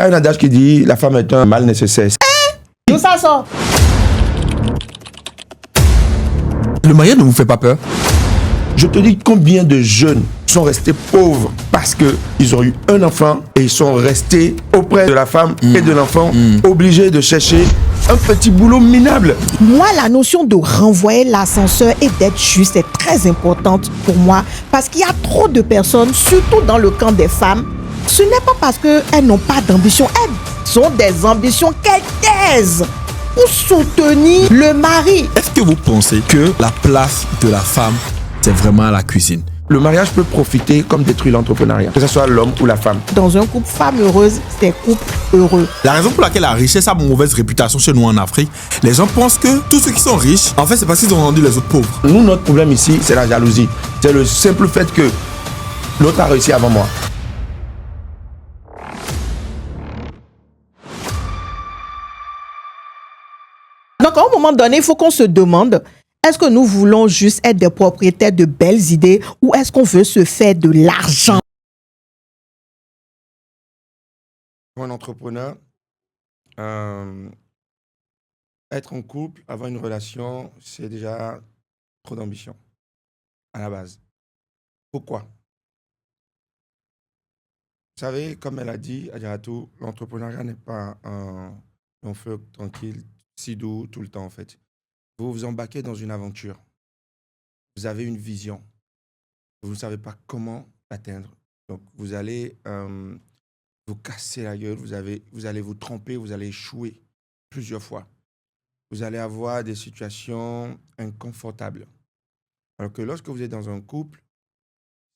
un adage qui dit la femme est un mal nécessaire. D'où ça sort? Le mariage ne vous fait pas peur? Je te dis combien de jeunes sont restés pauvres parce qu'ils ont eu un enfant et ils sont restés auprès de la femme et de l'enfant, obligés de chercher un petit boulot minable. Moi, la notion de renvoyer l'ascenseur et d'être juste est très importante pour moi parce qu'il y a trop de personnes, surtout dans le camp des femmes. Ce n'est pas parce qu'elles n'ont pas d'ambition, elles ont des ambitions qu'elles taisent pour soutenir le mari. Est-ce que vous pensez que la place de la femme, c'est vraiment à la cuisine? Le mariage peut profiter comme détruire l'entrepreneuriat, que ce soit l'homme ou la femme. Dans un couple femme heureuse, c'est couple heureux. La raison pour laquelle la richesse a une mauvaise réputation chez nous en Afrique, les gens pensent que tous ceux qui sont riches, en fait, c'est parce qu'ils ont rendu les autres pauvres. Nous, notre problème ici, c'est la jalousie. C'est le simple fait que l'autre a réussi avant moi. Donc, à un moment donné, il faut qu'on se demande, est-ce que nous voulons juste être des propriétaires de belles idées ou est-ce qu'on veut se faire de l'argent? Pour un entrepreneur, être en couple, avoir une relation, c'est déjà trop d'ambition à la base. Pourquoi? Vous savez, comme elle a dit, Adjaratou, l'entrepreneuriat n'est pas un long feu tranquille, si doux tout le temps en fait. Vous vous embarquez dans une aventure. Vous avez une vision. Vous ne savez pas comment l'atteindre. Donc, vous allez vous casser la gueule, vous allez vous tromper, vous allez échouer plusieurs fois. Vous allez avoir des situations inconfortables. Alors que lorsque vous êtes dans un couple,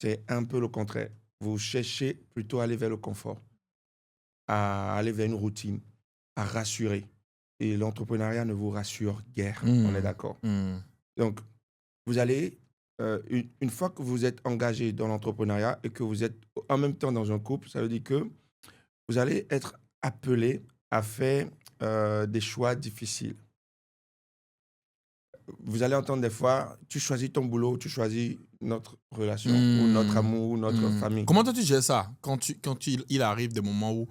c'est un peu le contraire. Vous cherchez plutôt à aller vers le confort, à aller vers une routine, à rassurer. Et l'entrepreneuriat ne vous rassure guère, on est d'accord. Donc, vous allez, une fois que vous êtes engagé dans l'entrepreneuriat et que vous êtes en même temps dans un couple, ça veut dire que vous allez être appelé à faire des choix difficiles. Vous allez entendre des fois, tu choisis ton boulot, tu choisis notre relation, ou notre amour, ou notre famille. Comment toi tu gères ça quand il arrive des moments où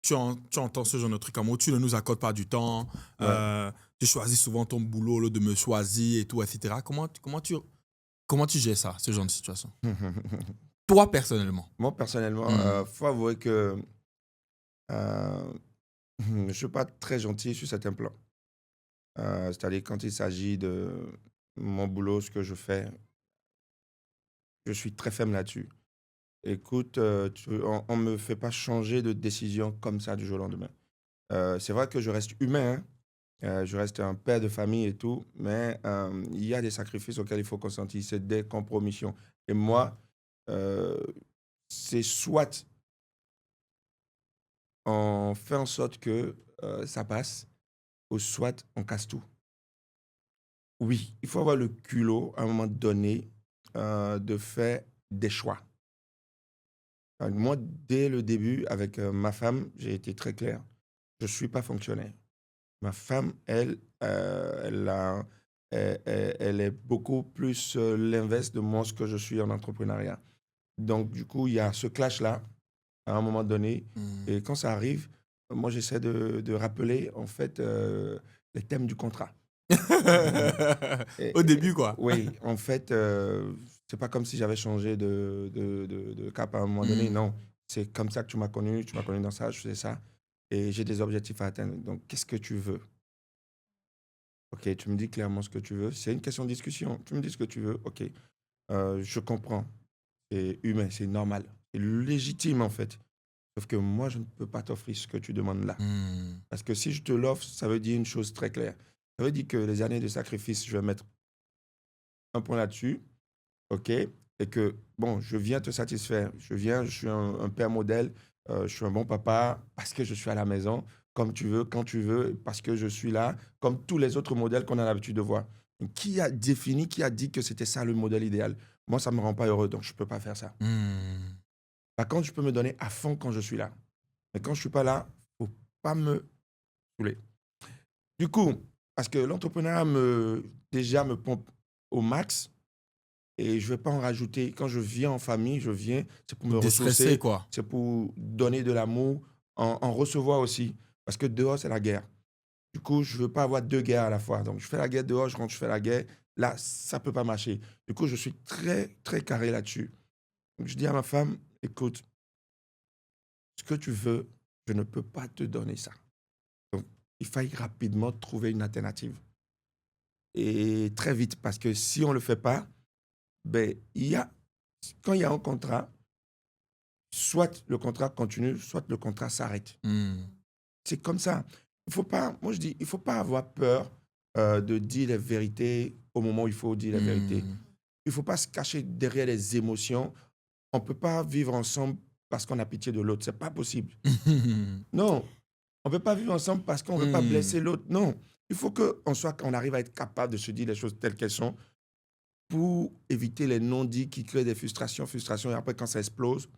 tu entends ce genre de truc, où tu ne nous accordes pas du temps, tu choisis souvent ton boulot au lieu de me choisir et tout, etc. Comment tu gères ça, ce genre de situation? Toi, personnellement. Moi, personnellement, faut avouer que je ne suis pas très gentil sur certains plans. C'est-à-dire quand il s'agit de mon boulot, ce que je fais, je suis très ferme là-dessus. Écoute, on ne me fait pas changer de décision comme ça du jour au lendemain. C'est vrai que je reste humain, hein. Je reste un père de famille et tout, mais il y a des sacrifices auxquels il faut consentir, c'est des compromissions. Et moi, c'est soit on fait en sorte que ça passe, ou soit on casse tout. Oui, il faut avoir le culot à un moment donné de faire des choix. Donc, moi, dès le début, avec ma femme, j'ai été très clair. Je ne suis pas fonctionnaire. Ma femme, elle est beaucoup plus l'inverse de moi, ce que je suis en entrepreneuriat. Donc, du coup, il y a ce clash-là à un moment donné. Et quand ça arrive, moi, j'essaie de rappeler, en fait, les thèmes du contrat. Au début, quoi. Oui, en fait, c'est pas comme si j'avais changé de cap à un moment donné. Non, c'est comme ça que tu m'as connu dans ça, je faisais ça. Et j'ai des objectifs à atteindre. Donc, qu'est-ce que tu veux? Ok, tu me dis clairement ce que tu veux. C'est une question de discussion. Tu me dis ce que tu veux. Ok, je comprends. C'est humain, c'est normal. C'est légitime, en fait. Sauf que moi, je ne peux pas t'offrir ce que tu demandes là. Parce que si je te l'offre, ça veut dire une chose très claire. Ça veut dire que les années de sacrifice, je vais mettre un point là-dessus, ok? Et que, bon, je viens te satisfaire. Je suis un père modèle, je suis un bon papa parce que je suis à la maison, comme tu veux, quand tu veux, parce que je suis là, comme tous les autres modèles qu'on a l'habitude de voir. Qui a défini, qui a dit que c'était ça le modèle idéal? Moi, ça ne me rend pas heureux, donc je ne peux pas faire ça. Par contre, je peux me donner à fond quand je suis là. Mais quand je ne suis pas là, il ne faut pas me saouler. Du coup, parce que l'entrepreneuriat déjà me pompe au max et je ne vais pas en rajouter. Quand je viens en famille, c'est pour me Déstresser, ressourcer, quoi. c'est pour donner de l'amour en recevoir aussi. Parce que dehors, c'est la guerre. Du coup, je ne veux pas avoir 2 guerres à la fois. Donc, je fais la guerre dehors, je rentre, je fais la guerre. Là, ça ne peut pas marcher. Du coup, je suis très, très carré là-dessus. Donc, je dis à ma femme, écoute, ce que tu veux, je ne peux pas te donner ça. Donc, il faille rapidement trouver une alternative. Et très vite, parce que si on ne le fait pas, ben, quand il y a un contrat, soit le contrat continue, soit le contrat s'arrête. C'est comme ça. Il faut pas, moi je dis, il ne faut pas avoir peur de dire la vérité au moment où il faut dire la vérité. Il ne faut pas se cacher derrière les émotions. On ne peut pas vivre ensemble parce qu'on a pitié de l'autre. Ce n'est pas possible. Non. On ne peut pas vivre ensemble parce qu'on ne veut pas blesser l'autre. Non. Il faut qu'on arrive à être capable de se dire les choses telles qu'elles sont pour éviter les non-dits qui créent des frustrations. Et après, quand ça explose,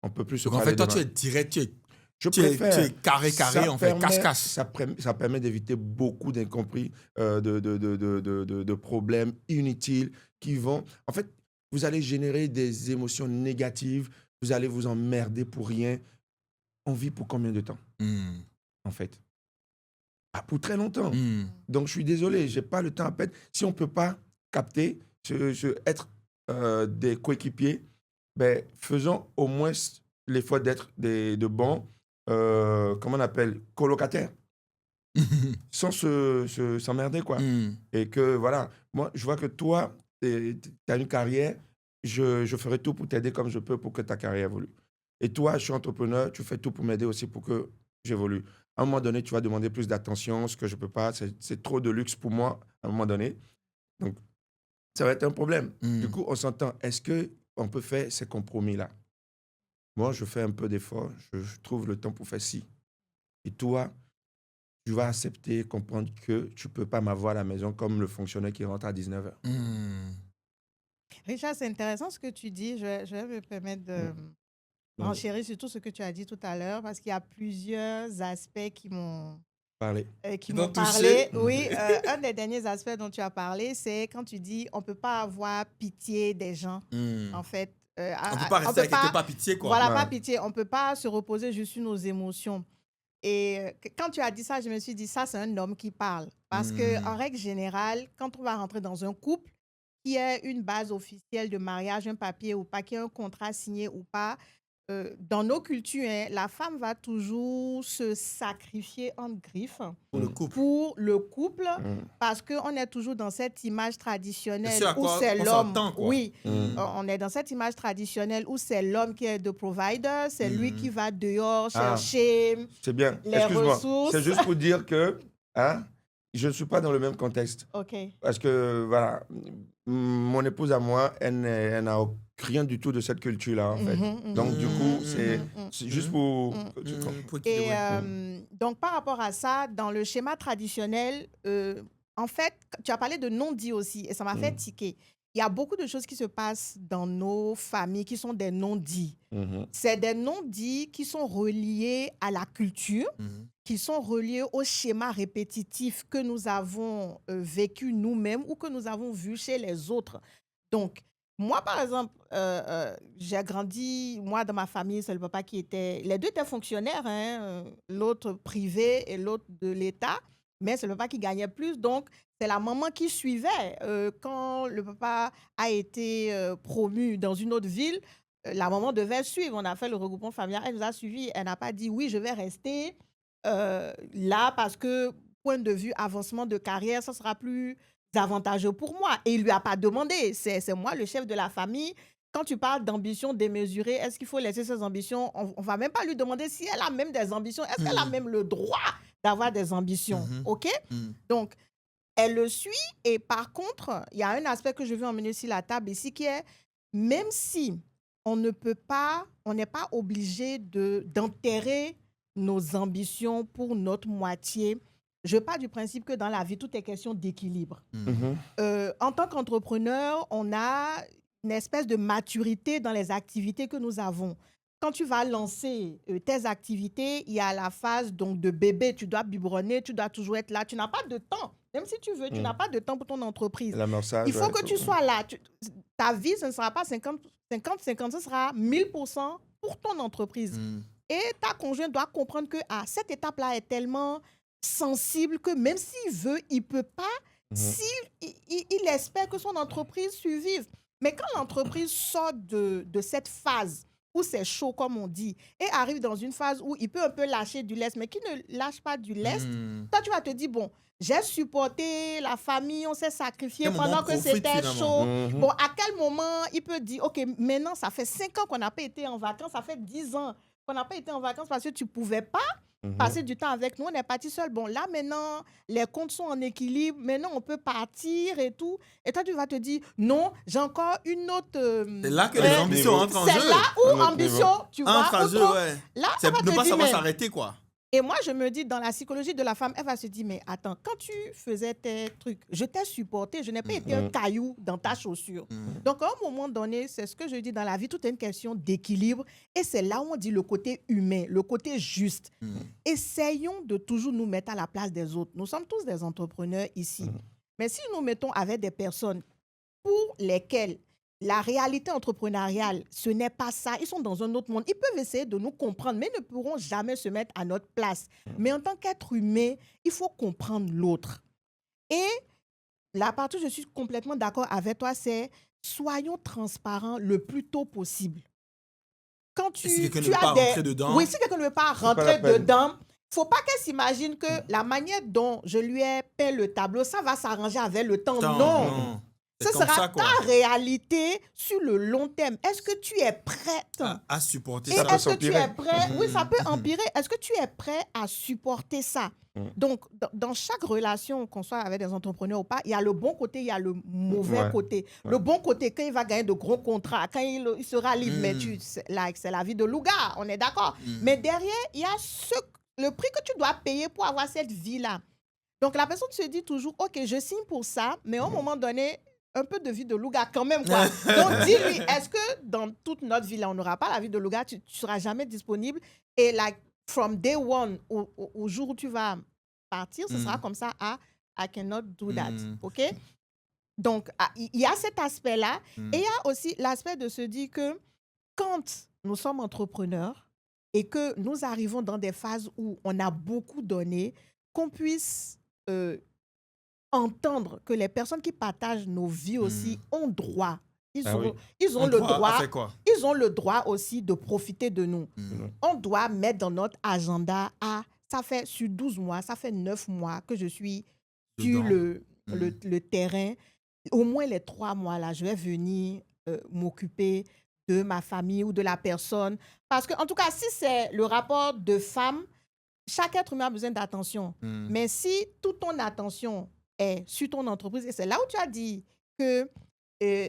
on ne peut plus se Donc, en parler fait, toi, demain. tu es direct, tu Je préfère. es carré, Ça en fait, permet- casse-casse. Ça permet d'éviter beaucoup d'incompris, de problèmes inutiles qui vont... En fait, vous allez générer des émotions négatives, vous allez vous emmerder pour rien. On vit pour combien de temps, en fait? Pas pour très longtemps. Donc, je suis désolé, je n'ai pas le temps à perdre. Si on ne peut pas capter, être des coéquipiers, ben, faisons au moins l'effort d'être de bons, comment on appelle, colocataires, sans s'emmerder, quoi. Et que, voilà, moi, je vois que toi, tu as une carrière, je ferai tout pour t'aider comme je peux pour que ta carrière évolue. Et toi, je suis entrepreneur, tu fais tout pour m'aider aussi pour que j'évolue. À un moment donné, tu vas demander plus d'attention, ce que je ne peux pas. C'est trop de luxe pour moi, à un moment donné. Donc, ça va être un problème. Du coup, on s'entend. Est-ce qu'on peut faire ces compromis-là? Moi, je fais un peu d'effort. Je trouve le temps pour faire ci. Et toi, tu vas accepter, comprendre que tu ne peux pas m'avoir à la maison comme le fonctionnaire qui rentre à 19h. Richard, c'est intéressant ce que tu dis. Je vais me permettre de renchérir sur tout ce que tu as dit tout à l'heure parce qu'il y a plusieurs aspects qui m'ont Parler. parlé. Oui, un des derniers aspects dont tu as parlé, c'est quand tu dis on ne peut pas avoir pitié des gens. En fait, On ne peut pas rester avec quelqu'un, pas pitié, quoi. Voilà, Ouais. pas pitié. On ne peut pas se reposer juste sur nos émotions. Et quand tu as dit ça, je me suis dit, ça, c'est un homme qui parle. Parce qu'en règle générale, quand on va rentrer dans un couple, qui ait une base officielle de mariage, un papier ou pas, qui ait un contrat signé ou pas, dans nos cultures, hein, la femme va toujours se sacrifier en griffes Pour le couple. pour le couple parce qu'on est toujours dans cette image traditionnelle C'est ce à où quoi c'est on l'homme. s'entend, quoi. Oui, on est dans cette image traditionnelle où c'est l'homme qui est le provider, c'est lui qui va dehors chercher C'est bien. les Excuse-moi. ressources. C'est juste pour dire que je ne suis pas dans le même contexte. OK. Parce que, voilà, mon épouse à moi, elle n'a rien du tout de cette culture-là, en fait. Donc, du coup, c'est juste pour... Et donc, par rapport à ça, dans le schéma traditionnel, en fait, tu as parlé de non-dits aussi, et ça m'a fait tiquer. Il y a beaucoup de choses qui se passent dans nos familles qui sont des non-dits. C'est des non-dits qui sont reliés à la culture, qui sont reliés au schéma répétitif que nous avons vécu nous-mêmes ou que nous avons vu chez les autres. Donc, moi, par exemple, j'ai grandi, moi, dans ma famille, c'est le papa qui était... Les deux étaient fonctionnaires, hein, l'autre privé et l'autre de l'État, mais c'est le papa qui gagnait plus. Donc, c'est la maman qui suivait. Quand le papa a été promu dans une autre ville, la maman devait suivre. On a fait le regroupement familial, elle nous a suivis. Elle n'a pas dit, oui, je vais rester là parce que, point de vue avancement de carrière, ça sera plus avantageux pour moi. Et il ne lui a pas demandé. C'est moi, le chef de la famille. Quand tu parles d'ambition démesurée, est-ce qu'il faut laisser ses ambitions? On ne va même pas lui demander si elle a même des ambitions. Est-ce qu'elle a même le droit d'avoir des ambitions? OK? Donc, elle le suit. Et par contre, il y a un aspect que je veux emmener sur la table ici qui est, même si on ne peut pas, on n'est pas obligé d'enterrer nos ambitions pour notre moitié. Je pars du principe que dans la vie, tout est question d'équilibre. En tant qu'entrepreneur, on a une espèce de maturité dans les activités que nous avons. Quand tu vas lancer tes activités, il y a la phase donc, de bébé, tu dois biberonner, tu dois toujours être là, tu n'as pas de temps. Même si tu veux, tu n'as pas de temps pour ton entreprise. Il faut que tu sois là. Ta vie, ce ne sera pas 50-50, ce sera 1000% pour ton entreprise. Et ta conjointe doit comprendre que cette étape-là est tellement sensible que même s'il veut, il ne peut pas, il espère que son entreprise survive. Mais quand l'entreprise sort de cette phase où c'est chaud, comme on dit, et arrive dans une phase où il peut un peu lâcher du lest, mais qui ne lâche pas du lest, toi, tu vas te dire, bon, j'ai supporté la famille, on s'est sacrifié Quel pendant moment que profite, c'était finalement. chaud. Bon, à quel moment il peut dire, OK, maintenant, ça fait 5 ans qu'on n'a pas été en vacances, ça fait 10 ans qu'on n'a pas été en vacances parce que tu ne pouvais pas passer du temps avec nous, on est parti seul. Bon, là, maintenant, les comptes sont en équilibre, maintenant, on peut partir et tout. Et toi, tu vas te dire, non, j'ai encore une autre... C'est là que les ambitions entrent en jeu. C'est là où ambition, tu vois. Entre en jeu, ouais. Là, C'est ça va ne te pas dire, savoir mais- s'arrêter, quoi. Et moi, je me dis, dans la psychologie de la femme, elle va se dire, mais attends, quand tu faisais tes trucs, je t'ai supporté, je n'ai pas été un caillou dans ta chaussure. Donc, à un moment donné, c'est ce que je dis dans la vie, tout est une question d'équilibre. Et c'est là où on dit le côté humain, le côté juste. Essayons de toujours nous mettre à la place des autres. Nous sommes tous des entrepreneurs ici. Mais si nous mettons avec des personnes pour lesquelles la réalité entrepreneuriale, ce n'est pas ça. Ils sont dans un autre monde. Ils peuvent essayer de nous comprendre, mais ne pourront jamais se mettre à notre place. Mais en tant qu'être humain, il faut comprendre l'autre. Et la partie où je suis complètement d'accord avec toi, c'est soyons transparents le plus tôt possible. Quand Et si quelqu'un ne veut pas rentrer dedans? Oui, si quelqu'un ne veut pas pas rentrer la peine. dedans, il ne faut pas qu'elle s'imagine que la manière dont je lui ai peint le tableau, ça va s'arranger avec le temps. Non. Ce C'est comme sera ça, quoi. ta réalité sur le long terme. Est-ce que tu es prête? À supporter Et ça. peut est-ce que tu s'empirer. es prêt? Oui, ça peut empirer. Est-ce que tu es prêt à supporter ça? Donc, dans chaque relation, qu'on soit avec des entrepreneurs ou pas, il y a le bon côté, il y a le mauvais Ouais. côté. Le bon côté, quand il va gagner de gros contrats, quand il sera libre, mais c'est la vie de Louga, on est d'accord. Mais derrière, il y a le prix que tu dois payer pour avoir cette vie-là. Donc, la personne se dit toujours, OK, je signe pour ça, mais à un moment donné, un peu de vie de Louga quand même, quoi. Donc, dis-lui, est-ce que dans toute notre vie-là, on n'aura pas la vie de Louga, tu ne seras jamais disponible? Et like, from day one, au jour où tu vas partir, ce sera comme ça, I cannot do that, OK? Donc, il y a cet aspect-là. Et il y a aussi l'aspect de se dire que quand nous sommes entrepreneurs et que nous arrivons dans des phases où on a beaucoup donné, qu'on puisse entendre que les personnes qui partagent nos vies aussi ont droit. Ils ont le droit. À faire quoi? Ils ont le droit aussi de profiter de nous. On doit mettre dans notre agenda, ça fait sur 12 mois, ça fait 9 mois que je suis sur le terrain. Au moins les 3 mois, là, je vais venir m'occuper de ma famille ou de la personne. Parce que, en tout cas, si c'est le rapport de femme, chaque être humain a besoin d'attention. Mais si toute ton attention est sur ton entreprise, et c'est là où tu as dit que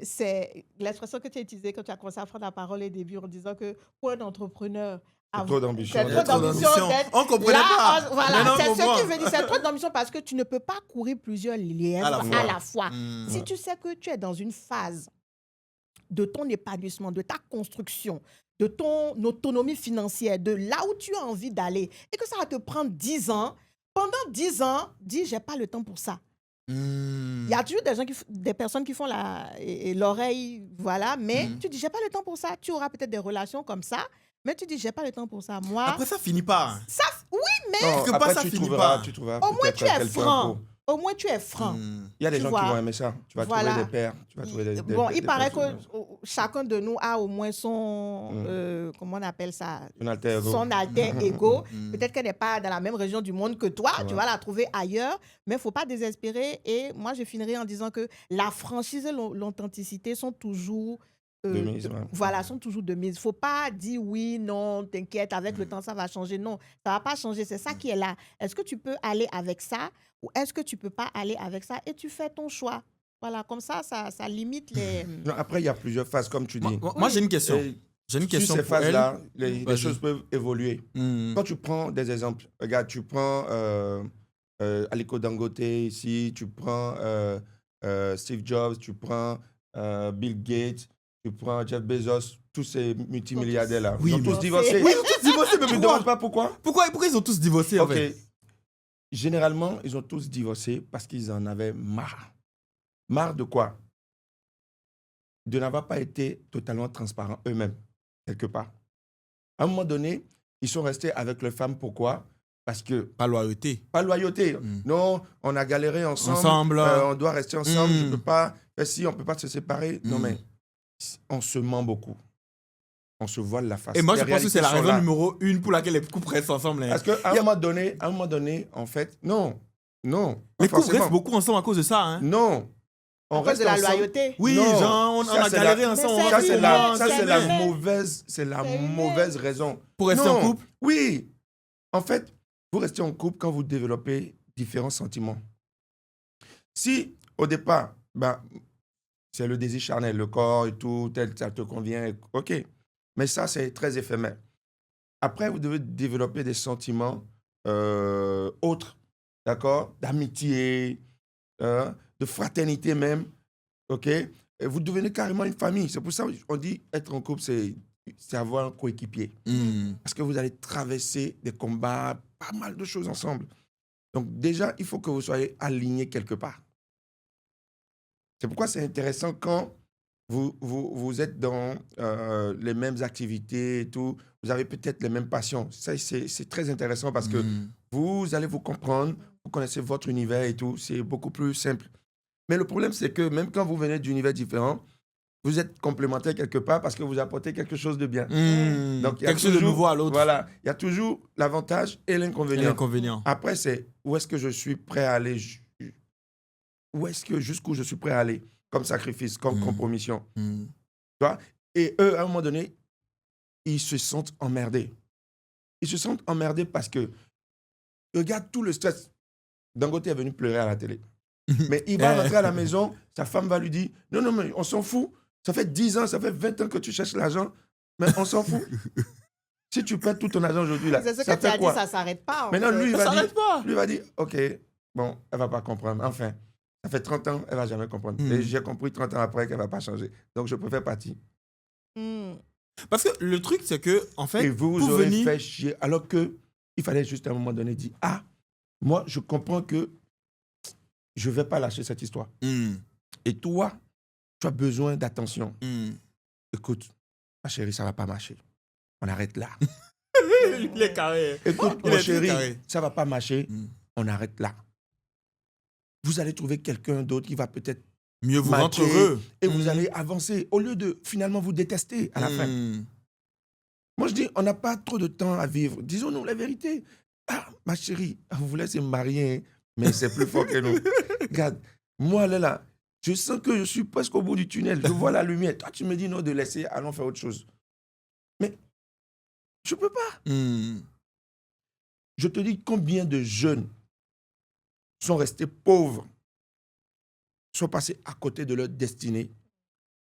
c'est l'expression que tu as utilisée quand tu as commencé à prendre la parole au début en disant que pour un entrepreneur, C'est trop d'ambition. c'est trop d'ambition. On ne comprenait pas. Voilà, Maintenant, on c'est ce comprend. qui veut dire, c'est trop d'ambition parce que tu ne peux pas courir plusieurs lièvres à la fois. Si tu sais que tu es dans une phase de ton épanouissement, de ta construction, de ton autonomie financière, de là où tu as envie d'aller, et que ça va te prendre 10 ans, pendant 10 ans, dis, j'ai pas le temps pour ça. Il y a toujours des personnes qui font l'oreille, voilà, mais tu dis, j'ai pas le temps pour ça. Tu auras peut-être des relations comme ça, mais tu dis, j'ai pas le temps pour ça. Moi, Après, ça finit pas. ça, oui, mais Non, Quelque part, après, ça tu finit trouveras, pas. tu trouveras au moins peut-être tu es quelqu'un franc. pour- Au moins tu es franc. Il y a des Tu gens vois. qui vont aimer ça. Tu vas Voilà. trouver des pères. Tu vas trouver des Bon, il paraît que personnes. chacun de nous a au moins son, comment on appelle ça, Un alter ego. son alter ego. Peut-être qu'elle n'est pas dans la même région du monde que toi, Ouais. tu vas la trouver ailleurs, mais il ne faut pas désespérer. Et moi, je finirai en disant que la franchise et l'authenticité sont toujours... De mise, ouais. Voilà, sont toujours de mise. Il ne faut pas dire oui, non, t'inquiète, avec le temps, ça va changer. Non, ça ne va pas changer. C'est ça qui est là. Est-ce que tu peux aller avec ça ou est-ce que tu ne peux pas aller avec ça et tu fais ton choix? Voilà, comme ça limite les... Non, après, il y a plusieurs phases, comme tu dis. Moi, j'ai une question. Et J'ai une question sur ces pour elle. phases-là, les Vas-y. choses peuvent évoluer. Quand tu prends des exemples, regarde, tu prends Aliko Dangote ici, tu prends Steve Jobs, tu prends Bill Gates, tu prends Jeff Bezos, tous ces multimilliardaires-là. Oui, Ils ont mais- tous divorcé. Oui, ils ont tous divorcé, mais Tu ne me pourquoi demandes pas pourquoi? pourquoi ils ont tous divorcé, en Ok. fait? Généralement, ils ont tous divorcé parce qu'ils en avaient marre. Marre de quoi? De n'avoir pas été totalement transparents eux-mêmes, quelque part. À un moment donné, ils sont restés avec leur femme. Pourquoi? Parce que, Pas loyauté. pas loyauté. Non, on a galéré ensemble. On doit rester ensemble. Je ne peux pas. Si, on ne peut pas se séparer. Non, mais on se ment beaucoup. On se voile la face. Et moi, je pense que c'est la raison là. numéro 1 pour laquelle les couples restent ensemble. Parce qu'à un moment donné, en fait, non. Les couples restent beaucoup ensemble à cause de ça. Hein. Non. On reste de la loyauté. Oui, non. genre, on a galéré ensemble. Ça, c'est la mauvaise raison. Pour rester en couple? Oui. En fait, vous restez en couple quand vous développez différents sentiments. Si, au départ, c'est le désir charnel, le corps et tout, tel, ça te convient, OK. Mais ça, c'est très éphémère. Après, vous devez développer des sentiments autres, d'accord? D'amitié, de fraternité même, OK? Et vous devenez carrément une famille. C'est pour ça qu'on dit être en couple, c'est avoir un coéquipier. Parce que vous allez traverser des combats, pas mal de choses ensemble. Donc déjà, il faut que vous soyez alignés quelque part. C'est pourquoi c'est intéressant quand vous êtes dans les mêmes activités et tout, vous avez peut-être les mêmes passions. Ça, c'est très intéressant parce que vous allez vous comprendre, vous connaissez votre univers et tout, c'est beaucoup plus simple. Mais le problème, c'est que même quand vous venez d'univers différents, vous êtes complémentaires quelque part parce que vous apportez quelque chose de bien. Donc, quelque chose de nouveau à l'autre. Voilà, il y a toujours l'avantage et l'inconvénient. Après, c'est où est-ce que je suis prêt à aller, jusqu'où je suis prêt à aller, comme sacrifice, comme compromission. Tu vois? Et eux, à un moment donné, ils se sentent emmerdés. Ils se sentent emmerdés parce que, regarde tout le stress. Dangote est venu pleurer à la télé. Mais il va rentrer à la maison, sa femme va lui dire, non, mais on s'en fout. Ça fait 10 ans, ça fait 20 ans que tu cherches l'argent, mais on s'en fout. Si tu perds tout ton argent aujourd'hui, là, c'est ce ça que tu as fait dit, quoi? ça ne s'arrête pas. Maintenant, lui, lui, il va dire, OK, bon, elle ne va pas comprendre. Enfin, ça fait 30 ans, elle ne va jamais comprendre. Et j'ai compris 30 ans après qu'elle ne va pas changer. Donc, je préfère partir. Parce que le truc, c'est que, en fait, et vous aurez fait chier, alors qu'il fallait juste à un moment donné dire, moi, je comprends que je ne vais pas lâcher cette histoire. Et toi, tu as besoin d'attention. Écoute, ma chérie, ça ne va pas marcher. On arrête là. Il est carré. Écoute, mon chéri, ça ne va pas marcher. On arrête là. Vous allez trouver quelqu'un d'autre qui va peut-être mieux vous rendre heureux. Et vous allez avancer au lieu de finalement vous détester à la fin. Moi, je dis, on n'a pas trop de temps à vivre. Disons-nous la vérité. Ma chérie, vous voulez se marier, mais c'est plus fort que nous. Regarde, moi, là, je sens que je suis presque au bout du tunnel. Je vois la lumière. Toi, tu me dis non de laisser, allons faire autre chose. Mais je ne peux pas. Je te dis combien de jeunes sont restés pauvres, sont passés à côté de leur destinée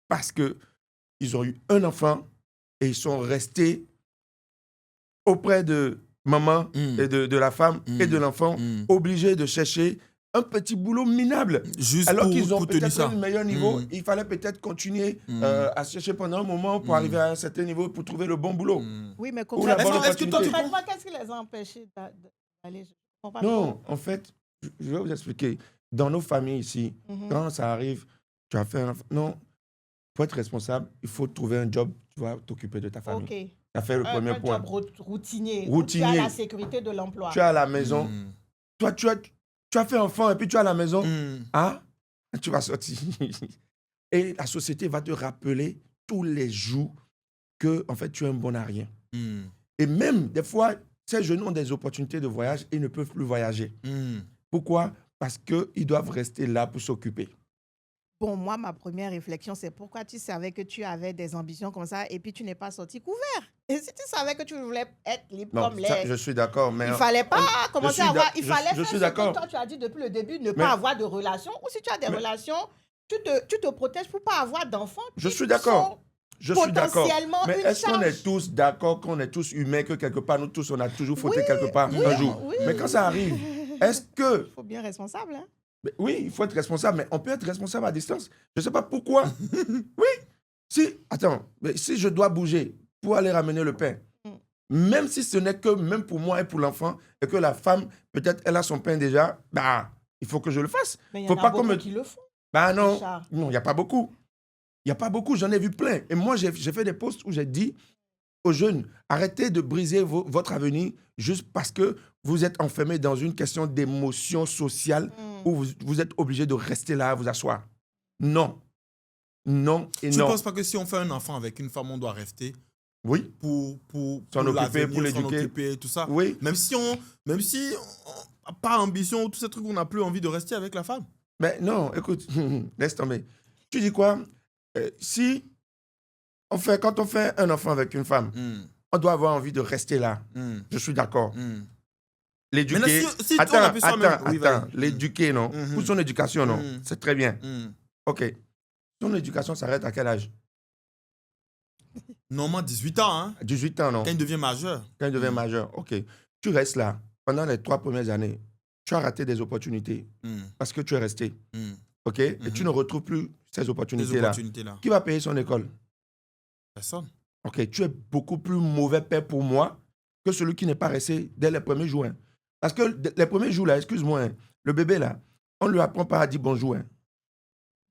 parce qu'ils ont eu un enfant et ils sont restés auprès de maman et de la femme et de l'enfant, obligés de chercher un petit boulot minable. Juste alors qu'ils ont peut-être un meilleur niveau, il fallait peut-être continuer à chercher pendant un moment pour arriver à un certain niveau pour trouver le bon boulot. Oui, mais concrètement, qu'est-ce qui les a empêchés d'aller? Non, en fait, je vais vous expliquer. Dans nos familles ici, quand ça arrive, tu as fait un enfant. Non, pour être responsable, il faut trouver un job, tu vas t'occuper de ta famille. OK. Ça fait le premier point. Un job routinier. Routinier. Tu as la sécurité de l'emploi. Tu es à la maison. Toi, tu as fait enfant et puis tu es à la maison. Tu vas sortir. Et la société va te rappeler tous les jours que, en fait, tu es un bon à rien. Et même, des fois, ces jeunes ont des opportunités de voyage et ne peuvent plus voyager. Pourquoi? Parce qu'ils doivent rester là pour s'occuper. Bon, moi, ma première réflexion, c'est pourquoi tu savais que tu avais des ambitions comme ça et puis tu n'es pas sorti couvert. Et si tu savais que tu voulais être libre comme l'air, je suis d'accord, mais... Il ne fallait pas commencer à avoir... Il fallait faire suis ce d'accord. que toi, tu as dit depuis le début, ne pas avoir de relations. Ou si tu as des relations, tu te protèges pour ne pas avoir d'enfants. Je suis d'accord. Je suis d'accord. Mais est-ce qu'on est tous d'accord, qu'on est tous humains, que quelque part, nous tous, on a toujours fauté quelque part un jour? Mais quand ça arrive, est-ce que... Il faut bien être responsable, hein? Mais oui, il faut être responsable, mais on peut être responsable à distance. Je ne sais pas pourquoi. Oui. Mais si je dois bouger pour aller ramener le pain, même si ce n'est que, même pour moi et pour l'enfant, et que la femme, peut-être, elle a son pain déjà, il faut que je le fasse. Mais il y en a beaucoup qui le font. Non, il n'y a pas beaucoup. Il n'y a pas beaucoup, j'en ai vu plein. Et moi, j'ai fait des posts où j'ai dit, aux jeunes, arrêtez de briser votre avenir juste parce que vous êtes enfermé dans une question d'émotion sociale où vous êtes obligé de rester là, à vous asseoir. Non. Non et Tu non. ne penses pas que si on fait un enfant avec une femme, on doit rester Oui. pour S'en occuper, l'avenir, pour l'éduquer. s'en occuper, tout ça. Oui. Même si on n'a pas ambition, tous ces trucs, on n'a plus envie de rester avec la femme. Mais non, écoute, laisse tomber. Tu dis quoi? Quand on fait un enfant avec une femme, on doit avoir envie de rester là. Je suis d'accord. L'éduquer. Maintenant, si on appuie sur la même- Oui, Attends. vas-y. L'éduquer, non? Pour son éducation, non? C'est très bien. Mm. OK. Son éducation s'arrête à quel âge? Normalement, 18 ans, hein, 18 ans, non? quand il devient majeur. Quand il devient majeur, OK. Tu restes là. Pendant les 3 premières années, tu as raté des opportunités parce que tu es resté. OK? Et tu ne retrouves plus ces Des opportunités-là. opportunités-là. Qui va payer son école? Personne. OK, tu es beaucoup plus mauvais père pour moi que celui qui n'est pas resté dès les premiers jours. Hein. Parce que les premiers jours, là, excuse-moi, hein, le bébé, là, on ne lui apprend pas à dire bonjour. Hein.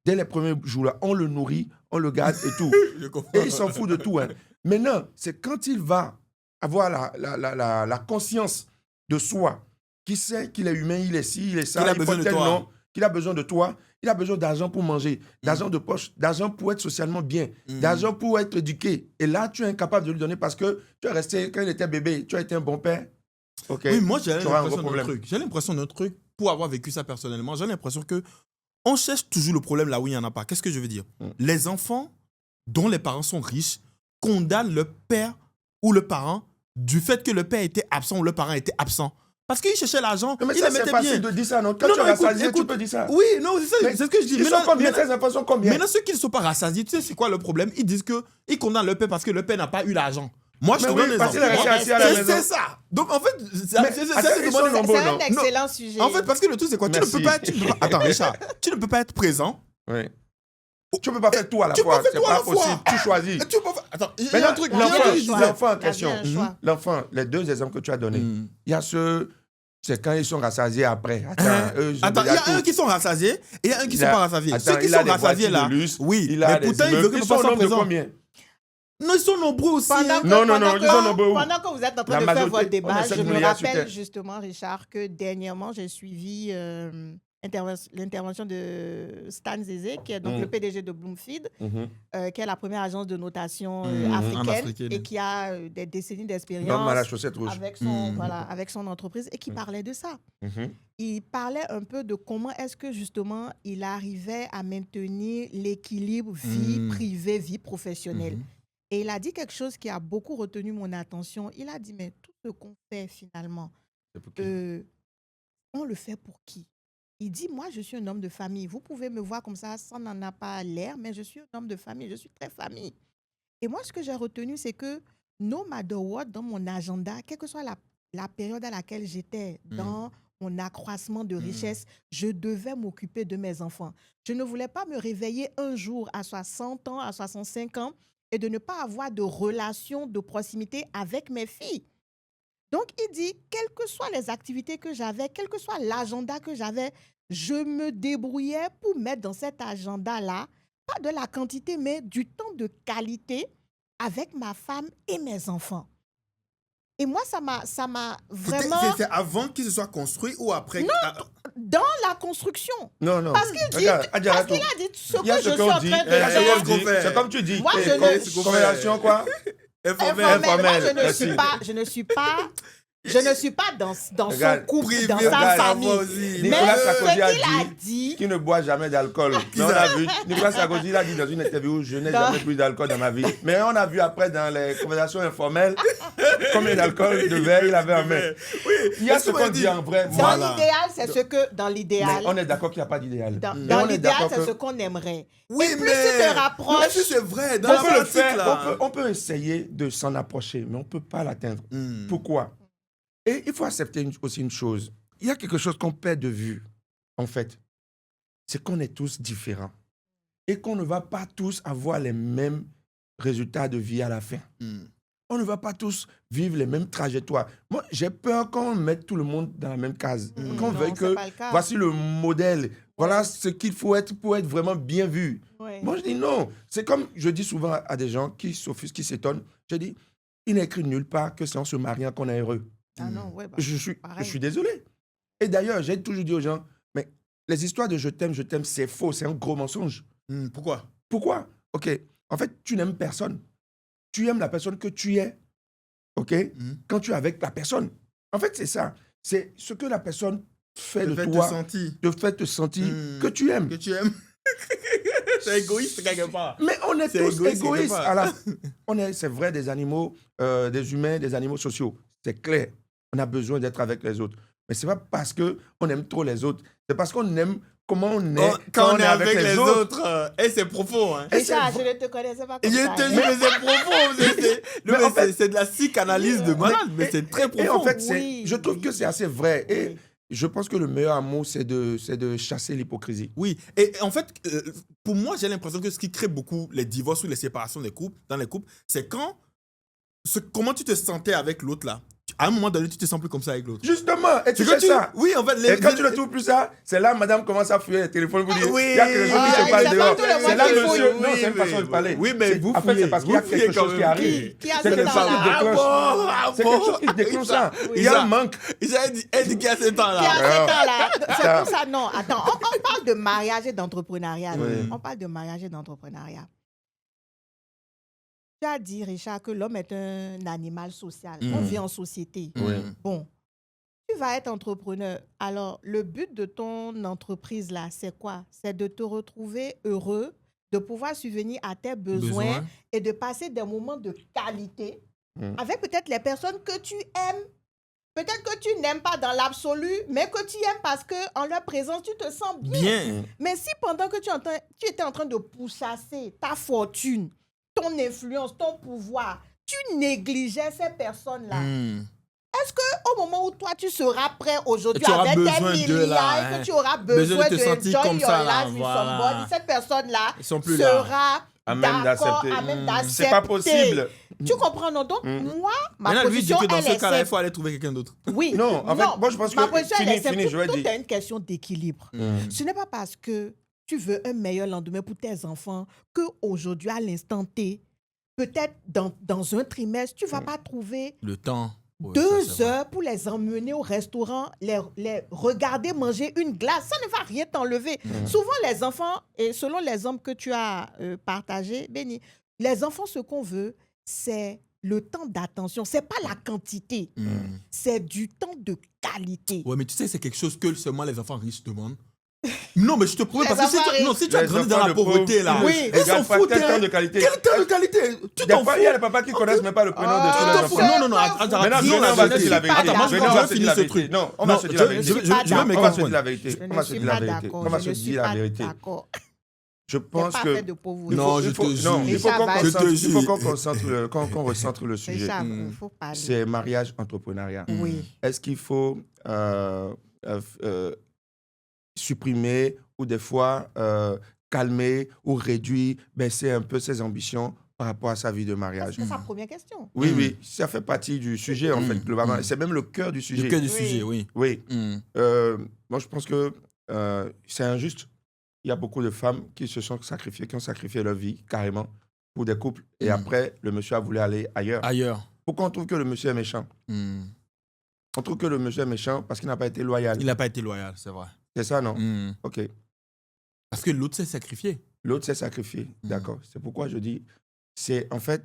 Dès les premiers jours, là, on le nourrit, on le garde et tout. Je comprends. Et il s'en fout de tout. Hein. Maintenant, c'est quand il va avoir la conscience de soi, qui sait qu'il est humain, il est ci, il est ça, Qu'il a il besoin porte de tel toi. nom, qu'il a besoin de toi, il a besoin d'argent pour manger, d'argent de poche, d'argent pour être socialement bien, d'argent pour être éduqué. Et là, tu es incapable de lui donner parce que tu es resté, quand il était bébé, tu as été un bon père. OK. Oui, moi, j'ai Tu auras un gros l'impression d'un problème. truc. J'ai l'impression d'un truc, pour avoir vécu ça personnellement, j'ai l'impression que on cherche toujours le problème là où il n'y en a pas. Qu'est-ce que je veux dire? Les enfants dont les parents sont riches condamnent le père ou le parent du fait que le père était absent ou le parent était absent. Parce qu'il cherchait l'argent, Non, mais il ça, le c'est mettait facile bien. de dire ça, non? Quand Non, tu es non, écoute, rassasié, tu écoute. peux dire ça. Oui, non, c'est Mais ce que je dis. Ils sont combien? Tes enfants sont combien? Maintenant, ceux qui ne sont pas rassasiés, tu sais, c'est quoi le problème? Ils disent qu'ils condamnent le père parce que le père n'a pas eu l'argent. Moi, je Mais te oui, donne les parce qu'il est enfants. resté assis à la maison. C'est ça. Donc, en fait, c'est Mais c'est- attends, c'est- ils c'est- sont c'est- nombreux, C'est un non? excellent sujet. En fait, parce que le truc, c'est quoi? Tu ne Merci. peux pas être... Attends, Richard, tu ne peux pas être présent. Oui. Tu ne peux pas faire tout à la Tu peux fois. pas faire C'est tout à pas la fois. possible. Tu choisis. Tu peux pas... Attends, il y Mais a un là, truc. il y a un l'enfant truc. l'enfant en Il y a question, bien un choix. l'enfant, les deux exemples que tu as donnés, il y a ceux, c'est quand ils sont rassasiés après. Attends, eux, ils ont Attends, il y déjà a un tout. qui sont rassasiés et il y a un qui Il sont a- pas rassasiés. Attends, Ceux qui il a sont des rassasiés voitures là, de luxe, oui, il a mais des pourtant ils immeubles. veulent que Ils le sont papa au soit nombre de présent. combien? Non, ils sont nombreux aussi. Pendant hein. que- Non, non, pendant non, que- ils sont nombreux où? Pendant que vous êtes en train La de faire majorité, votre on est débat, 7 je me milliards sur rappelle Terre. justement, Richard, que dernièrement, j'ai suivi l'intervention de Stan Zeze, qui est donc le PDG de Bloomfield, qui est la première agence de notation africaine et qui a des décennies L'homme à la d'expérience chaussette rouge. avec son entreprise et qui parlait de ça. Il parlait un peu de comment est-ce que justement il arrivait à maintenir l'équilibre vie privée, vie professionnelle. Et il a dit quelque chose qui a beaucoup retenu mon attention. Il a dit, mais tout ce qu'on fait finalement, C'est pour qui? on le fait pour qui? Il dit, moi, je suis un homme de famille. Vous pouvez me voir comme ça, ça n'en a pas l'air, mais je suis un homme de famille, je suis très famille. Et moi, ce que j'ai retenu, c'est que no matter what, dans mon agenda, quelle que soit la période à laquelle j'étais dans mon accroissement de richesse, je devais m'occuper de mes enfants. Je ne voulais pas me réveiller un jour à 60 ans, à 65 ans, et de ne pas avoir de relation de proximité avec mes filles. Donc, il dit, quelles que soient les activités que j'avais, quel que soit l'agenda que j'avais, je me débrouillais pour mettre dans cet agenda-là, pas de la quantité, mais du temps de qualité avec ma femme et mes enfants. Et moi, ça m'a vraiment... C'est avant qu'il se soit construit ou après? Dans la construction. Non, non. Parce qu'il dit, Regarde, Adjara, parce qu'il a dit ce il y a que ce je suis qu'on en dit. train Il y a de ce faire. qu'on dit. C'est comme tu dis. Moi, je ne- Corrélation quoi? Informel. Moi, Informel, je ne merci. suis pas dans son Regarde, couple, privé, dans regarde, sa famille. aussi. Mais Nicolas Sarkozy a ce qu'il a dit dit, qui ne boit jamais d'alcool. Mais on a vu, Nicolas Sarkozy l'a dit dans une interview, je n'ai jamais pris d'alcool dans ma vie. Mais on a vu après dans les conversations informelles combien d'alcool de verre il avait en main. Il y a ce qu'on dit en vrai. dans Voilà. l'idéal, c'est ce que, dans l'idéal, Mais on est d'accord qu'il n'y a pas d'idéal. dans Mais on est l'idéal, d'accord c'est que- ce qu'on aimerait. Oui, Et plus mais... tu te Mais rapproches, est-ce que c'est vrai? Dans On la peut le pratique, faire, là. on peut essayer de s'en approcher, mais on ne peut pas l'atteindre. Hmm. Pourquoi? Et il faut accepter aussi une chose. Il y a quelque chose qu'on perd de vue, en fait. C'est qu'on est tous différents. Et qu'on ne va pas tous avoir les mêmes résultats de vie à la fin. Hmm. On ne va pas tous vivre les mêmes trajectoires. Moi, j'ai peur qu'on mette tout le monde dans la même case. Qu'on non, veuille c'est que pas le cas. voici le modèle. Voilà ce qu'il faut être pour être vraiment bien vu. Ouais. Moi, je dis non. C'est comme je dis souvent à des gens qui s'offusquent, qui s'étonnent. Je dis, il n'est écrit nulle part que c'est en se mariant qu'on est heureux. Ah non, ouais, bah, Je pareil. suis désolé. Et d'ailleurs, j'ai toujours dit aux gens, mais les histoires de je t'aime, c'est faux, c'est un gros mensonge. Pourquoi? Pourquoi? OK. En fait, tu n'aimes personne. Tu aimes la personne que tu es. OK? Quand tu es avec la personne. En fait, c'est ça. C'est ce que la personne fait de toi, te fait te sentir que tu aimes. Que tu aimes. C'est égoïste quelque part. Mais on est tous égoïste égoïstes. quelque part. C'est vrai, des animaux, des humains, des animaux sociaux. C'est clair. On a besoin d'être avec les autres. Mais ce n'est pas parce qu'on aime trop les autres. C'est parce qu'on aime comment on est quand on est avec les autres. Et c'est profond. Hein. Richard, je ne te connaissais pas comme ça. Je te dis, mais c'est profond. En fait, c'est de la psychanalyse de malade, mais c'est très profond. Et en fait, Oui, je trouve que c'est assez vrai. Et je pense que le meilleur amour, c'est de chasser l'hypocrisie. Oui, et en fait, pour moi, j'ai l'impression que ce qui crée beaucoup les divorces ou les séparations dans les couples, c'est comment tu te sentais avec l'autre là. À un moment donné, tu te sens plus comme ça avec l'autre. Justement, et tu fais ça. Oui, en fait. Et quand tu ne trouves plus ça, c'est là, madame commence à fouiller les téléphones pour dire, Oui. il y a quelque chose qui se passe dehors. C'est là, monsieur. Oui, Non, c'est une oui, façon de parler. Oui, mais vous en fait, c'est parce qu'il y a quelque chose qui arrive. Qui a C'est ce quelque chose qui temps-là? déclenche. C'est quelque chose qui déclenche ça. Il y a un manque. Elle dit qu'il y a ce Qui a temps-là. ce temps-là? C'est pour ça, non. Attends, on parle de mariage et d'entrepreneuriat. Oui. On parle de mariage et d'entrepreneuriat. Tu as dit, Richard, que l'homme est un animal social. On vit en société. Oui. Bon, tu vas être entrepreneur. Alors, le but de ton entreprise, là, c'est quoi? C'est de te retrouver heureux, de pouvoir subvenir à tes besoins et de passer des moments de qualité avec peut-être les personnes que tu aimes. Peut-être que tu n'aimes pas dans l'absolu, mais que tu aimes parce qu'en leur présence, tu te sens bien. Mais si pendant que tu étais en train de pourchasser ta fortune, ton influence, ton pouvoir, tu négligeais ces personnes-là, est-ce qu'au moment où toi, tu seras prêt aujourd'hui avec tes milliards et que tu auras besoin de enjoy your life with somebody, cette personne-là sera d'accord à même d'accepter. C'est pas possible. Tu comprends, non? Donc, moi, ma Maintenant, lui dit position, que dans elle ce est cas-là, il simple. faut aller trouver quelqu'un d'autre. Oui. Non, en fait, moi, je pense ma que... position, elle est simple. Fini, je vais Tout dire. est une question d'équilibre. Ce n'est pas parce que tu veux un meilleur lendemain pour tes enfants qu'aujourd'hui, à l'instant T, peut-être dans un trimestre, tu ne vas pas trouver Le temps. Oui, 2 heures pour les emmener au restaurant, les regarder manger une glace. Ça ne va rien t'enlever. Souvent, les enfants, et selon l'exemple que tu as partagé, Béni, les enfants, ce qu'on veut, c'est le temps d'attention. Ce n'est pas la quantité. C'est du temps de qualité. Ouais, mais tu sais, c'est quelque chose que seulement les enfants riches demandent. Non, mais je te promets, parce que si tu as Les grandi dans enfants la de pauvreté, pauvres, là, oui, ils s'en foutent. Quel temps de qualité? Quel temps de qualité? Tu Des t'en fois, fous. il y a des papas qui ne connaissent même pas le prénom de tous les t'en fous. enfants. Non, attends, Maintenant, disons on va se vérité. dire la vérité. Attends, moi, je Venez, on va se finis dire la ce vérité. truc. Non, on va se dire la vérité. je vais On va se m'écouter. dire la vérité. Je On ne va se suis dire la pas vérité. d'accord. On va Je se ne dire suis la pas vérité. d'accord. Je pense pas que... fait de pauvreté. Non, je te jure. Il faut Je te qu'on recentre le sujet. Richard, il faut parler. C'est mariage entrepreneuriat. Oui. Est-ce qu'il faut supprimer ou des fois calmer ou réduire, baisser un peu ses ambitions par rapport à sa vie de mariage? C'est sa première question. Oui, oui, ça fait partie du sujet, en fait, globalement. C'est même le cœur du sujet. Le cœur du Oui. sujet, oui. Oui. Moi, je pense que c'est injuste. Il y a beaucoup de femmes qui se sont sacrifiées, qui ont sacrifié leur vie, carrément, pour des couples. Et après, le monsieur a voulu aller ailleurs. Pourquoi on trouve que le monsieur est méchant? On trouve que le monsieur est méchant parce qu'il n'a pas été loyal. Il n'a pas été loyal, c'est vrai. C'est ça, non? OK. Parce que l'autre s'est sacrifié. L'autre s'est sacrifié. D'accord. C'est pourquoi je dis, c'est en fait...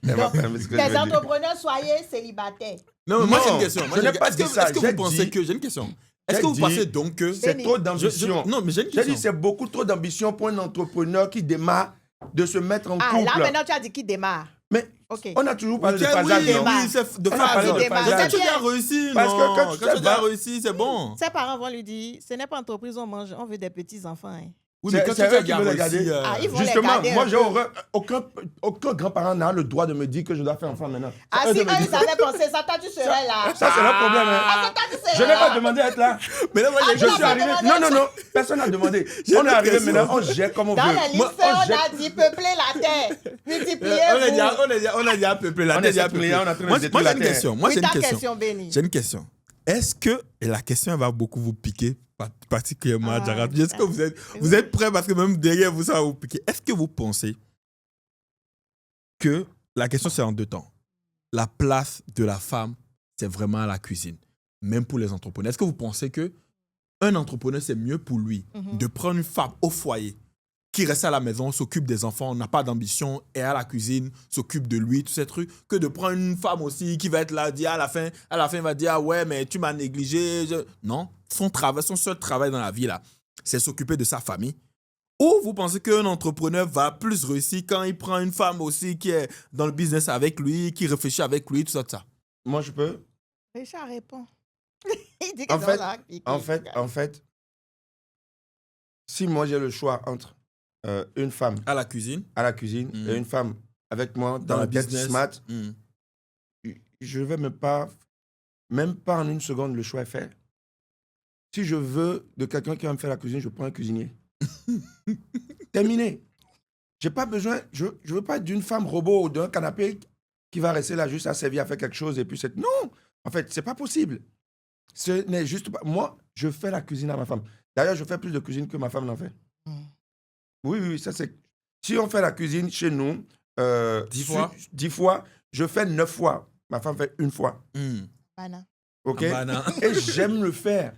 Les entrepreneurs, soyez célibataires. Non, mais moi, Non, j'ai une question. je n'ai pas dit ça. Est-ce que vous pensez que... J'ai une question. Est-ce que vous pensez donc que... C'est trop d'ambition. Non, mais j'ai une J'ai question. dit, c'est beaucoup trop d'ambition pour un entrepreneur qui démarre de se mettre en couple. Là, maintenant, tu as dit qui démarre. Mais OK. on a toujours parlé de Oui, phasage, non? oui, c'est de On a parlé phase. de phasage. Parce que tu as réussi, Parce non. que quand tu Quand tu vas- as réussi, c'est bon. Ses parents vont lui dire, ce n'est pas entreprise, on mange, on veut des petits-enfants. Hein. Oui, mais quand tu c'est eux as qui veulent les garder. réussi... Ils vont les Justement, garder moi, un j'ai peu. aucun grand-parent n'a le droit de me dire que je dois faire enfant maintenant. Ah, Eux si de eux, me dire- ils avaient pensé ça, toi, tu serais là. Ça, c'est leur problème. hein. Ah, toi, tu serais Je n'ai là. pas demandé à être là. Mais là, moi, Je suis arrivé. Non. Personne n'a demandé. On est arrivé maintenant, on gère comme on Dans veut. les Moi, lycées, on jette. a dit peupler la terre, multipliez-vous. On a dit à peu près la On tête. est à peu près, on est en train de Moi, détruire j'ai la une terre. question. Moi, Oui, j'ai une ta question. question, Béni. J'ai une question. Est-ce que, et la question elle va beaucoup vous piquer, particulièrement à Jarat, est-ce que vous êtes prêts parce que même derrière vous, ça va vous piquer. Est-ce que vous pensez que, la question c'est en deux temps, la place de la femme, c'est vraiment à la cuisine, même pour les entrepreneurs. Est-ce que vous pensez que un entrepreneur, c'est mieux pour lui de prendre une femme au foyer qui reste à la maison, s'occupe des enfants, n'a pas d'ambition, est à la cuisine, s'occupe de lui, tous ces trucs, que de prendre une femme aussi qui va être là, dire à la fin, il va dire, ah ouais, mais tu m'as négligé. Non, son seul travail dans la vie, là, c'est s'occuper de sa famille. Ou vous pensez qu'un entrepreneur va plus réussir quand il prend une femme aussi qui est dans le business avec lui, qui réfléchit avec lui, tout ça, tout ça? Moi, je peux. Richard répond. Il dit que En fait, si moi j'ai le choix entre une femme À la cuisine. et une femme avec moi dans le business smart, je vais même pas en une seconde, le choix est fait. Si je veux de quelqu'un qui va me faire la cuisine, je prends un cuisinier. Terminé. J'ai pas besoin, je veux pas d'une femme robot ou d'un canapé qui va rester là juste à servir à faire quelque chose et puis c'est... Non, en fait, c'est pas possible. Ce n'est juste pas... Moi, je fais la cuisine à ma femme. D'ailleurs, je fais plus de cuisine que ma femme n'en fait. Oui, ça c'est... Si on fait la cuisine chez nous, 10 fois, je fais 9 fois. Ma femme fait 1 fois. OK? Et j'aime le faire.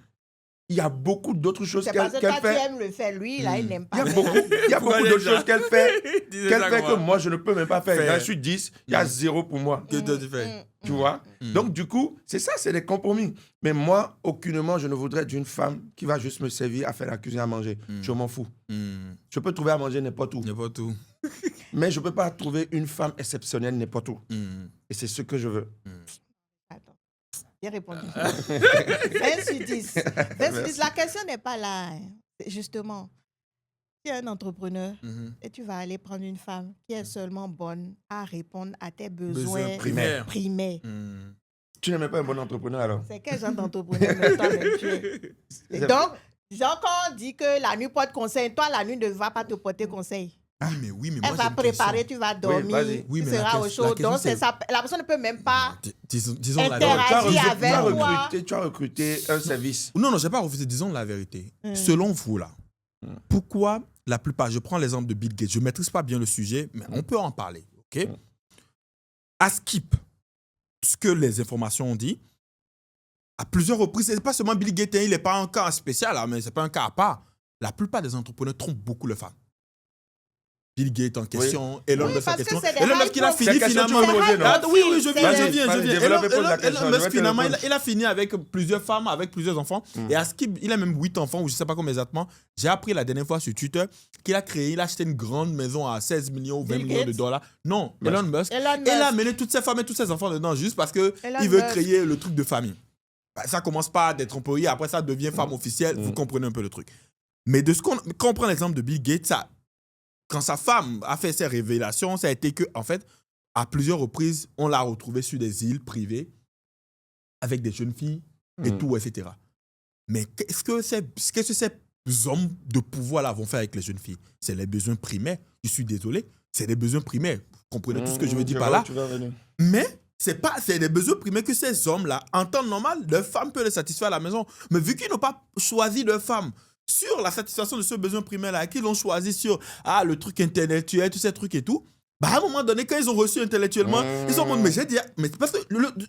Il y a beaucoup d'autres choses qu'elle fait. C'est parce que toi, tu aimes le faire. Lui, là, il n'aime pas. Il y a beaucoup d'autres choses qu'elle fait que moi, je ne peux même pas faire. Quand je suis 10, il y a 0 pour moi. Que toi, tu fais. Tu vois? Donc, du coup, c'est ça, c'est des compromis. Mais moi, aucunement, je ne voudrais d'une femme qui va juste me servir à faire la cuisine à manger. Je m'en fous. Je peux trouver à manger n'importe où. N'importe où. Mais je ne peux pas trouver une femme exceptionnelle n'importe où. Et c'est ce que je veux. Attends. Bien répondu. 20 sur 10. 20 sur 10. La question n'est pas là. Justement, tu es un entrepreneur et tu vas aller prendre une femme qui est seulement bonne à répondre à tes besoins primaires. Tu n'es même pas un bon entrepreneur alors? C'est quel genre d'entrepreneur toi-même tu es? Donc, genre quand on dit que la nuit porte conseil, toi la nuit ne va pas te porter conseil. Oui, mais elle va préparer, tu vas dormir, tu seras au chaud. Donc, c'est ça. La personne ne peut même pas interagir avec toi. Tu as recruté un service. Non, je n'ai pas refusé. Disons la vérité. Selon vous, là, pourquoi la plupart, je prends l'exemple de Bill Gates, je ne maîtrise pas bien le sujet, mais on peut en parler. OK? À Skip, ce que les informations ont dit, à plusieurs reprises, ce n'est pas seulement Bill Gates, il n'est pas un cas spécial, mais ce n'est pas un cas à part. La plupart des entrepreneurs trompent beaucoup les femmes. Bill Gates en question, Elon Musk en question. Elon Musk, il a fini finalement. Oui, je viens. Elon Musk, finalement, il a fini avec plusieurs femmes, avec plusieurs enfants. Et à Skip, il a même 8 enfants, ou je ne sais pas comment exactement. J'ai appris la dernière fois sur Twitter qu'il a acheté une grande maison à 16 millions ou 20 millions de dollars. Non, Elon Musk. Et il a amené toutes ses femmes et tous ses enfants dedans juste parce qu'il veut créer le truc de famille. Ça commence pas d'être employé, après ça devient femme officielle. Vous comprenez un peu le truc. Mais quand on prend l'exemple de Bill Gates, quand sa femme a fait ses révélations, ça a été que, en fait, à plusieurs reprises, on l'a retrouvée sur des îles privées avec des jeunes filles et tout, etc. Mais qu'est-ce que ces hommes de pouvoir-là vont faire avec les jeunes filles? C'est les besoins primaires. Je suis désolé, c'est des besoins primaires. Vous comprenez tout ce que je veux dire par là? Mais c'est des besoins primaires que ces hommes-là, en temps normal, leur femme peut les satisfaire à la maison. Mais vu qu'ils n'ont pas choisi leur femme sur la satisfaction de ce besoin primaire-là, qu'ils l'ont choisi sur le truc intellectuel, tous ces trucs et tout, à un moment donné, quand ils ont reçu intellectuellement, ils ont dit, mais j'ai dit, mais parce que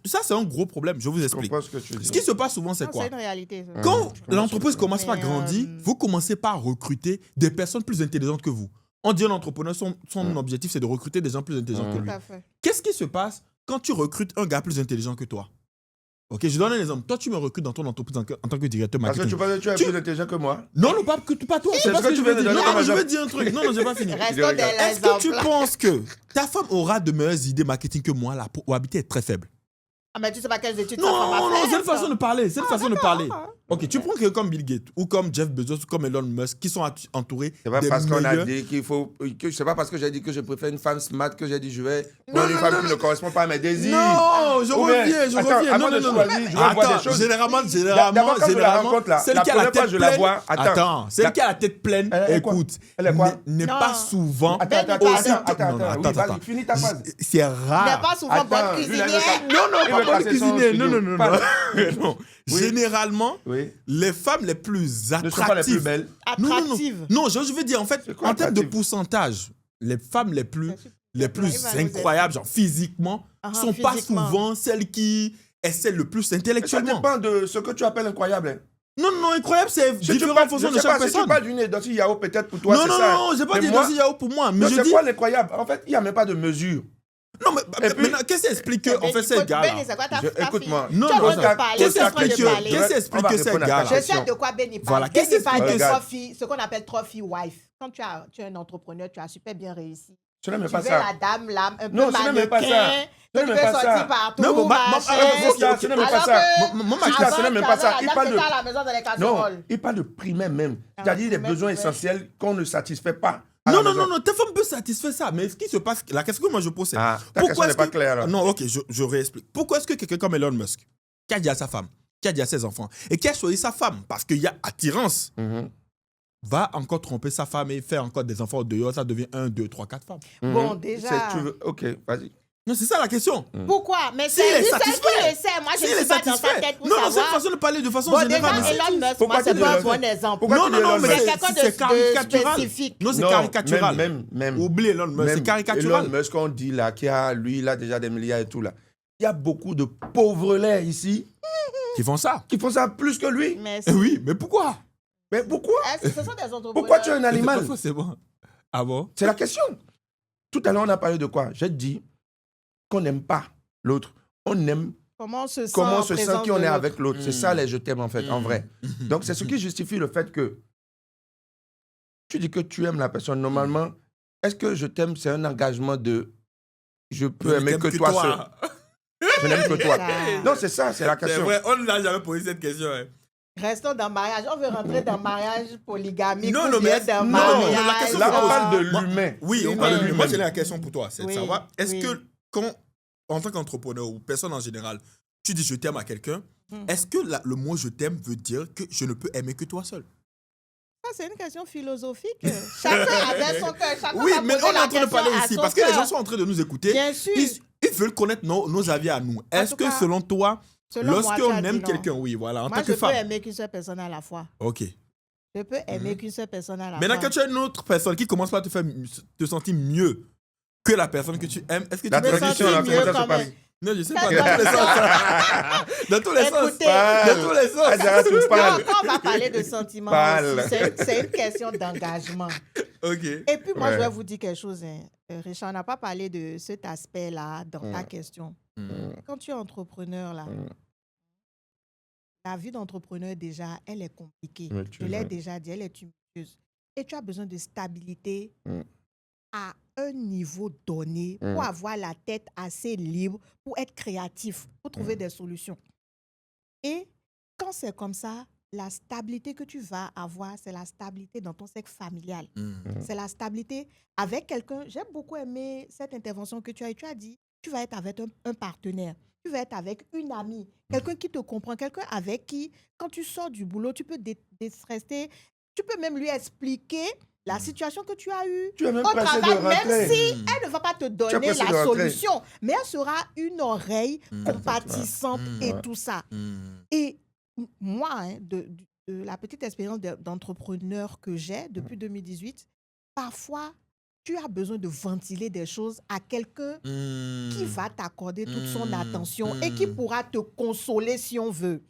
ça, c'est un gros problème, je vous explique. Ce qui se passe souvent, c'est quoi? C'est une réalité. Quand l'entreprise commence à grandir, vous commencez par recruter des personnes plus intelligentes que vous. On dit à l'entrepreneur, son objectif, c'est de recruter des gens plus intelligents que lui. Qu'est-ce qui se passe quand tu recrutes un gars plus intelligent que toi? Ok, je donne un exemple. Toi, tu me recrutes dans ton entreprise en tant que directeur marketing. Parce que tu es plus intelligent que moi. Non, pas toi. C'est ce que tu veux dire. Non, je veux dire un truc. Non, j'ai pas fini. Est-ce que tu penses que ta femme aura de meilleures idées marketing que moi? La probabilité est très faible. Ah, mais tu sais pas quelles études ça va faire. Non, c'est une façon de parler. Ok, tu prends quelqu'un comme Bill Gates ou comme Jeff Bezos ou comme Elon Musk qui sont entourés des meilleurs. C'est pas parce qu'on a dit qu'il faut... C'est pas parce que j'ai dit que je préfère une femme smart que j'ai dit je vais prendre une femme qui ne correspond pas à mes désirs. Non, je reviens. Avant de choisir, je vais voir des choses. Généralement, celle qui a la tête pleine... Attends, celle qui a la tête pleine, écoute, n'est pas souvent... Attends, finis ta phrase. C'est rare. N'est pas souvent bonne cuisinière. Non, pas bonne cuisinière. Non. Généralement, les femmes les plus attractives... Ne sont pas les plus belles. Attractives. Non, je veux dire, en fait, en termes de pourcentage, les femmes les plus incroyables, genre physiquement, sont pas physiquement. souvent celles qui essaient le plus Ça intellectuellement. dépend de ce que tu appelles incroyable. Hein. Non, incroyable, c'est Si tu différent en parles, fonction je de sais chaque pas, si personne. tu parles d'une Nancy Yao, peut-être pour toi, Non, c'est non, ça. non, j'ai pas Mais dit moi- Nancy Yao pour moi, mais Non, je c'est dis... quoi l'incroyable? En fait, il n'y a même pas de mesure. Non, mais Et puis- maintenant, qu'est-ce qui explique que, en fait, ces gars-là... Écoute-moi. Non, Tu es en non, train de parler, qu'est-ce tu es en train de qui parler. explique que On va ces répondre à ta gars-là... Je question. sais de quoi Benny parle. Voilà, qu'est-ce Benny qui parle de explique- trophy, ce qu'on appelle trophy wife. Quand tu es un entrepreneur, tu as super bien réussi. Ce n'est même Tu pas veux ça. la dame là, un peu Non, ce n'est même pas ça. mannequin, Ce n'est que tu même peux pas ça. sortir partout, Non, bon, machin. ça, ce n'est même pas Alors ça. que Moi, ma avant, question, ce n'est même pas tu ça. avais Il la parle dame de- qui était à la maison dans les Non, casseroles. il parle de primaire même. Ah, C'est-à-dire des primaire, besoins ouais. essentiels qu'on ne satisfait pas. à Non, la non, maison. non, ta femme peut satisfaire ça. Mais ce qui se passe, la question que moi je pose, c'est Ah, ta question n'est pas claire. alors. Non, ok, je réexplique. Pourquoi est-ce que quelqu'un comme Elon Musk, qui a dit à sa femme, qui a dit à ses enfants, et qui a choisi sa femme, parce qu'il y a attirance, Mhm. va encore tromper sa femme et faire encore des enfants dehors, ça devient 1, 2, 3, 4 femmes. Bon, Mhm. déjà. Tu veux... Ok, vas-y. Non, c'est ça la question. Pourquoi? Mais S'il c'est est lui seul satisfait. qui le sait. Moi, je S'il ne est suis pas dans sa satisfait. tête pour Non, non, c'est une savoir. façon de parler de façon Bon, générale. déjà, mais- Elon Musk, Pourquoi moi, c'est tu pas un dis bon Elon- exemple. Pourquoi Non, tu non, dis non, Elon mais Musk? c'est quelqu'un c'est caricatural. spécifique. Non, c'est Non, caricatural. Même. Oublie Elon Musk, c'est Même caricatural. Elon Musk, on dit là, lui, il a déjà des milliards et tout là. Il y a beaucoup de pauvres laits ici Qui font ça. qui font ça plus que lui. Mais Eh oui, mais pourquoi? Mais pourquoi? ce sont des entrepreneurs. Pourquoi tu es un animal? Parfois, c'est bon. Ah bon? C'est la question. Tout à l'heure, on a parlé de quoi? J'ai dit qu'on n'aime pas l'autre. On aime Comment on se sent comment en on se sent présence qui on de est l'autre. avec l'autre. C'est ça les je t'aime en fait, en vrai. Donc c'est ce qui justifie le fait que tu dis que tu aimes la personne. Normalement, est-ce que je t'aime, c'est un engagement de je peux Je aimer t'aime que toi seul. Je n'aime que toi. Ça. Non, c'est ça, c'est la C'est question. vrai, on n'a jamais posé cette question. Hein. Restons dans le mariage. On veut rentrer dans le mariage polygamique. Non, ou non, mais- bien dans le non, mariage. mais la question, Là, on parle de Moi- l'humain. Oui, on Oui, parle de mais- lui. Moi, j'ai la question pour toi. C'est de Oui, savoir, est-ce oui. que quand, en tant qu'entrepreneur ou personne en général, tu dis je t'aime à quelqu'un, est-ce que le mot je t'aime veut dire que je ne peux aimer que toi seul? Ça, c'est une question philosophique. Chacun avait son cœur. Chacun Oui, va mais poser on est la en train de question parler à ici son parce que les cœur. gens sont en train de nous écouter. Bien sûr. Ils veulent connaître nos avis à nous. Est-ce tout que cas, selon toi, selon moi, tu as lorsqu'on dit aime non. quelqu'un, oui, voilà, en Moi, tant je que peux femme. aimer qu'une seule personne à la fois. Ok. Je peux aimer qu'une seule personne à la Maintenant, fois. quand tu as une autre personne qui commence pas à te sentir mieux que la personne que tu aimes, est-ce que La tu peux tradition, là, mieux comment ça quand se passe? même. Non, je sais Ça, pas. ça, Dans tous les sens. Dans tous les sens. Écoutez, Parle. Dans tous les sens. Azara, tu Non, parles. quand on va parler de sentiments, Parle. aussi, c'est une question d'engagement. Ok. Et puis, moi, je Ouais. vais vous dire quelque chose. Hein. Richard, on n'a pas parlé de cet aspect-là dans ta question. Quand tu es entrepreneur, là, la vie d'entrepreneur, déjà, elle est compliquée. Ouais, Je l'ai déjà dit, elle est tumultueuse. Et tu as besoin de stabilité à un niveau donné pour avoir la tête assez libre, pour être créatif, pour trouver des solutions. Et quand c'est comme ça, la stabilité que tu vas avoir, c'est la stabilité dans ton cercle familial. C'est la stabilité avec quelqu'un. J'ai beaucoup aimé cette intervention que tu as eue. Tu as dit, tu vas être avec un partenaire. Tu vas être avec une amie, quelqu'un qui te comprend, quelqu'un avec qui, quand tu sors du boulot, tu peux déstresser. Tu peux même lui expliquer la situation que tu as eue Tu es même au pressé de travail, même rentrer. si elle ne va pas te donner pressé de la rentrer. solution, mais elle sera une oreille compatissante et tout ça. Et moi, hein, de la petite expérience d'entrepreneur que j'ai depuis 2018, parfois, tu as besoin de ventiler des choses à quelqu'un qui va t'accorder toute son attention et qui pourra te consoler si on veut.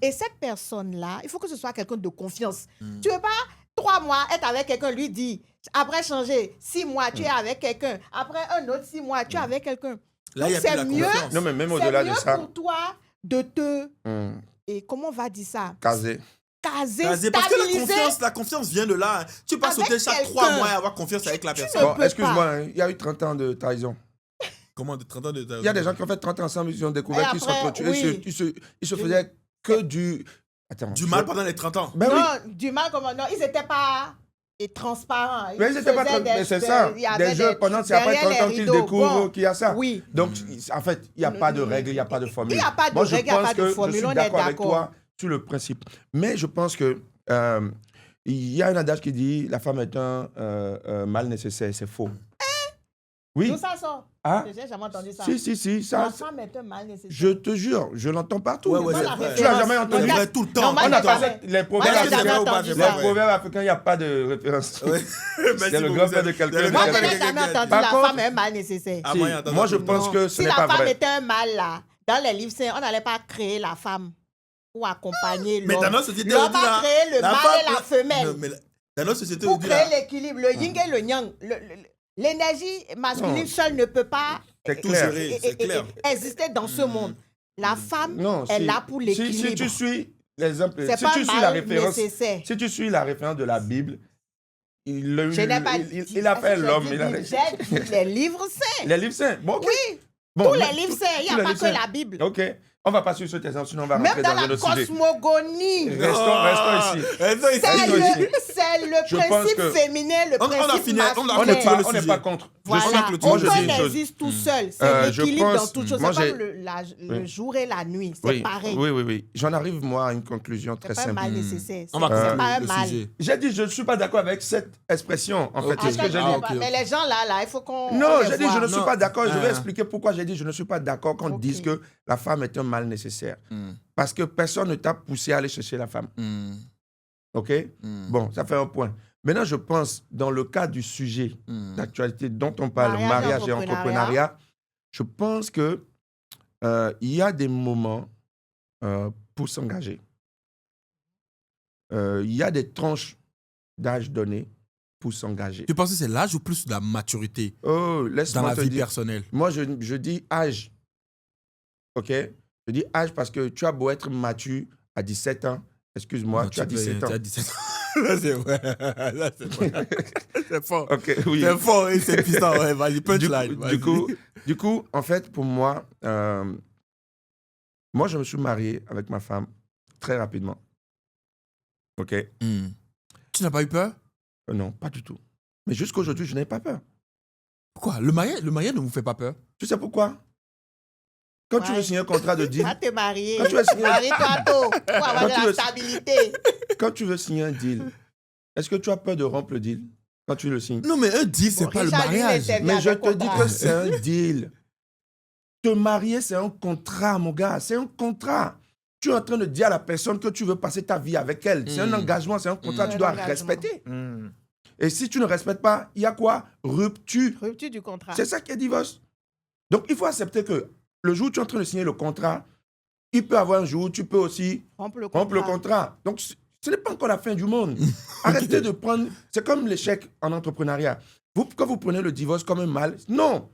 Et cette personne-là, il faut que ce soit quelqu'un de confiance. Tu ne veux pas 3 mois être avec quelqu'un, lui dit, après changer, 6 mois, tu es avec quelqu'un, après un autre 6 mois, tu es avec quelqu'un. Là, il y a plus la confiance. Non, mais même C'est au-delà mieux de ça, pour toi de te... Et comment on va dire ça? caser. Caser, Parce que stabiliser. la confiance vient de là. hein. Tu peux pas Avec sauter chaque quelqu'un. 3 mois et avoir confiance avec la personne. ne Bon, peux excuse-moi, pas. hein, il y a eu 30 ans de trahison. Comment de 30 ans de Il y a des gens qui ont fait 30 ans ensemble, ils ont découvert Et qu'ils se après, retrouvent. oui. Ils se faisaient que du... Attends. du mal pendant les 30 ans. Ben oui. Non, du mal comment... Non, ils n'étaient pas transparents. Mais ils étaient pas faisaient mais c'est ça. il y avait Des jeux, pendant c'est après derrière 30 ans les qu'ils rideaux. découvrent Bon, qu'il y a ça. Oui. Donc, en fait, il n'y a pas de règle, il n'y a pas de formule. Il n'y a pas de Moi, je règle, il n'y a pense pas de que formule, je on suis est d'accord avec d'accord. toi sur le principe. Mais je pense que il y a un adage qui dit la femme est un mal nécessaire. C'est faux. Oui. D'où ça sort? Ah, J'ai jamais entendu ça. si, La ça, femme est un mal nécessaire. je te jure, je l'entends partout. Ouais, Moi, c'est la vrai. Tu l'as jamais référence, entendu? C'est vrai, tout le temps. Non, moi, On n'a j'ai pas jamais- les proverbes Moi, j'ai jamais africains. entendu Les ça. proverbes africains, il n'y a pas de référence. Ouais. C'est Merci le beaucoup, grand-père de c'est- quelqu'un. c'est le Moi, je grand-père de n'ai jamais quelqu'un. entendu Par la contre- femme est un mal nécessaire. Ah, Si, moi, attends, moi, je attends, pense Non. que ce Si n'est la pas femme vrai. était un mal, là, dans les livres saints, on n'allait pas créer la femme pour accompagner Mais l'homme. dans notre société, L'homme on dit a la- créé le la mâle femme et la peut- femelle Non, mais dans notre société, on pour dit créer la... l'équilibre, le yin et le yang. L'énergie masculine Non. seule ne peut pas C'est Tout clair. gérer, c'est clair. exister dans ce monde. La femme Non, est si- là pour si l'équilibre. tu suis l'exemple, C'est si pas tu un suis la mal référence, nécessaire. si tu suis la référence de la Bible, Je n'ai pas dit. il a fait J'ai l'homme. dit Il a Bible, j'ai dit les livres saints. les livres saints. Bon, ok. Oui, Bon, tous mais les livres saints. Il n'y tous a les pas livres que saints. la Bible. Ok. On va pas suivre cet exemple, sinon on va Même rentrer dans dans un la autre sujet. cosmogonie. Restons ici. Restons ici. C'est Restons ici. le Je pense principe que- féminin, le On a principe fini, masculin. on a On n'est clôturé pas, le on n'est sujet. pas contre. Voilà. Moi, je dis Aucun une chose. n'existe tout seul. C'est je l'équilibre pense- dans toute chose. moi, C'est j'ai- comme le Oui. jour et la nuit. C'est Oui, pareil. oui. J'en arrive, moi, à une conclusion C'est très pas un simple. mal nécessaire. On va C'est conclure pas un le mal. sujet. J'ai dit, je ne suis pas d'accord avec cette expression, en fait. Ok. C'est ce que j'ai Ah, dit. ok. Mais les gens là, il faut qu'on. Non, on les j'ai dit, voit. je ne suis Non. pas d'accord. Je vais Ah. expliquer pourquoi j'ai dit, je ne suis pas d'accord quand on Ok. dise que la femme est un mal nécessaire. Hmm. Parce que personne ne t'a poussé à aller chercher la femme. Hmm. OK? Hmm. Bon, ça fait un point. Maintenant, je pense, dans le cas du sujet Hmm. d'actualité dont on parle, Mariage et mariage et entrepreneuriat. entrepreneuriat, je pense que il y a des moments pour s'engager. Il y a des tranches d'âge données pour s'engager. Tu penses que c'est l'âge ou plus de la maturité Oh, dans laisse-moi la te vie dire. personnelle? Moi, je dis âge. OK? Je dis âge parce que tu as beau être mature à 17 ans. Excuse-moi, Non, tu as 17 ans. Tu as 17 ans. Là, c'est vrai. Là, c'est vrai. C'est fort. OK, oui. C'est fort, et c'est puissant. Ouais, vas-y, punchline. Du coup, en fait, pour moi, moi, je me suis marié avec ma femme très rapidement. OK? Hmm. Tu n'as pas eu peur? Non, pas du tout. Mais jusqu'aujourd'hui, je n'ai pas peur. Pourquoi? Le mariage ne vous fait pas peur? Tu sais pourquoi? Quand tu Ouais. veux signer un contrat de deal, Va te marier. Quand tu vas signer- Marie-toi tôt pour avoir Quand de tu la veux- stabilité. quand tu veux signer un deal, est-ce que tu as peur de rompre le deal quand tu le signes? Non, mais un deal, c'est Bon, pas le Richard, lui, il mariage. était- Mais je avec te dis contrat. que c'est un deal. Te marier, c'est un contrat, mon gars. C'est un contrat. Tu es en train de dire à la personne que tu veux passer ta vie avec elle. C'est un engagement, c'est un contrat, Mm. tu dois Un engagement. respecter. Hmm. Et si tu ne respectes pas, il y a quoi? Rupture. Rupture du contrat. C'est ça qui est divorce. Donc, il faut accepter que le jour où tu es en train de signer le contrat, il peut avoir un jour où tu peux aussi Rompre le rompre le contrat. contrat. Donc, ce n'est pas encore la fin du monde. Arrêtez de prendre... C'est comme l'échec en entrepreneuriat. Quand vous prenez le divorce comme un mal, non.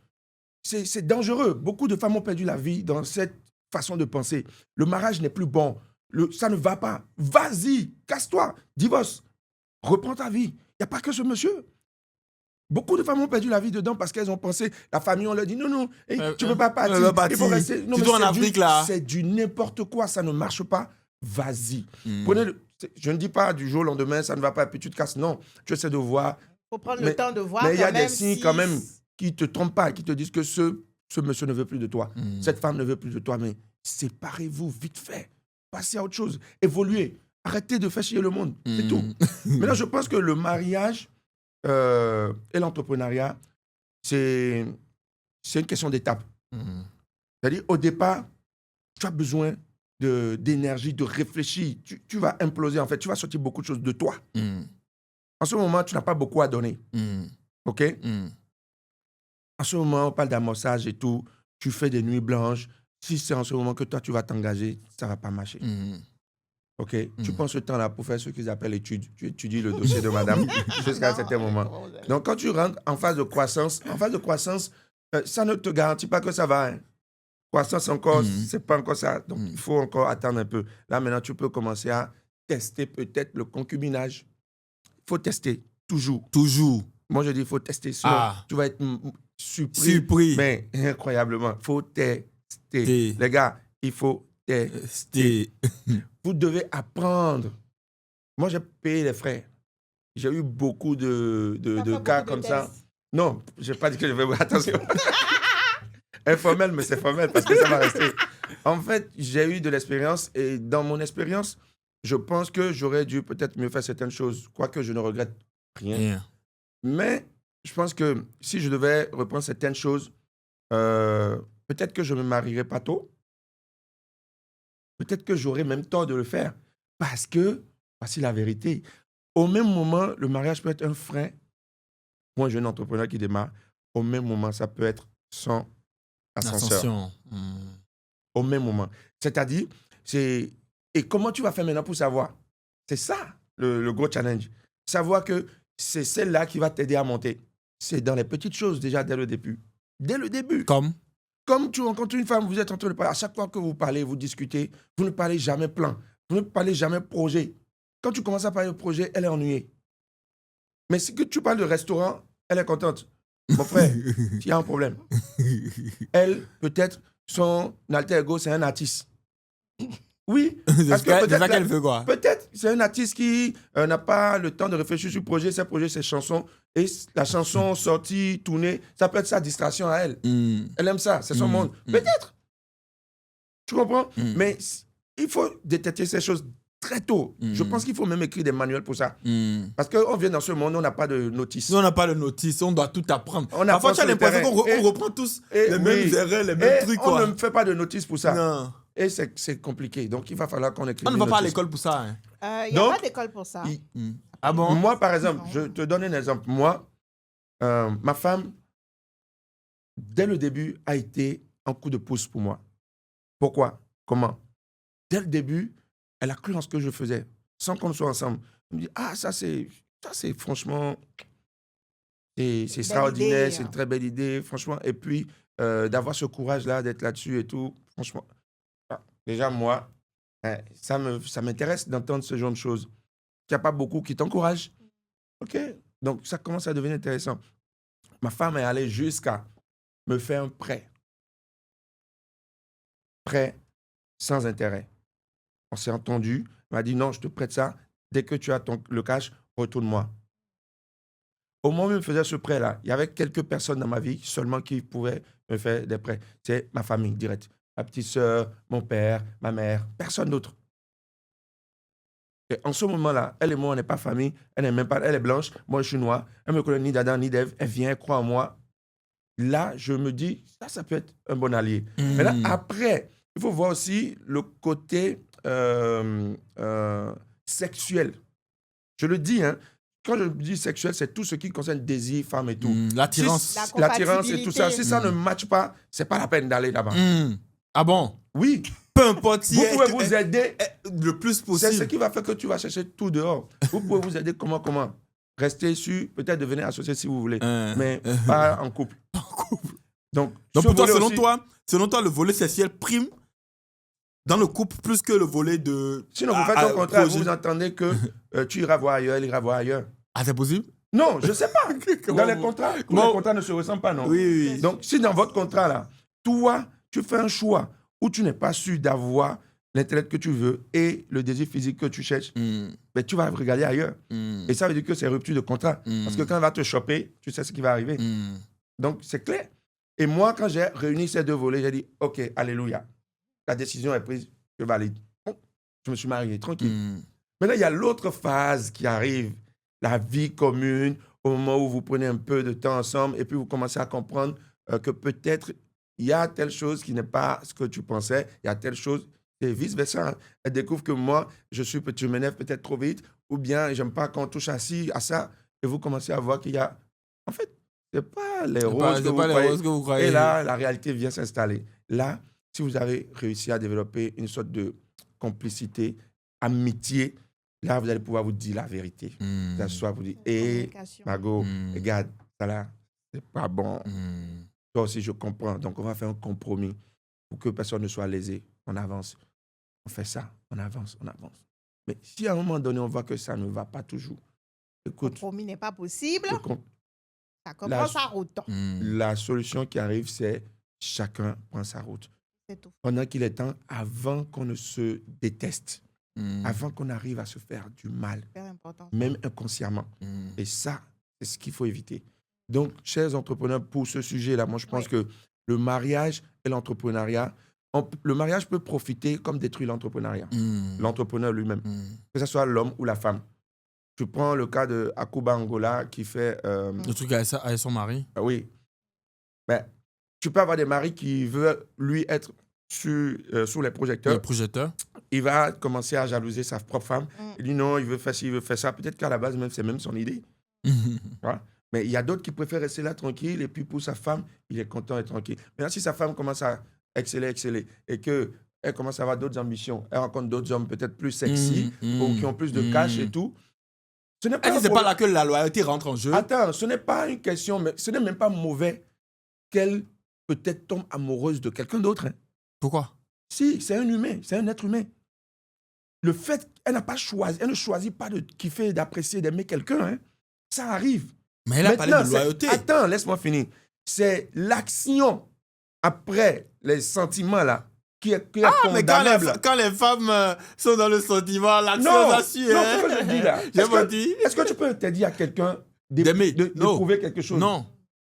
C'est dangereux. Beaucoup de femmes ont perdu la vie dans cette façon de penser. Le mariage n'est plus bon. Ça ne va pas. Vas-y, casse-toi, divorce. Reprends ta vie. Il n'y a pas que ce monsieur. Beaucoup de femmes ont perdu la vie dedans parce qu'elles ont pensé, la famille, on leur dit non, hey, tu ne peux pas partir. elle va partir. Il faut rester. Non, Surtout mais en c'est Afrique, là. C'est du n'importe quoi, ça ne marche pas. Vas-y. Hmm. Je ne dis pas du jour au lendemain, ça ne va pas, puis tu te casses. Non, tu essaies de voir. Faut prendre Mais- le temps de voir. Mais il y a quand des même signes si- quand même qui ne te trompent pas, qui te disent que ce monsieur ne veut plus de toi. Cette femme ne veut plus de toi, mais séparez-vous vite fait. Passez à autre chose. Évoluez. Arrêtez de faire chier le monde. C'est tout. Maintenant, je pense que le mariage et l'entrepreneuriat, c'est une question d'étape. Hmm. C'est-à-dire, au départ, tu as besoin d'énergie, de réfléchir. Tu vas imploser, en fait. Tu vas sortir beaucoup de choses de toi. Hmm. En ce moment, tu n'as pas beaucoup à donner. Hmm. OK? Hmm. En ce moment, on parle d'amorçage et tout. Tu fais des nuits blanches. Si c'est en ce moment que toi, tu vas t'engager, ça ne va pas marcher. Hmm. OK? Tu prends ce temps-là pour faire ce qu'ils appellent études. Tu étudies le dossier de madame jusqu'à un certain moment. Donc, quand tu rentres en phase de croissance, ça ne te garantit pas que ça va. Hein. Croissance encore, c'est pas encore ça. Donc, il faut encore attendre un peu. Là, maintenant, tu peux commencer à tester peut-être le concubinage. Il faut tester, toujours. Toujours. Moi, je dis, il faut tester. Sinon, tu vas être surpris. Surpris. Mais incroyablement, il faut tester. Té. Les gars, il faut tester. C'était. Vous devez apprendre. Moi, j'ai payé les frais. J'ai eu beaucoup de cas comme ça. Non, je n'ai pas dit que je vais... Attention. Informel, mais c'est formel parce que ça va rester. En fait, j'ai eu de l'expérience et dans mon expérience, je pense que j'aurais dû peut-être mieux faire certaines choses, quoique je ne regrette rien. Yeah. Mais je pense que si je devais reprendre certaines choses, peut-être que je ne me marierai pas tôt. Peut-être que j'aurais même tort de le faire. Parce que, voici la vérité, au même moment, le mariage peut être un frein pour un jeune entrepreneur qui démarre. Au même moment, ça peut être son ascenseur. L'ascension. Au même moment. C'est-à-dire, c'est... Et comment tu vas faire maintenant pour savoir? C'est ça, le gros challenge. Savoir que c'est celle-là qui va t'aider à monter. C'est dans les petites choses, déjà, dès le début. Dès le début. Comme tu rencontres une femme, vous êtes en train de parler. À chaque fois que vous parlez, vous discutez, vous ne parlez jamais plan. Vous ne parlez jamais projet. Quand tu commences à parler de projet, elle est ennuyée. Mais si que tu parles de restaurant, elle est contente. Mon frère, il y a un problème. Elle, peut-être, son alter ego, c'est un artiste. Oui, parce que c'est ça qu'elle veut, quoi. Peut-être c'est un artiste qui n'a pas le temps de réfléchir sur le projet, ses projets, ses chansons. Et la chanson sortie, tournée, ça peut être sa distraction à elle. Elle aime ça, c'est son monde. Peut-être. Tu comprends? Mais il faut détecter ces choses très tôt. Je pense qu'il faut même écrire des manuels pour ça. Parce qu'on vient dans ce monde, on n'a pas de notice. Nous, on n'a pas de notice, on doit tout apprendre. On Parfois, tu as l'impression qu'on reprend tous les mêmes erreurs, les mêmes trucs. On ne fait pas de notice pour ça. Non. Et c'est compliqué. Donc, il va falloir qu'on écrive. On ne va pas à l'école pour ça. Il n'y a pas d'école pour ça. Ah bon? Moi, par exemple, je te donne un exemple. Moi, ma femme, dès le début, a été un coup de pouce pour moi. Pourquoi? Comment? Dès le début, elle a cru en ce que je faisais, sans qu'on soit ensemble. Elle me dit, ça c'est franchement, c'est extraordinaire, c'est une très belle idée, franchement. Et puis, d'avoir ce courage-là, d'être là-dessus et tout, franchement. Déjà, moi, ça m'intéresse d'entendre ce genre de choses. Il n'y a pas beaucoup qui t'encouragent. OK? Donc, ça commence à devenir intéressant. Ma femme est allée jusqu'à me faire un prêt. Prêt sans intérêt. On s'est entendu. Elle m'a dit, non, je te prête ça. Dès que tu as le cash, retourne-moi. Au moment où il me faisait ce prêt-là, il y avait quelques personnes dans ma vie seulement qui pouvaient me faire des prêts. C'est ma famille directe. Ma petite sœur, mon père, ma mère, personne d'autre. Et en ce moment-là, elle et moi, on n'est pas famille. Elle n'est même pas, elle est blanche, moi je suis noir. Elle me connaît ni d'Adam ni d'Ève. Elle vient, elle croit en moi. Là, je me dis, ça peut être un bon allié. Mais là, après, il faut voir aussi le côté sexuel. Je le dis, hein. Quand je dis sexuel, c'est tout ce qui concerne désir, femme et tout. L'attirance. L'attirance et tout ça. Si ça ne matche pas, c'est pas la peine d'aller là-bas. Ah bon? Oui. Peu importe si vous pouvez vous aider le plus possible. C'est ce qui va faire que tu vas chercher tout dehors. Vous pouvez vous aider comment? Rester sûr, peut-être devenir associé si vous voulez, mais pas en couple. En couple. Donc pour toi, selon toi, le volet sexuel prime dans le couple plus que le volet de... Sinon, vous faites un contrat, vous entendez que tu iras voir ailleurs, elle ira voir ailleurs. Ah, c'est possible? Non, je ne sais pas. Dans les contrats, tous les contrats ne se ressemblent pas, non? Oui. Donc, si dans votre contrat, là, toi, tu fais un choix où tu n'es pas sûr d'avoir l'intellect que tu veux et le désir physique que tu cherches, ben, tu vas regarder ailleurs. Et ça veut dire que c'est rupture de contrat. Parce que quand elle va te choper, tu sais ce qui va arriver. Donc, c'est clair. Et moi, quand j'ai réuni ces deux volets, j'ai dit, OK, alléluia. La décision est prise, je valide. Bon, je me suis marié, tranquille. Maintenant, il y a l'autre phase qui arrive, la vie commune, au moment où vous prenez un peu de temps ensemble et puis vous commencez à comprendre que peut-être il y a telle chose qui n'est pas ce que tu pensais, il y a telle chose, et vice-versa. Elle découvre que moi, je m'énerve peut-être trop vite, ou bien j'aime pas quand on touche à ça, et vous commencez à voir qu'il y a... En fait, ce n'est pas les roses que vous croyez. Et là, la réalité vient s'installer. Là, si vous avez réussi à développer une sorte de complicité, amitié, là, vous allez pouvoir vous dire la vérité. Ça soit vous dire, Margot, regarde, ça là, c'est pas bon. Toi aussi, je comprends. Donc, on va faire un compromis pour que personne ne soit lésé. On avance. On fait ça. On avance. Mais si à un moment donné, on voit que ça ne va pas toujours, écoute. Le compromis n'est pas possible. Ça commence sa route. La solution qui arrive, c'est chacun prend sa route. C'est tout. Pendant qu'il est temps, avant qu'on ne se déteste, avant qu'on arrive à se faire du mal, même inconsciemment. Et ça, c'est ce qu'il faut éviter. Donc, chers entrepreneurs, pour ce sujet-là, moi, je pense que le mariage et l'entrepreneuriat, le mariage peut profiter comme détruire l'entrepreneuriat. L'entrepreneur lui-même, que ce soit l'homme ou la femme. Tu prends le cas de Akuba Angola qui fait... le truc avec son mari. Oui. Ben, Tu peux avoir des maris qui veulent, lui, être sous les projecteurs. Le projecteur. Il va commencer à jalouser sa propre femme. Il dit non, il veut faire ci, il veut faire ça. Peut-être qu'à la base, même, c'est même son idée. Voilà. Mais il y a d'autres qui préfèrent rester là tranquille. Et puis pour sa femme, il est content et tranquille. Maintenant, si sa femme commence à exceller, et qu'elle commence à avoir d'autres ambitions, elle rencontre d'autres hommes peut-être plus sexy ou qui ont plus de cash et tout, ce n'est pas Est-ce que c'est pas là que la loyauté rentre en jeu? Attends, ce n'est pas une question, mais ce n'est même pas mauvais qu'elle peut-être tombe amoureuse de quelqu'un d'autre. Hein. Pourquoi? Si, c'est un humain, c'est un être humain. Le fait qu'elle n'a pas choisi, elle ne choisit pas de kiffer, d'apprécier, d'aimer quelqu'un, hein. Ça arrive. Mais elle a parlé de loyauté. Attends, laisse-moi finir. C'est l'action après les sentiments là qui est condamnable. Mais quand les femmes sont dans le sentiment, l'action va suivre. Non, c'est ce que je dis là. Est-ce que tu peux te dire à quelqu'un d'éprouver quelque chose? Non.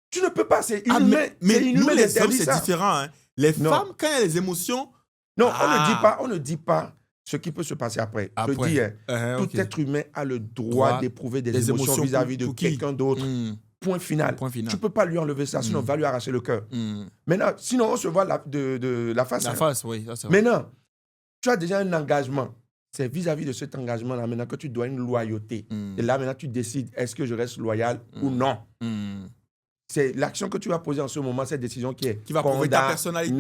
Tu ne peux pas, c'est inhumain. Mais nous, les hommes, c'est différent. Hein. Les femmes, quand il y a les émotions... Non, on ne dit pas ce qui peut se passer après. Je dis, tout être humain a le droit d'éprouver des émotions vis-à-vis de quelqu'un d'autre. Point final. Tu ne peux pas lui enlever ça, sinon on va lui arracher le cœur. Maintenant, sinon on se voit de la face. La face, oui. Ça, c'est vrai. Maintenant, tu as déjà un engagement. C'est vis-à-vis de cet engagement-là maintenant que tu dois une loyauté. Et là, maintenant, tu décides, est-ce que je reste loyal ou non? C'est l'action que tu vas poser en ce moment, cette décision qui va prouver ta personnalité.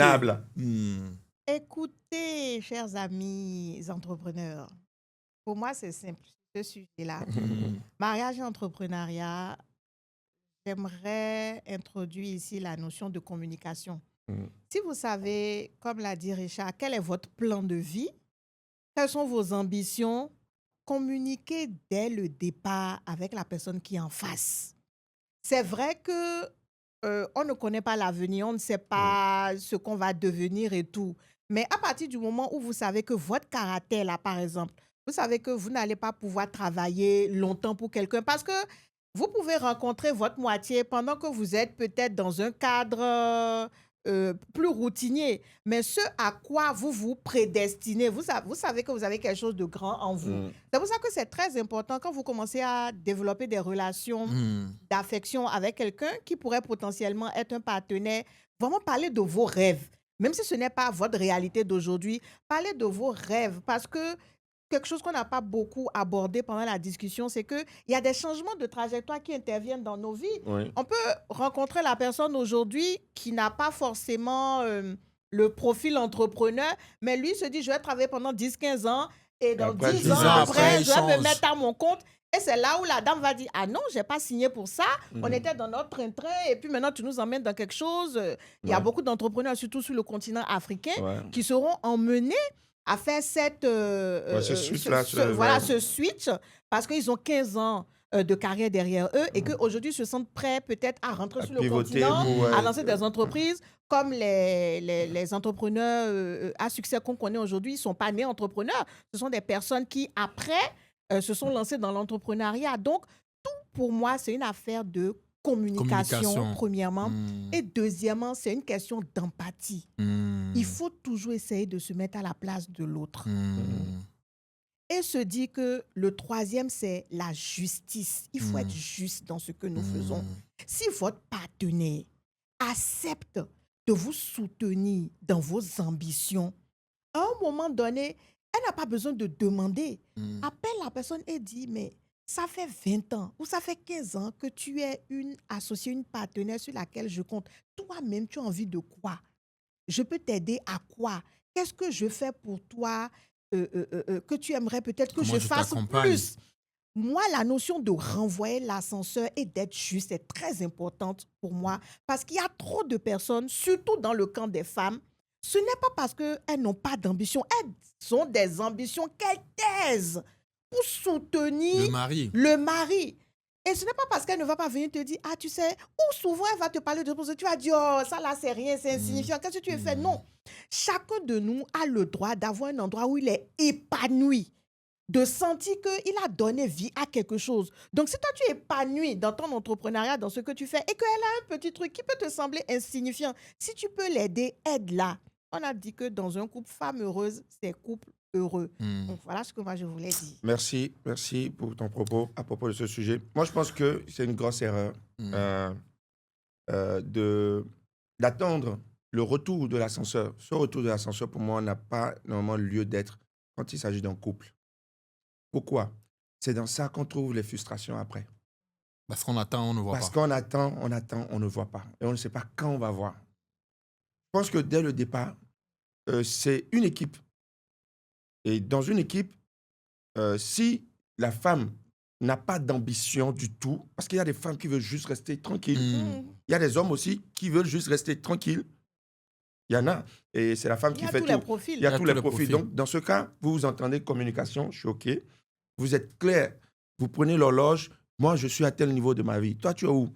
Écoutez, chers amis entrepreneurs, pour moi, c'est simple, ce sujet-là. Mariage et entrepreneuriat, j'aimerais introduire ici la notion de communication. Si vous savez, comme l'a dit Richard, quel est votre plan de vie, quelles sont vos ambitions, communiquez dès le départ avec la personne qui est en face. C'est vrai que on ne connaît pas l'avenir, on ne sait pas ce qu'on va devenir et tout. Mais à partir du moment où vous savez que votre caractère, là, par exemple, vous savez que vous n'allez pas pouvoir travailler longtemps pour quelqu'un parce que vous pouvez rencontrer votre moitié pendant que vous êtes peut-être dans un cadre plus routinier. Mais ce à quoi vous vous prédestinez, vous savez que vous avez quelque chose de grand en vous. C'est pour ça que c'est très important quand vous commencez à développer des relations d'affection avec quelqu'un qui pourrait potentiellement être un partenaire, vraiment parler de vos rêves. Même si ce n'est pas votre réalité d'aujourd'hui, parlez de vos rêves parce que quelque chose qu'on n'a pas beaucoup abordé pendant la discussion, c'est qu'il y a des changements de trajectoire qui interviennent dans nos vies. Oui. On peut rencontrer la personne aujourd'hui qui n'a pas forcément le profil entrepreneur, mais lui se dit, je vais travailler pendant 10-15 ans et dans 10 ans après, je vais me mettre à mon compte. Et c'est là où la dame va dire, ah non, je n'ai pas signé pour ça. On était dans notre train-train et puis maintenant, tu nous emmènes dans quelque chose. Il y a beaucoup d'entrepreneurs, surtout sur le continent africain, qui seront emmenés à faire ce switch parce qu'ils ont 15 ans de carrière derrière eux et qu'aujourd'hui, ils se sentent prêts peut-être à rentrer sur le continent, à lancer des entreprises comme les entrepreneurs à succès qu'on connaît aujourd'hui. Ils ne sont pas nés entrepreneurs. Ce sont des personnes qui, après, se sont lancées dans l'entrepreneuriat. Donc, tout pour moi, c'est une affaire de communication. Premièrement. Et deuxièmement, c'est une question d'empathie. Il faut toujours essayer de se mettre à la place de l'autre. Et se dire que le troisième, c'est la justice. Il faut être juste dans ce que nous faisons. Si votre partenaire accepte de vous soutenir dans vos ambitions, à un moment donné, elle n'a pas besoin de demander. Appelle la personne et dit, mais ça fait 20 ans ou ça fait 15 ans que tu es une associée, une partenaire sur laquelle je compte. Toi-même, tu as envie de quoi? Je peux t'aider à quoi? Qu'est-ce que je fais pour toi que tu aimerais peut-être que je fasse plus? Moi, la notion de renvoyer l'ascenseur et d'être juste est très importante pour moi parce qu'il y a trop de personnes, surtout dans le camp des femmes. Ce n'est pas parce qu'elles n'ont pas d'ambition. Elles ont des ambitions qu'elles taisent pour soutenir le mari. Et ce n'est pas parce qu'elle ne va pas venir te dire, ah, tu sais, ou souvent elle va te parler de choses, tu vas dire, oh, ça là, c'est rien, c'est insignifiant. Qu'est-ce que tu veux faire? Non. Chacun de nous a le droit d'avoir un endroit où il est épanoui, de sentir qu'il a donné vie à quelque chose. Donc, si toi, tu es épanoui dans ton entrepreneuriat, dans ce que tu fais, et qu'elle a un petit truc qui peut te sembler insignifiant, si tu peux l'aider, aide-la. On a dit que dans un couple, femme heureuse, c'est couple heureux. Donc, voilà ce que moi, je voulais dire. Merci pour ton propos à propos de ce sujet. Moi, je pense que c'est une grosse erreur de d'attendre le retour de l'ascenseur. Ce retour de l'ascenseur, pour moi, n'a pas normalement lieu d'être quand il s'agit d'un couple. Pourquoi? C'est dans ça qu'on trouve les frustrations après. Parce qu'on attend, on ne voit Parce pas. qu'on attend, on ne voit pas. Et on ne sait pas quand on va voir. Je pense que dès le départ, c'est une équipe. Et dans une équipe, si la femme n'a pas d'ambition du tout, parce qu'il y a des femmes qui veulent juste rester tranquilles, il y a des hommes aussi qui veulent juste rester tranquilles. Il y en a, et c'est la femme qui fait tout. Il y a tous les profils. Il y a tous les profils. Donc, dans ce cas, vous entendez communication, je suis OK. Vous êtes clair. Vous prenez l'horloge. Moi, je suis à tel niveau de ma vie. Toi, tu es où?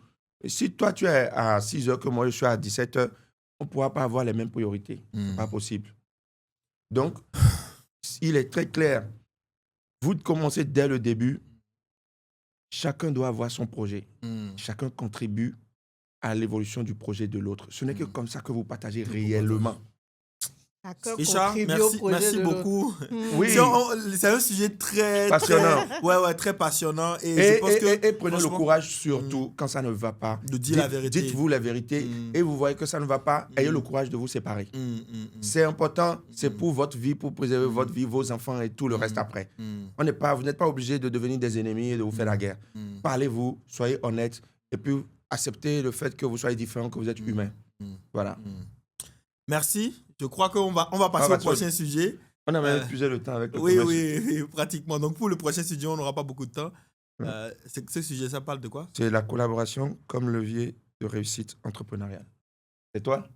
Et si toi, tu es à 6 heures, que moi, je suis à 17 heures, on ne pourra pas avoir les mêmes priorités. C'est pas possible. Donc, il est très clair. Vous commencez dès le début. Chacun doit avoir son projet. Chacun contribue à l'évolution du projet de l'autre. Ce n'est que comme ça que vous partagez réellement. Richard, merci beaucoup. Oui. C'est un sujet très passionnant. Très passionnant. Et prenez le courage surtout quand ça ne va pas. De dire la vérité. Dites-vous la vérité et vous voyez que ça ne va pas. Ayez le courage de vous séparer. C'est important. C'est pour votre vie, pour préserver votre vie, vos enfants et tout le reste après. Vous n'êtes pas obligé de devenir des ennemis et de vous faire la guerre. Parlez-vous, soyez honnête et puis acceptez le fait que vous soyez différent, que vous êtes humain. Voilà. Merci. Je crois qu'on va passer au prochain sujet. On a même épuisé le temps avec le Oui, pratiquement. Donc, pour le prochain sujet, on n'aura pas beaucoup de temps. Ce sujet, ça parle de quoi? C'est la collaboration comme levier de réussite entrepreneuriale. C'est toi?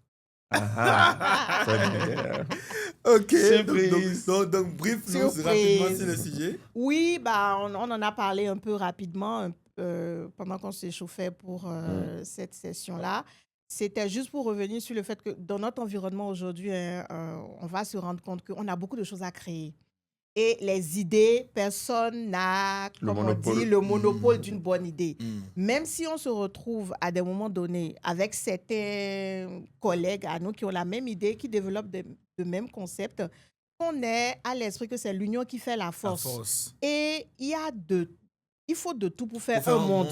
Ok. Surprise. Donc brief-nous rapidement sur le sujet. Oui, on en a parlé un peu rapidement pendant qu'on s'échauffait pour cette session-là. C'était juste pour revenir sur le fait que dans notre environnement aujourd'hui, on va se rendre compte qu'on a beaucoup de choses à créer. Et les idées, personne n'a, le monopole d'une bonne idée. Même si on se retrouve à des moments donnés avec certains collègues à nous qui ont la même idée, qui développent le même concept, on est à l'esprit que c'est l'union qui fait la force. Et il faut de tout pour faire un monde.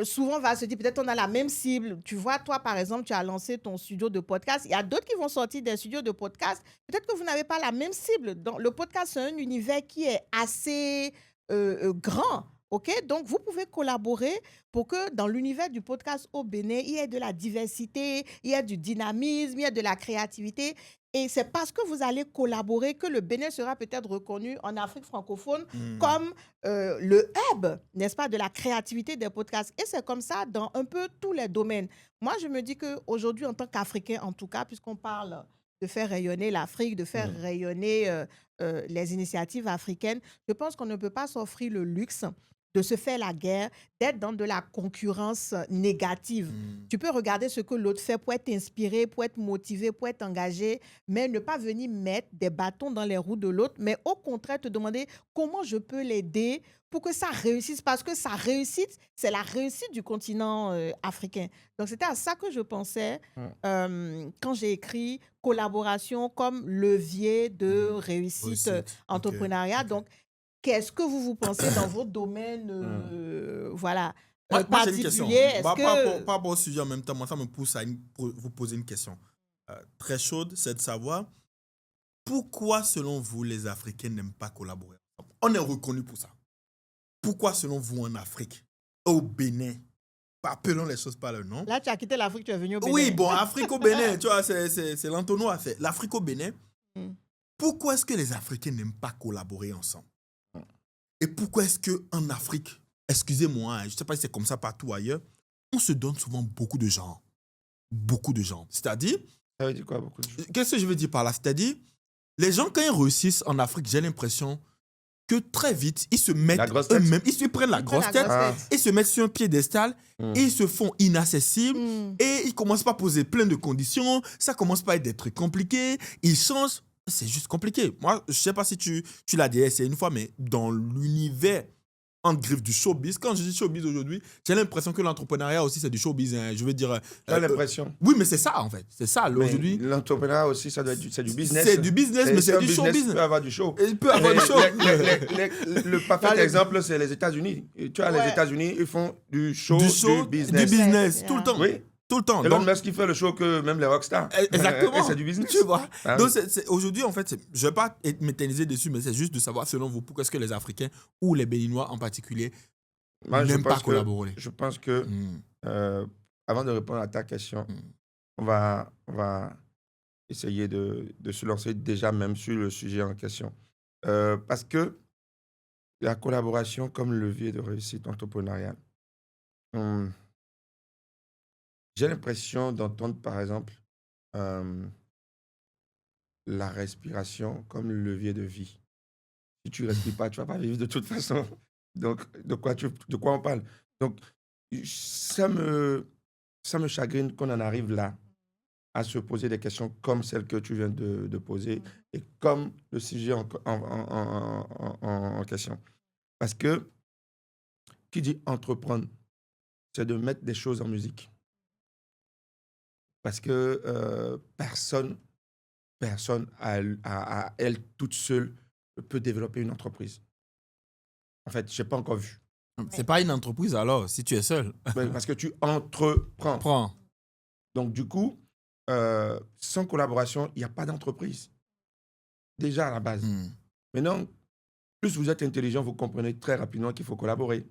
Souvent, on va se dire, peut-être on a la même cible. Tu vois, toi, par exemple, tu as lancé ton studio de podcast. Il y a d'autres qui vont sortir des studios de podcast. Peut-être que vous n'avez pas la même cible. Donc, le podcast, c'est un univers qui est assez grand. OK? Donc, vous pouvez collaborer pour que dans l'univers du podcast au Bénin, il y ait de la diversité, il y ait du dynamisme, il y ait de la créativité. Et c'est parce que vous allez collaborer que le Bénin sera peut-être reconnu en Afrique francophone comme le hub, n'est-ce pas, de la créativité des podcasts. Et c'est comme ça dans un peu tous les domaines. Moi, je me dis qu'aujourd'hui, en tant qu'Africain, en tout cas, puisqu'on parle de faire rayonner l'Afrique, de faire rayonner les initiatives africaines, je pense qu'on ne peut pas s'offrir le luxe de se faire la guerre, d'être dans de la concurrence négative. Tu peux regarder ce que l'autre fait pour être inspiré, pour être motivé, pour être engagé, mais ne pas venir mettre des bâtons dans les roues de l'autre, mais au contraire te demander comment je peux l'aider pour que ça réussisse, parce que sa réussite, c'est la réussite du continent africain. Donc, c'était à ça que je pensais quand j'ai écrit collaboration comme levier de réussite entrepreneuriale. Donc, qu'est-ce que vous pensez dans votre domaine Moi, j'ai une question. Par que... rapport au sujet en même temps, moi, ça me pousse à vous poser une question très chaude, c'est de savoir pourquoi, selon vous, les Africains n'aiment pas collaborer. On est reconnu pour ça. Pourquoi, selon vous, en Afrique, au Bénin, appelons les choses par leur nom. Là, tu as quitté l'Afrique, tu es venu au Bénin. Oui, bon, Afrique au Bénin, tu vois, c'est l'entonnoir. L'Afrique au Bénin, pourquoi est-ce que les Africains n'aiment pas collaborer ensemble? Et pourquoi est-ce qu'en Afrique, excusez-moi, je ne sais pas si c'est comme ça partout ailleurs, on se donne souvent beaucoup de gens. Beaucoup de gens. C'est-à-dire... Ça veut dire quoi, beaucoup de gens? Qu'est-ce que je veux dire par là? C'est-à-dire, les gens, quand ils réussissent en Afrique, j'ai l'impression que très vite, ils se mettent eux-mêmes, ils se prennent la grosse tête, ils se mettent sur un piédestal, et ils se font inaccessibles, et ils commencent par poser plein de conditions, ça commence par être des trucs compliqués, ils changent, c'est juste compliqué. Moi, je ne sais pas si tu l'as dit essayé une fois, mais dans l'univers en griffe du showbiz, quand je dis showbiz aujourd'hui, j'ai l'impression que l'entrepreneuriat aussi, c'est du showbiz. Hein. Je veux dire... J'ai l'impression. Oui, mais c'est ça, en fait. C'est ça, aujourd'hui. L'entrepreneuriat aussi, c'est du business. C'est du business, mais c'est du showbiz. Il peut avoir du show. Il peut avoir du show. Le parfait exemple, c'est les États-Unis. Tu vois, les États-Unis, ils font du show, du business. Tout le temps. Oui. tout le temps. Elon Donc, Musk qui fait le show que même les rockstars. exactement. Et c'est du business. Tu vois. Ah Donc, oui. aujourd'hui, en fait, je ne vais pas m'éterniser dessus, mais c'est juste de savoir, selon vous, pourquoi est-ce que les Africains ou les Béninois en particulier Moi, n'aiment pas collaborer. Je pense que, avant de répondre à ta question, on va essayer de se lancer déjà même sur le sujet en question. Parce que la collaboration comme levier de réussite entrepreneuriale, j'ai l'impression d'entendre, par exemple, la respiration comme le levier de vie. Si tu ne respires pas, tu ne vas pas vivre de toute façon. Donc, de quoi on parle? Donc, ça me chagrine qu'on en arrive là, à se poser des questions comme celle que tu viens de poser et comme le sujet en question. Parce que, qui dit entreprendre, c'est de mettre des choses en musique. Parce que personne à elle toute seule peut développer une entreprise. En fait, je n'ai pas encore vu. C'est pas une entreprise alors, si tu es seul. Parce que tu entreprends. Prends. Donc, du coup, sans collaboration, il n'y a pas d'entreprise. Déjà à la base. Maintenant, plus vous êtes intelligent, vous comprenez très rapidement qu'il faut collaborer.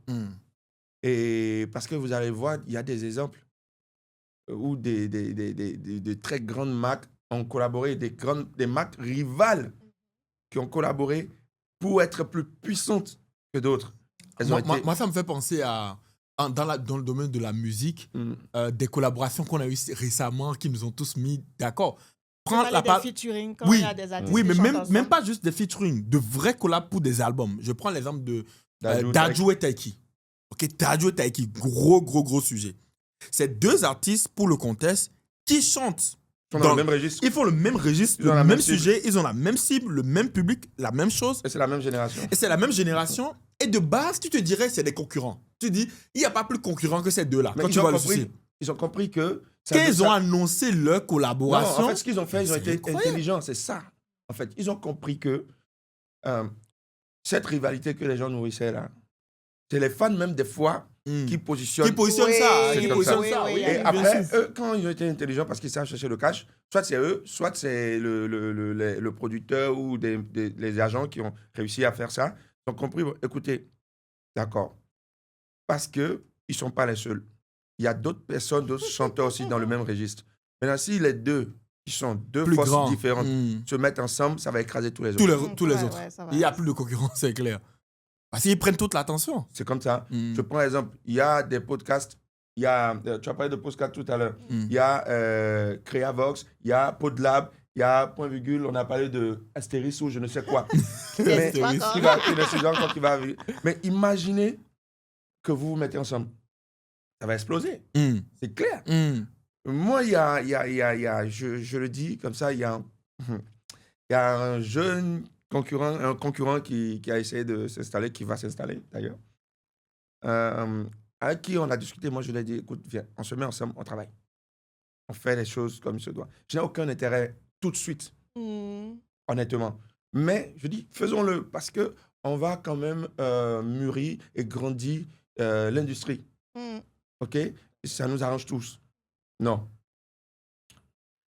Et parce que vous allez voir, il y a des exemples où des très grandes marques ont collaboré, des marques rivales qui ont collaboré pour être plus puissantes que d'autres. Moi, ça me fait penser dans le domaine de la musique, des collaborations qu'on a eues récemment qui nous ont tous mis d'accord. Prends la part. Des featuring quand il y a des artistes. Oui, mais même pas juste des featuring, de vrais collabs pour des albums. Je prends l'exemple de Dadju et Taiki. Ok, Dadju et Taiki, gros sujet. C'est deux artistes, pour le contexte, qui chantent. Ils font le même registre. Ils font le même registre, le même sujet, ils ont la même cible, le même public, la même chose. Et c'est la même génération. Et de base, tu te dirais c'est des concurrents. Tu dis, il n'y a pas plus concurrents que ces deux-là. Mais quand tu vois le souci. Ils ont compris que... Quand ils ont annoncé leur collaboration... Non, en fait, ce qu'ils ont fait, ils ont été intelligents, c'est ça. En fait, ils ont compris que cette rivalité que les gens nourrissaient là, c'est les fans même des fois qui positionnent ça. Et après, eux, quand ils ont été intelligents parce qu'ils savent chercher le cash, soit c'est eux, soit c'est le producteur ou les agents qui ont réussi à faire ça. Ils ont compris, écoutez, d'accord, parce qu'ils ne sont pas les seuls. Il y a d'autres personnes, d'autres chanteurs aussi dans le même registre. Maintenant, si les deux, qui sont deux plus forces différentes, se mettent ensemble, ça va écraser tous les autres. Tous les autres. Il n'y a plus de concurrence, c'est clair. Parce qu'ils prennent toute l'attention. C'est comme ça. Je prends l'exemple, il y a des podcasts, tu as parlé de podcast tout à l'heure, il y a Creavox, il y a Podlab, il y a Point Virgule, on a parlé de Astéris ou je ne sais quoi. Mais imaginez que vous vous mettez ensemble. Ça va exploser. C'est clair. Moi, je le dis comme ça, il y a un jeune concurrent qui a essayé de s'installer, qui va s'installer d'ailleurs, avec qui on a discuté. Moi, je lui ai dit, écoute, viens, on se met ensemble, on travaille. On fait les choses comme il se doit. Je n'ai aucun intérêt tout de suite, honnêtement. Mais je dis, faisons-le, parce qu'on va quand même mûrir et grandir l'industrie. OK? Ça nous arrange tous. Non.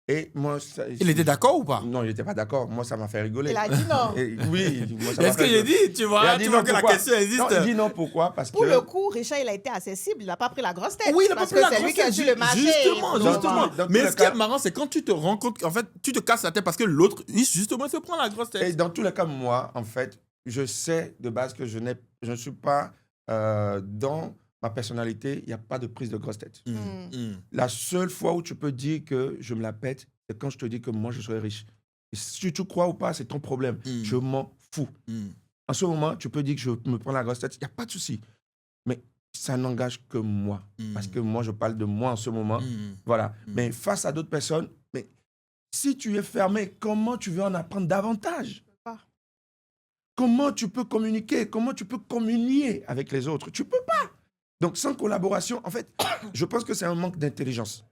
Et moi, il était d'accord ou pas? Non, il n'était pas d'accord. Moi, ça m'a fait rigoler. Il a dit non. Oui. Est-ce que j'ai dit? Tu vois, tu vois que la question existe. Non, il dit non, pourquoi? Parce Pour le coup, Richard, il a été accessible. Il n'a pas pris la grosse tête. Oui, il n'a pas pris la grosse tête. C'est lui qui a dû le marcher. Justement. Mais ce qui est marrant, c'est quand tu te rends compte qu'en fait, tu te casses la tête parce que l'autre, justement, se prend la grosse tête. Et dans tous les cas, moi, en fait, je sais de base que je ne suis pas dans ma personnalité, il n'y a pas de prise de grosse tête. La seule fois où tu peux dire que je me la pète, c'est quand je te dis que moi, je serai riche. Et si tu crois ou pas, c'est ton problème. Je m'en fous. En ce moment, tu peux dire que je me prends la grosse tête, il n'y a pas de souci. Mais ça n'engage que moi. Parce que moi, je parle de moi en ce moment. Voilà. Mais face à d'autres personnes, mais si tu es fermé, comment tu veux en apprendre davantage? Comment tu peux communiquer? Comment tu peux communier avec les autres? Tu ne peux pas. Donc, sans collaboration, en fait, je pense que c'est un manque d'intelligence.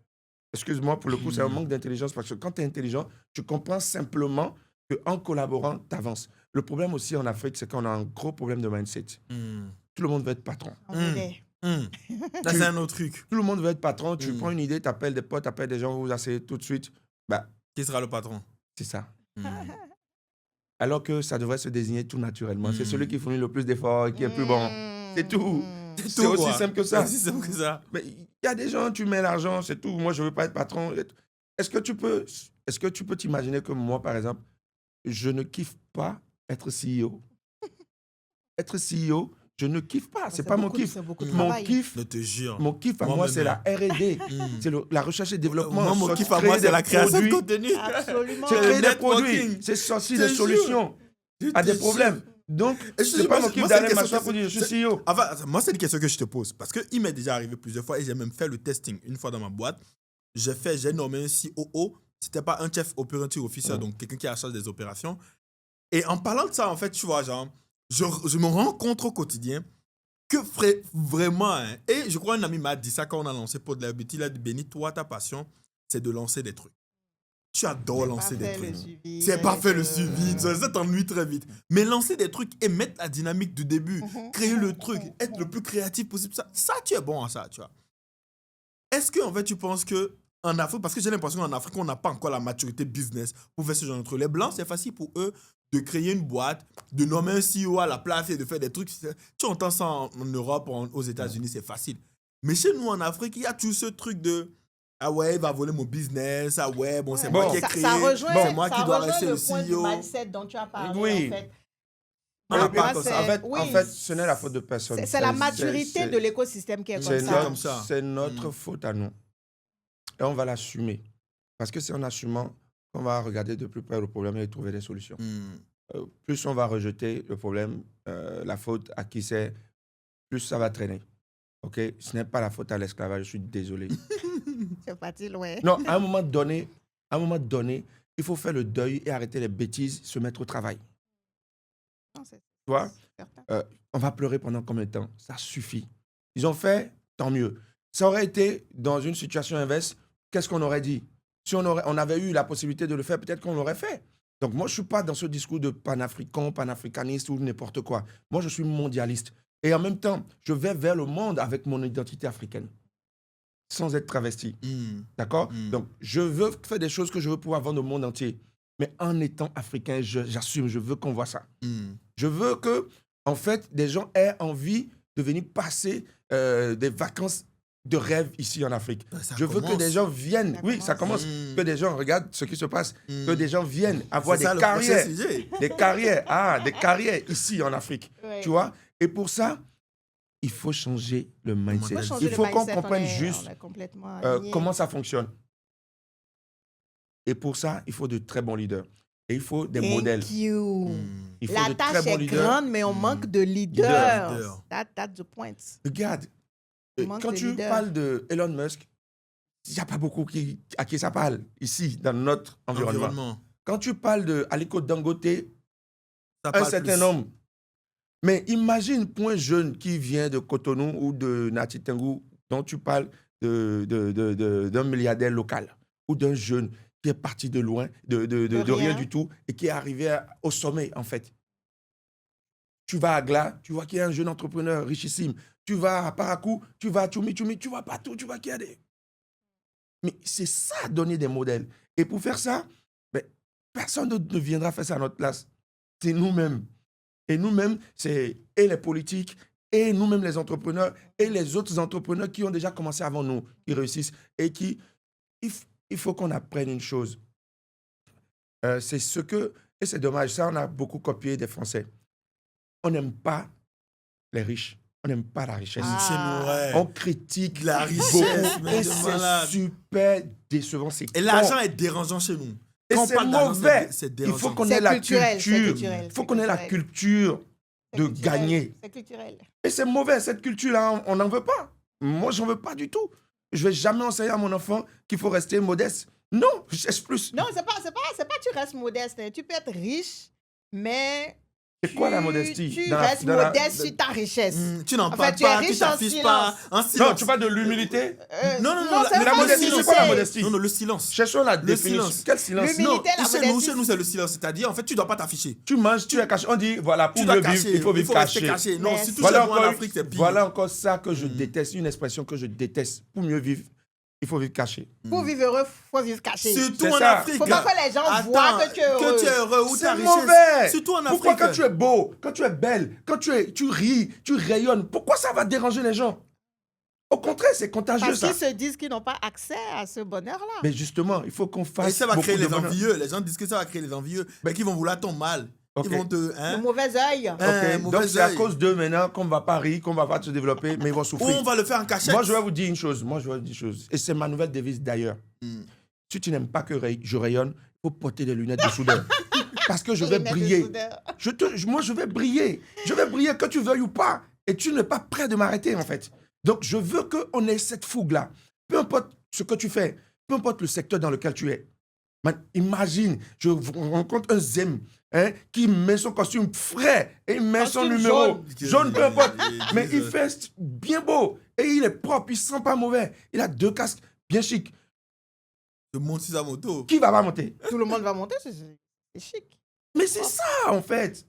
Excuse-moi, pour le coup, c'est un manque d'intelligence parce que quand tu es intelligent, tu comprends simplement qu'en collaborant, tu avances. Le problème aussi en Afrique, c'est qu'on a un gros problème de mindset. Tout le monde veut être patron. Là, c'est un autre truc. Tout le monde veut être patron. Tu prends une idée, tu appelles des potes, tu appelles des gens, vous vous asseyez tout de suite. Bah, Qui sera le patron? c'est ça. Alors que ça devrait se désigner tout naturellement. C'est celui qui fournit le plus d'efforts et qui est plus bon. C'est tout. C'est aussi quoi. simple que ça. C'est aussi simple que ça. Mais il y a des gens, tu mets l'argent, c'est tout. Moi, je ne veux pas être patron. Est-ce que tu peux t'imaginer que moi, par exemple, je ne kiffe pas être CEO? Être CEO, je ne kiffe pas. C'est pas mon kiff. C'est beaucoup de Mon travail. kiff, Je te jure. mon kiff à moi, c'est la R&D. C'est la recherche et développement. Moi, mon Soit kiff à créer moi, c'est des la création de produits. contenu. Absolument. C'est créer des networking. produits. C'est sortir Je des te solutions Je à te des jure. problèmes. Donc, Et je te c'est dis, pas moi, mon kiff moi, d'aller c'est une m'asseoir question pour dire je suis CEO. Enfin, moi, c'est une question que je te pose. Parce qu'il m'est déjà arrivé plusieurs fois et j'ai même fait le testing une fois dans ma boîte. J'ai nommé un COO. C'était pas un chef operating officer, donc quelqu'un qui est à charge des opérations. Et en parlant de ça, en fait, tu vois, genre, je me rends compte au quotidien que vraiment, hein, et je crois un ami m'a dit ça quand on a lancé Pod Liability, il a dit, Benny, toi, ta passion, c'est de lancer des trucs. Tu adores lancer des trucs. C'est pas faire le suivi, ça t'ennuie très vite. Mais lancer des trucs et mettre la dynamique du début, créer le truc, être le plus créatif possible, ça tu es bon à ça, tu vois. Est-ce que en fait tu penses que en Afrique, parce que j'ai l'impression qu'en Afrique on n'a pas encore la maturité business pour faire ce genre de trucs. Les blancs, c'est facile pour eux de créer une boîte, de nommer un CEO à la place et de faire des trucs. Tu entends ça en Europe, aux États-Unis, c'est facile. Mais chez nous en Afrique, il y a tout ce truc de ah ouais, il va voler mon business. Ah ouais, bon, c'est moi qui ai créé. Ça rejoint, c'est moi qui dois rester le point du CEO. mindset dont tu as parlé, Oui. en fait. On n'a Pour pas moi, comme c'est- ça. En fait, ce n'est la faute de personne. C'est la maturité de l'écosystème qui est C'est comme ça. comme ça. C'est notre faute à nous. Et on va l'assumer. Parce que c'est en assumant qu'on va regarder de plus près le problème et trouver des solutions. Plus on va rejeter le problème, la faute à qui c'est, plus ça va traîner. OK? Ce n'est pas la faute à l'esclavage, je suis désolé. C'est parti loin. Non, à un moment donné, il faut faire le deuil et arrêter les bêtises, se mettre au travail. Non, c'est Tu vois? certain. On va pleurer pendant combien de temps? Ça suffit. Ils ont fait, tant mieux. Ça aurait été dans une situation inverse, qu'est-ce qu'on aurait dit? Si on avait eu la possibilité de le faire, peut-être qu'on l'aurait fait. Donc moi, je ne suis pas dans ce discours de panafricaniste ou n'importe quoi. Moi, je suis mondialiste. Et en même temps, je vais vers le monde avec mon identité africaine, sans être travesti. D'accord? Donc, je veux faire des choses que je veux pouvoir vendre au monde entier. Mais en étant africain, j'assume, je veux qu'on voit ça. Je veux que, en fait, des gens aient envie de venir passer des vacances de rêve ici en Afrique. Je veux que des gens viennent. Ça commence. Que des gens regardent ce qui se passe. Que des gens viennent avoir des carrières. Des carrières ici en Afrique. Ouais. Tu vois? Et pour ça, il faut changer le mindset. changer Il le faut qu'on mindset, comprenne on est juste complètement alignés. comment ça fonctionne. Et pour ça, il faut de très bons leaders. Et il faut des modèles. Thank you. Il faut La de tâche très bons est leaders. grande, mais on manque de leaders. Leaders. That's the point. Regarde, Il manque quand de tu leaders. parles de Elon Musk, il n'y a pas beaucoup à qui ça parle ici, dans notre environnement. Quand tu parles de Aliko Dangote, Ça un parle certain plus. nombre. Mais imagine pour un jeune qui vient de Cotonou ou de Nati Tengu, dont tu parles d'un milliardaire local, ou d'un jeune qui est parti de loin, de rien du tout, et qui est arrivé au sommet, en fait. Tu vas à Gla, tu vois qu'il y a un jeune entrepreneur richissime. Tu vas à Parakou, tu vas à Tchoumi, tu vas partout, tu vois qu'il y a des... Mais c'est ça, donner des modèles. Et pour faire ça, personne ne viendra faire ça à notre place. C'est nous-mêmes. Et nous-mêmes, c'est et les politiques, et nous-mêmes les entrepreneurs, et les autres entrepreneurs qui ont déjà commencé avant nous, qui réussissent, et qui... Il faut qu'on apprenne une chose. C'est ce que... Et c'est dommage, ça, on a beaucoup copié des Français. On n'aime pas les riches. On n'aime pas la richesse. Chez nous, ouais. On critique La richesse, beaucoup. mais Et de c'est malade. super décevant. C'est Et l'argent est dérangeant chez nous. Et Quand on c'est parle d'argent, mauvais. c'est Il dérangeant. faut qu'on C'est ait la culturel, c'est culture. culturel, Il faut c'est qu'on ait la culturel. culture de culturel. gagner. C'est culturel. Et c'est mauvais, cette culture-là, on n'en veut pas. Moi, j'en veux pas du tout. Je vais jamais enseigner à mon enfant qu'il faut rester modeste. Non, je cherche plus. Non, c'est pas tu restes modeste. Tu peux être riche, mais C'est quoi la modestie Tu dans restes dans modeste sur ta richesse. Tu n'en En fait, parles tu es pas, tu riche en t'affiches pas. silence. Un silence. Non, tu parles de l'humilité. Non, c'est Mais la pas modestie, le c'est quoi la silence. modestie? Non, le silence. Cherchons la définition. silence. Quel silence? L'humilité. Non, la modestie. chez nous, c'est le silence. C'est-à-dire, en fait, tu ne dois pas t'afficher. Tu manges, tu es caché. On dit, voilà, pour Tu mieux dois vivre, cacher. il faut vivre rester caché. Non, Merci. surtout Voilà chez nous en encore, Afrique, c'est pire. voilà encore ça que je déteste, une expression que je déteste. Pour mieux vivre, il faut vivre caché. Pour vivre heureux, il faut vivre caché. Surtout C'est en ça. Afrique. Faut pas que les gens voient que tu es heureux. Que tu es heureux ou ta C'est richesse. mauvais. Surtout en Afrique. Pourquoi quand tu es beau, quand tu es belle, quand tu ris, tu rayonnes, pourquoi ça va déranger les gens? Au contraire, c'est contagieux Parce ça. qu'ils se disent qu'ils n'ont pas accès à ce bonheur-là. Mais justement, il faut qu'on Et fasse ça va beaucoup créer de les bonheur. envieux. Les gens disent que ça va créer les envieux. Mais qui vont vouloir ton mal. Ok. Ils vont te. Le Hein? mauvais œil. Ok, mauvais donc c'est à œil. cause d'eux maintenant qu'on va pas rire, qu'on va pas se développer, mais ils vont Ou souffrir. on va le faire en cachette. Moi, je vais vous dire une chose. Et c'est ma nouvelle devise d'ailleurs. Si tu n'aimes pas que je rayonne, il faut porter des lunettes de soudeur. Parce que je vais Les mecs de briller. soudeur. Moi, je vais briller. Je vais briller que tu veuilles ou pas. Et tu n'es pas prêt de m'arrêter, en fait. Donc, je veux qu'on ait cette fougue-là. Peu importe ce que tu fais, peu importe le secteur dans lequel tu es. Man, imagine, je rencontre un Zem qui met son costume frais et il met son Costume numéro. jaune. Jaune, peu importe. Et- Mais il fait bien beau. Et il est propre, il sent pas mauvais. Il a 2 casques bien chics. Je monte sur sa moto. Qui va pas monter? Tout le monde va monter, c'est chic. Mais c'est ça, en fait.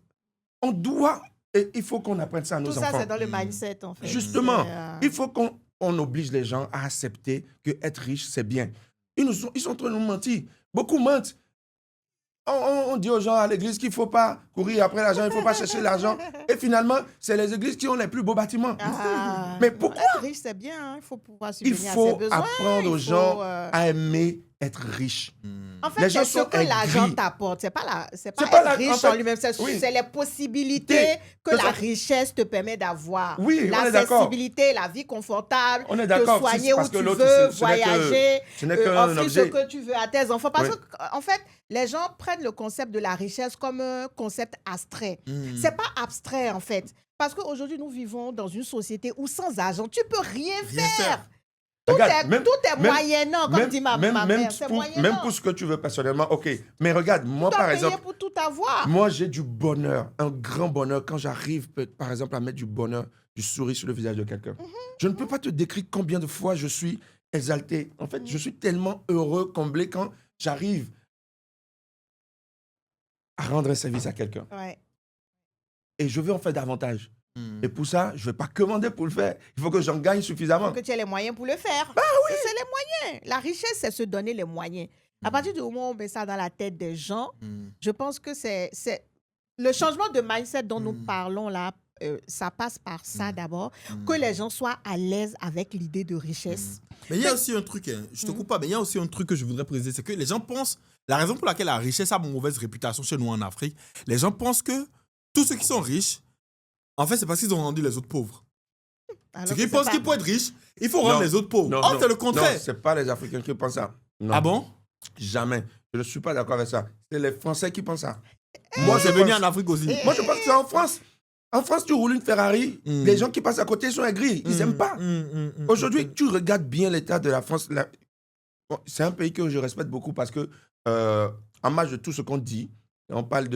On doit... Et il faut qu'on apprenne ça à nos Tout enfants. ça, c'est dans le mindset, en fait. Justement, C'est, il faut qu'on oblige les gens à accepter que être riche, c'est bien. Ils sont en train de nous mentir. Beaucoup mentent. On dit aux gens à l'église qu'il ne faut pas courir après l'argent, il ne faut pas chercher l'argent. Et finalement, c'est les églises qui ont les plus beaux bâtiments. Ah, Mais pourquoi? être riche, c'est bien. Hein. Il faut pouvoir Il subvenir à ses faut besoins. apprendre aux il faut, gens à aimer être riche. En fait, Les gens c'est ce sont que l'argent aigris. t'apporte. C'est pas C'est pas pas être la- riche en fait, en lui-même. C'est oui. c'est les possibilités que Que la ça- richesse te permet d'avoir. Oui, on est d'accord. L'accessibilité, la vie confortable, On est te d'accord. soigner où Parce que tu l'autre, veux, ce n'est que- voyager, ce n'est qu'un offrir ce objet. que tu veux à tes enfants. Parce Oui. qu'en fait, les gens prennent le concept de la richesse comme un concept abstrait. C'est pas abstrait, en fait. Parce qu'aujourd'hui, nous vivons dans une société où sans argent, tu peux rien Rien faire. faire. Tout Regarde, est, même- tout est même- moyennant, comme dit ma mère. C'est même moyennant. pour ce que tu veux personnellement, ok. Mais regarde, moi, Tu dois par payer exemple, pour tout avoir. moi, j'ai du bonheur, un grand bonheur, quand j'arrive, par exemple, à mettre du bonheur, du sourire sur le visage de quelqu'un. Je ne peux pas te décrire combien de fois je suis exalté. En fait, je suis tellement heureux, comblé quand j'arrive à rendre un service à quelqu'un. Ouais. Et je veux en faire davantage. Et pour ça, je ne vais pas commander pour le faire. Il faut que j'en gagne suffisamment. Faut que tu aies les moyens pour le faire. C'est les moyens. La richesse, c'est se donner les moyens. À partir du moment où on met ça dans la tête des gens, je pense que c'est le changement de mindset dont nous parlons là. Ça passe par ça d'abord, que les gens soient à l'aise avec l'idée de richesse. Mais il y a aussi un truc, hein, je te coupe pas, mais il y a aussi un truc que je voudrais préciser, c'est que les gens pensent, la raison pour laquelle la richesse a une mauvaise réputation chez nous en Afrique, les gens pensent que tous ceux qui sont riches, en fait, c'est parce qu'ils ont rendu les autres pauvres. Alors Ceux que qui c'est pensent pas- qu'ils peuvent être riches, il faut rendre Non. les autres pauvres. Non, Oh, non. c'est le contraire. Non, ce n'est pas les Africains qui pensent ça. Non. Ah bon? Jamais. Je ne suis pas d'accord avec ça. C'est les Français qui pensent ça. Moi, je j'ai venu pense- en Afrique aussi. Moi, je pense que c'est en France. En France, tu roules une Ferrari, les gens qui passent à côté sont aigris. Ils n'aiment pas. Aujourd'hui, tu regardes bien l'état de la France. Bon, c'est un pays que je respecte beaucoup parce que, en marge de tout ce qu'on dit, on parle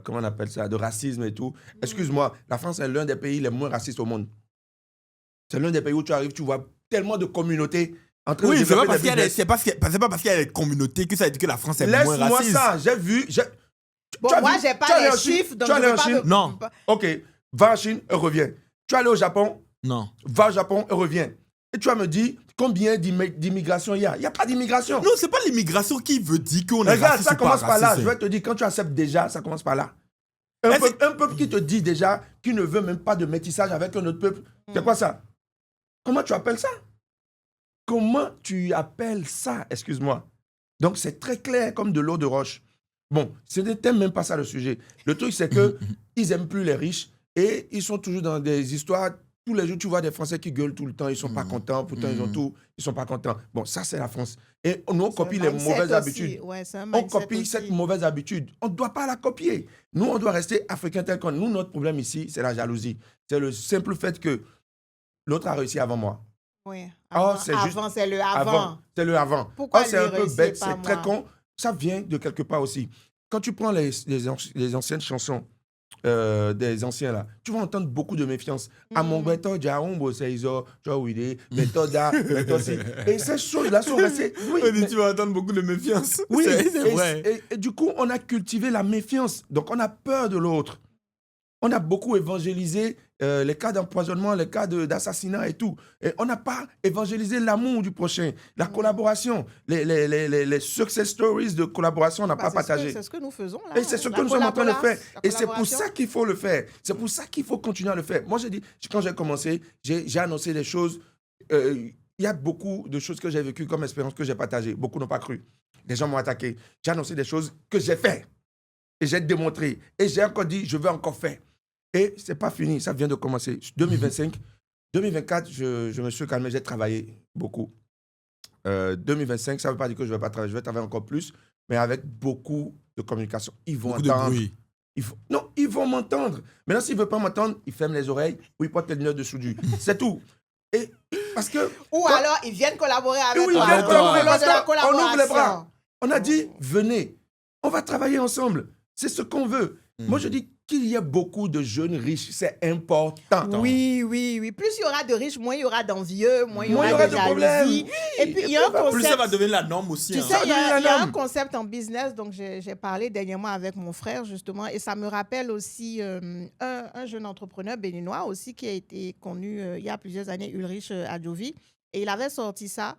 comment on appelle ça, de racisme et tout. Excuse-moi, la France est l'un des pays les moins racistes au monde. C'est l'un des pays où tu arrives, tu vois tellement de communautés en train de Oui, c'est pas développer parce des qu'il y a des- business. c'est pas parce qu'il y a des communautés que ça veut dire que la France est moins Laisse-moi raciste. ça, j'ai vu. Bon, Tu as moi, vu- j'ai tu pas allé les en Chine? chiffres, donc Tu je allé veux en pas Chine? me- Non. Ok, va en Chine et reviens. Tu es allé au Japon, Non. va au Japon et reviens. Et tu vas me dire combien d'immigration il y a. Il n'y a pas d'immigration. Non, c'est pas l'immigration qui veut dire qu'on est Regarde, raciste ça ou pas commence par là. raciste. Je vais te dire, quand tu acceptes déjà, ça commence par là. Un Est-ce- peuple qui te dit déjà qu'il ne veut même pas de métissage avec un autre peuple, c'est quoi ça? Comment tu appelles ça? Comment tu appelles ça? Excuse-moi. Donc, c'est très clair comme de l'eau de roche. Bon, ce n'était même pas ça le sujet. Le truc, c'est qu'ils n'aiment plus les riches et ils sont toujours dans des histoires. Tous les jours, tu vois des Français qui gueulent tout le temps. Ils ne sont pas contents. Pourtant, ils ont tout. Ils ne sont pas contents. Bon, ça, c'est la France. Et nous, on copie les mindset mauvaises aussi. habitudes. Ouais, c'est un On mindset copie aussi. cette mauvaise habitude. On ne doit pas la copier. Nous, on doit rester africain tel qu'on est. Nous, notre problème ici, c'est la jalousie. C'est le simple fait que l'autre a réussi avant moi. Oui. Oh, c'est juste- Avant, c'est le avant. C'est le avant. Pourquoi Oh, c'est lui un peu réussit bête, pas, c'est très moi? con. Ça vient de quelque part aussi. quand tu prends les anciennes chansons des anciens là, tu vas entendre beaucoup de méfiance. À mon beto, Jaumbo, Seizo, Jawide, Metoda, Metosi. Et ces choses-là sont restées. Oui, Tu vas entendre beaucoup de méfiance. oui, c'est vrai. et du coup, on a cultivé la méfiance. Donc, on a peur de l'autre. On a beaucoup évangélisé les cas d'empoisonnement, les cas d'assassinat et tout. Et on n'a pas évangélisé l'amour du prochain, la collaboration, les success stories de collaboration, on n'a pas partagé. C'est ce que nous faisons là. Et c'est ce que nous sommes en train de faire. Et c'est pour ça qu'il faut le faire. C'est pour ça qu'il faut continuer à le faire. Moi, j'ai dit, quand j'ai commencé, j'ai annoncé des choses. Il y a beaucoup de choses que j'ai vécues comme expérience que j'ai partagées. Beaucoup n'ont pas cru. Les gens m'ont attaqué. J'ai annoncé des choses que j'ai fait. Et j'ai démontré. Et j'ai encore dit, je veux encore faire. Et ce n'est pas fini, ça vient de commencer. 2025, 2024, je me suis calmé, j'ai travaillé beaucoup. 2025, ça ne veut pas dire que je ne vais pas travailler, je vais travailler encore plus, mais avec beaucoup de communication. Ils vont Beaucoup entendre. de bruit. Non, ils vont m'entendre. Maintenant, s'ils ne veulent pas m'entendre, ils ferment les oreilles ou ils portent les lunettes de soudure. C'est tout. Et parce que... Ou alors, ils viennent collaborer avec Oui, toi. ils viennent collaborer Lors parce de la qu'on ouvre les bras. collaboration. On a dit, venez, on va travailler ensemble. C'est ce qu'on veut. Moi, je dis qu'il y a beaucoup de jeunes riches, c'est important. Oui. Plus il y aura de riches, moins il y aura d'envieux, moins il y Moins aura de de problèmes. jalousie. Oui, Et puis, il y a un Plus concept... ça va devenir la norme aussi. Tu hein. sais, il y a un norme. concept en business, donc j'ai parlé dernièrement avec mon frère, justement, et ça me rappelle aussi un jeune entrepreneur béninois aussi qui a été connu il y a plusieurs années, Ulrich Adjovi, et il avait sorti ça.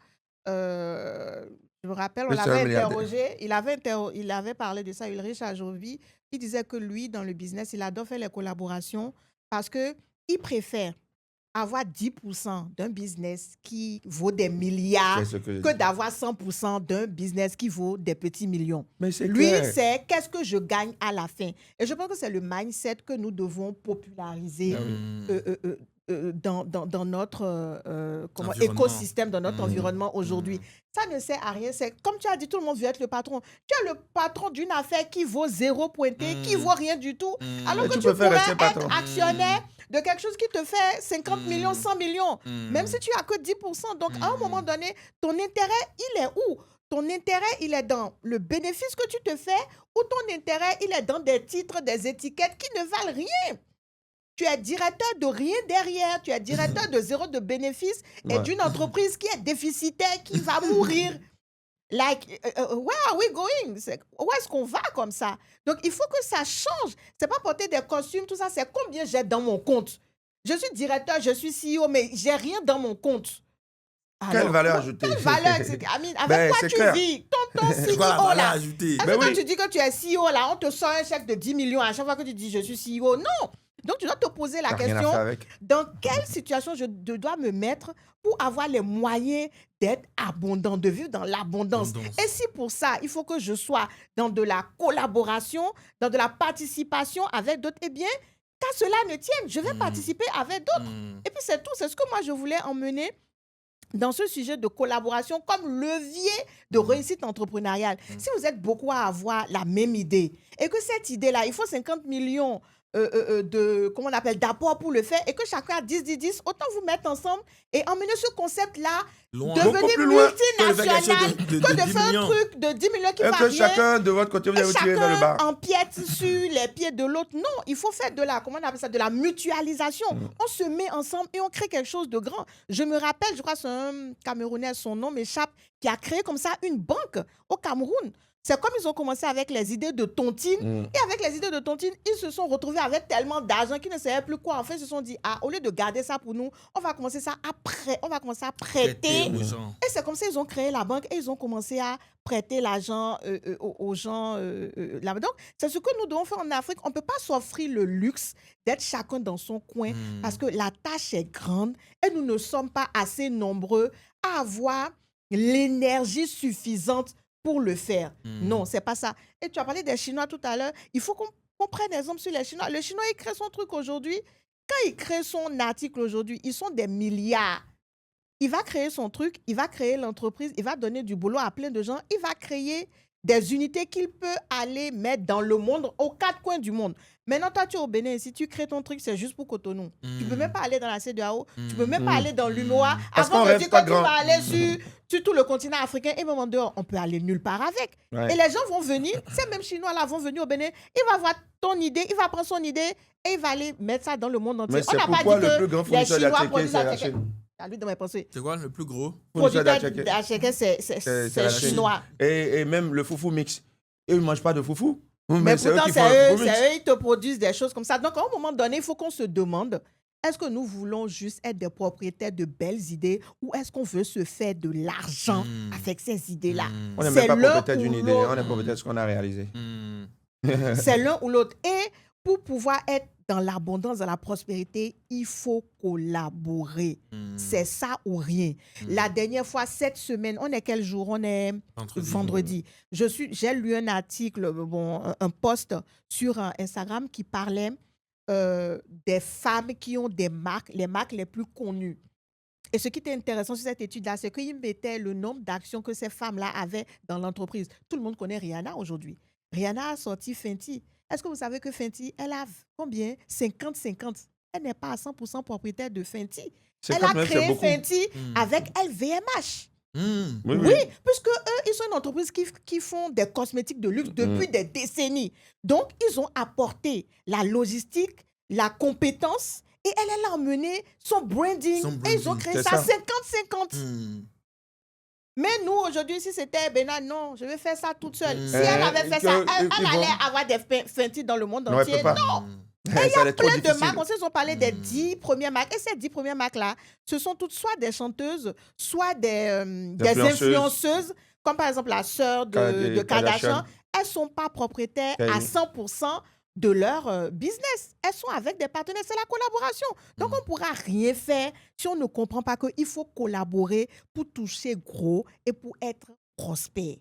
Je me rappelle, on Oui, c'est un l'avait milliardaire. interrogé, il avait parlé de ça, Ulrich Adjovi. Il disait que lui, dans le business, il adore faire les collaborations parce qu'il préfère avoir 10% d'un business qui vaut des milliards C'est ce que je que dis. d'avoir 100% d'un business qui vaut des petits millions. Mais c'est Lui, clair. c'est qu'est-ce que je gagne à la fin. Et je pense que c'est le mindset que nous devons populariser dans notre Environnement. écosystème, dans notre environnement aujourd'hui. Ça ne sert à rien. C'est comme tu as dit, tout le monde veut être le patron. Tu es le patron d'une affaire qui vaut zéro pointé, qui vaut rien du tout. Alors Mais que tu tu peux faire pourrais rester patron. être actionnaire de quelque chose qui te fait 50 millions, 100 millions, même si tu as que 10%. Donc, à un moment donné, ton intérêt, il est où? Ton intérêt, il est dans le bénéfice que tu te fais ou ton intérêt, il est dans des titres, des étiquettes qui ne valent rien. Tu es directeur de rien derrière, tu es directeur de zéro de bénéfice et Ouais. d'une entreprise qui est déficitaire, qui va mourir. Like, where are we going? Où est-ce qu'on va comme ça? Donc, il faut que ça change. C'est pas porter des costumes, tout ça, c'est combien j'ai dans mon compte. Je suis directeur, je suis CEO, mais j'ai rien dans mon compte. Quelle Alors, valeur ajoutée? Quelle valeur? Avec Ben, quoi c'est tu clair. vis? Ton CEO Voilà, valeur là. ajoutée. Est-ce Ben que quand oui. tu dis que tu es CEO là, on te sort un chèque de 10 millions à chaque fois que tu dis je suis CEO? Non. Donc, tu dois te poser la T'as rien à question, faire avec. dans quelle situation je dois me mettre pour avoir les moyens d'être abondant, de vivre dans l'abondance. Abondance. Et si pour ça, il faut que je sois dans de la collaboration, dans de la participation avec d'autres, eh bien, qu'à cela ne tienne, je vais participer avec d'autres. Et puis c'est tout, c'est ce que moi je voulais emmener dans ce sujet de collaboration comme levier de réussite entrepreneuriale. Si vous êtes beaucoup à avoir la même idée et que cette idée-là, il faut 50 millions comment on appelle, d'apport pour le faire et que chacun a 10, autant vous mettre ensemble et emmener ce concept-là, Loin. Beaucoup devenir plus loin multinational que de que de 10 faire un millions. truc de 10 millions qui Et va que rien. chacun de votre côté, vous Et allez tirer vers le bas. chacun empiète sur les pieds de l'autre. Non, il faut faire de la, comment on appelle ça, de la mutualisation. On se met ensemble et on crée quelque chose de grand. Je me rappelle, je crois que c'est un Camerounais, son nom m'échappe, qui a créé comme ça une banque au Cameroun. C'est comme ils ont commencé avec les idées de tontine. Et avec les idées de tontine, ils se sont retrouvés avec tellement d'argent qu'ils ne savaient plus quoi en fait. Ils se sont dit, ah, au lieu de garder ça pour nous, on va commencer ça après. On va commencer à prêter. aux gens. Et c'est comme ça qu'ils ont créé la banque et ils ont commencé à prêter l'argent aux gens là-bas. Donc, c'est ce que nous devons faire en Afrique. On ne peut pas s'offrir le luxe d'être chacun dans son coin parce que la tâche est grande et nous ne sommes pas assez nombreux à avoir l'énergie suffisante pour le faire. Non, c'est pas ça. Et tu as parlé des Chinois tout à l'heure. Il faut qu'on prenne exemple sur les Chinois. Le Chinois, il crée son truc aujourd'hui. Quand il crée son article aujourd'hui, ils sont des milliards. Il va créer son truc, il va créer l'entreprise, il va donner du boulot à plein de gens, il va créer des unités qu'il peut aller mettre dans le monde, aux 4 coins du monde. Maintenant, toi, tu es au Bénin, si tu crées ton truc, c'est juste pour Cotonou. Tu ne peux même pas aller dans la CEDEAO, tu ne peux même pas aller dans l'UMOA. Parce Avant qu'on de rêve dire pas que tu grand. vas aller sur tout le continent africain et même en dehors, on peut aller nulle part avec. Ouais. Et les gens vont venir, ces mêmes Chinois-là vont venir au Bénin, il va voir ton idée, il va prendre son idée et il va aller mettre ça dans le monde entier. Mais c'est On n'a pas pourquoi dit le que plus grand les fournisseur Chinois d'Attiqué, produisent c'est la Attiqué. Chine. À lui de mes pensées. C'est quoi le plus gros? Fournisseur Producteur d'Attiqué. d'Attiqué, c'est la Chine. chinois. Et même le foufou mix. Eux, ils ne mangent pas de foufou. Mais c'est eux pourtant, qui font le foufou mix. c'est eux, ils te produisent des choses comme ça. Donc, à un moment donné, il faut qu'on se demande, est-ce que nous voulons juste être des propriétaires de belles idées ou est-ce qu'on veut se faire de l'argent avec ces idées-là? On n'est C'est même pas l'un propriétaire ou d'une idée, l'autre. on est propriétaire de ce qu'on a réalisé. C'est l'un ou l'autre. Et pour pouvoir être dans l'abondance, dans la prospérité, il faut collaborer. C'est ça ou rien. La dernière fois, cette semaine, on est quel jour? On est vendredi. J'ai lu un article, un post sur Instagram qui parlait des femmes qui ont des marques, les marques les plus connues. Et ce qui était intéressant sur cette étude-là, c'est qu'ils mettaient le nombre d'actions que ces femmes-là avaient dans l'entreprise. Tout le monde connaît Rihanna aujourd'hui. Rihanna a sorti Fenty. Est-ce que vous savez que Fenty, elle a combien? 50-50. Elle n'est pas à 100% propriétaire de Fenty. Elle a créé Fenty avec LVMH. Oui, puisque eux, ils sont une entreprise qui font des cosmétiques de luxe depuis des décennies. Donc, ils ont apporté la logistique, la compétence, et elle a emmené son branding. Et ils ont créé ça 50-50. Mais nous, aujourd'hui, si c'était Bena, non, je vais faire ça toute seule. Si elle avait fait ça, elle allait avoir des Fenty dans le monde entier. Non. Et il y a plein de marques. Ils ont parlé des 10 premières marques. Et ces 10 premières marques-là, ce sont toutes soit des chanteuses, soit des influenceuses, comme par exemple la sœur de Kardashian. Elles ne sont pas propriétaires à 100% de leur business. Elles sont avec des partenaires. C'est la collaboration. Donc, on ne pourra rien faire si on ne comprend pas qu'il faut collaborer pour toucher gros et pour être prospère.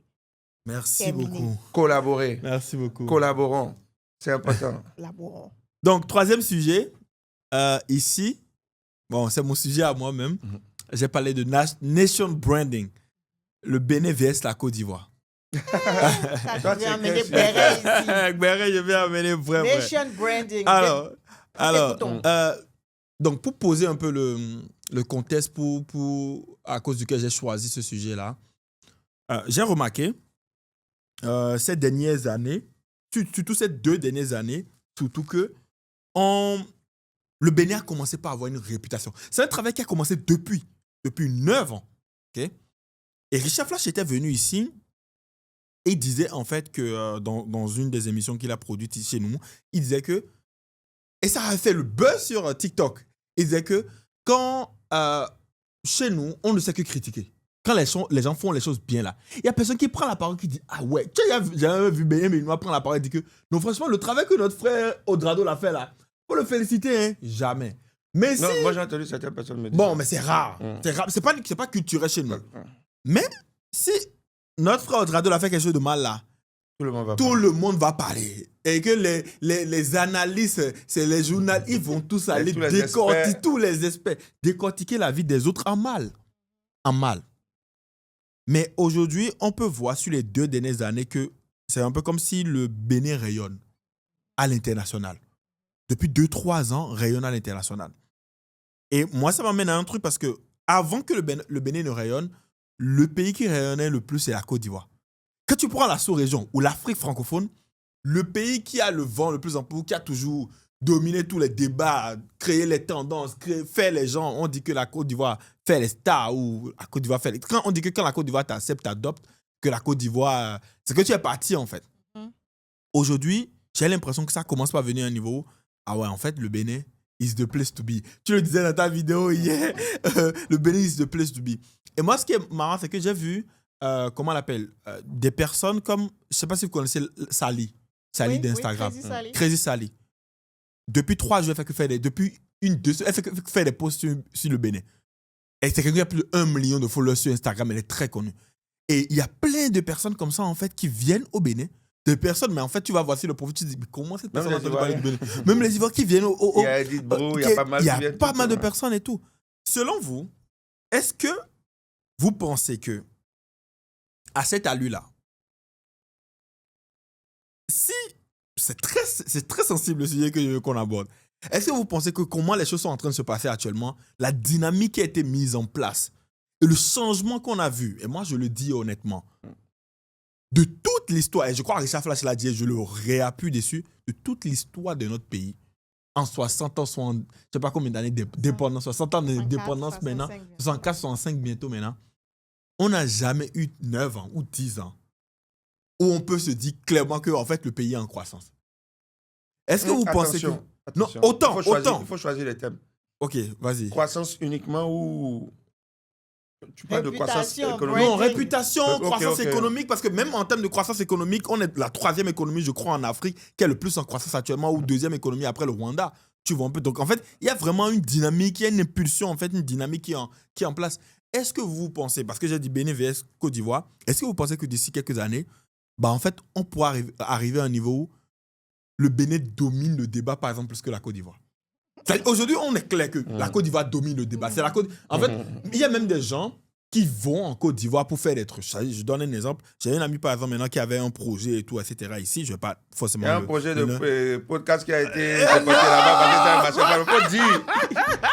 Merci beaucoup. Collaborer. Merci beaucoup. Collaborons. C'est important. Collaborons. Donc, troisième sujet, ici, bon, c'est mon sujet à moi-même. J'ai parlé de nation branding. Le Bénin vs la Côte d'Ivoire. Je vais amener Béret ici. Béret, je vais amener vraiment. Nation branding. Alors, donc, pour poser un peu le contexte à cause duquel j'ai choisi ce sujet-là, j'ai remarqué ces dernières années, surtout ces 2 dernières années, surtout que le Bénin a commencé par avoir une réputation. C'est un travail qui a commencé depuis 9 ans. Okay? Et Richard Flash était venu ici et il disait en fait que dans une des émissions qu'il a produites chez nous, il disait que, et ça a fait le buzz sur TikTok, il disait que quand chez nous, on ne sait que critiquer. Quand les gens font les choses bien là, il n'y a personne qui prend la parole qui dit « Ah ouais, j'ai jamais vu Bénin Béninois prendre la parole et dire que non, franchement, le travail que notre frère Odrado l'a fait là, faut le féliciter, hein. Jamais. » Mais non, si... moi j'ai entendu certaines personnes me dire. Bon, mais c'est rare. C'est rare. C'est pas culturel chez nous. Mais si notre frère Odrado a fait quelque chose de mal là, tout le monde va parler. Et que les analystes, c'est les journalistes, ils vont tous aller décortiquer tous les experts, décortiquer la vie des autres en mal. En mal. Mais aujourd'hui, on peut voir sur les 2 dernières années que c'est un peu comme si le Bénin rayonne à l'international. Depuis 2-3 ans, rayonne à l'international. Et moi, ça m'amène à un truc parce que avant que le Bénin ne rayonne, le pays qui rayonnait le plus, c'est la Côte d'Ivoire. Quand tu prends la sous-région ou l'Afrique francophone, le pays qui a le vent le plus en poupe, qui a toujours dominé tous les débats, créé les tendances, fait les gens, on dit que la Côte d'Ivoire fait les stars ou la Côte d'Ivoire fait les... On dit que quand la Côte d'Ivoire t'accepte, t'adopte, que la Côte d'Ivoire... C'est que tu es parti en fait. Aujourd'hui, j'ai l'impression que ça commence par venir à un niveau... Ah ouais, en fait, le Bénin is the place to be. Tu le disais dans ta vidéo hier, le Bénin is the place to be. Et moi, ce qui est marrant, c'est que j'ai vu, comment on l'appelle, des personnes comme, je ne sais pas si vous connaissez Sally d'Instagram. Oui, Crazy Sally. Depuis 3 jours, elle fait que faire depuis 2 semaines, elle fait que faire des posts sur le Bénin. Et c'est quelqu'un qui a plus de 1 million de followers sur Instagram, elle est très connue. Et il y a plein de personnes comme ça, en fait, qui viennent au Bénin. Des personnes, mais en fait, tu vas voir sur le profil, tu te dis, mais comment cette personne a entendu parler du Bénin? Même les Ivoiriens qui viennent il y a Edith Brou, il y a pas mal de personnes et tout. Selon vous, est-ce que vous pensez que, à cette allure-là, c'est très sensible le sujet que je veux qu'on aborde. Est-ce que vous pensez que comment les choses sont en train de se passer actuellement, la dynamique qui a été mise en place et le changement qu'on a vu, et moi je le dis honnêtement, de toute l'histoire, et je crois que Richard Flash l'a dit, et je le réappuie dessus, de toute l'histoire de notre pays, en 60 ans, je ne sais pas combien d'années d'indépendance, 60 ans d'indépendance maintenant, 64, 65 bientôt maintenant, on n'a jamais eu 9 ans ou 10 ans où on peut se dire clairement que en fait, le pays est en croissance. Est-ce que vous pensez que... Non, autant. Il faut choisir les thèmes. Ok, vas-y. Croissance uniquement ou... Tu parles de croissance économique? Non, réputation, croissance ok. économique, parce que même en termes de croissance économique, on est la 3e économie, je crois, en Afrique, qui est le plus en croissance actuellement, ou 2e économie après le Rwanda. Tu vois un peu. Donc, en fait, il y a vraiment une dynamique, il y a une impulsion, en fait, une dynamique qui est en place. Est-ce que vous pensez, parce que j'ai dit Bénin vs Côte d'Ivoire, est-ce que vous pensez que d'ici quelques années, en fait, on pourra arriver à un niveau où le Bénin domine le débat, par exemple, plus que la Côte d'Ivoire? Aujourd'hui, on est clair que la Côte d'Ivoire domine le débat. C'est la Côte... En fait, il y a même des gens qui vont en Côte d'Ivoire pour faire des trucs. Je donne un exemple. J'ai un ami, par exemple, maintenant qui avait un projet et tout, etc. Ici, je ne vais pas forcément... Il y a un projet de podcast qui a été déporté là-bas parce que ça marche pas.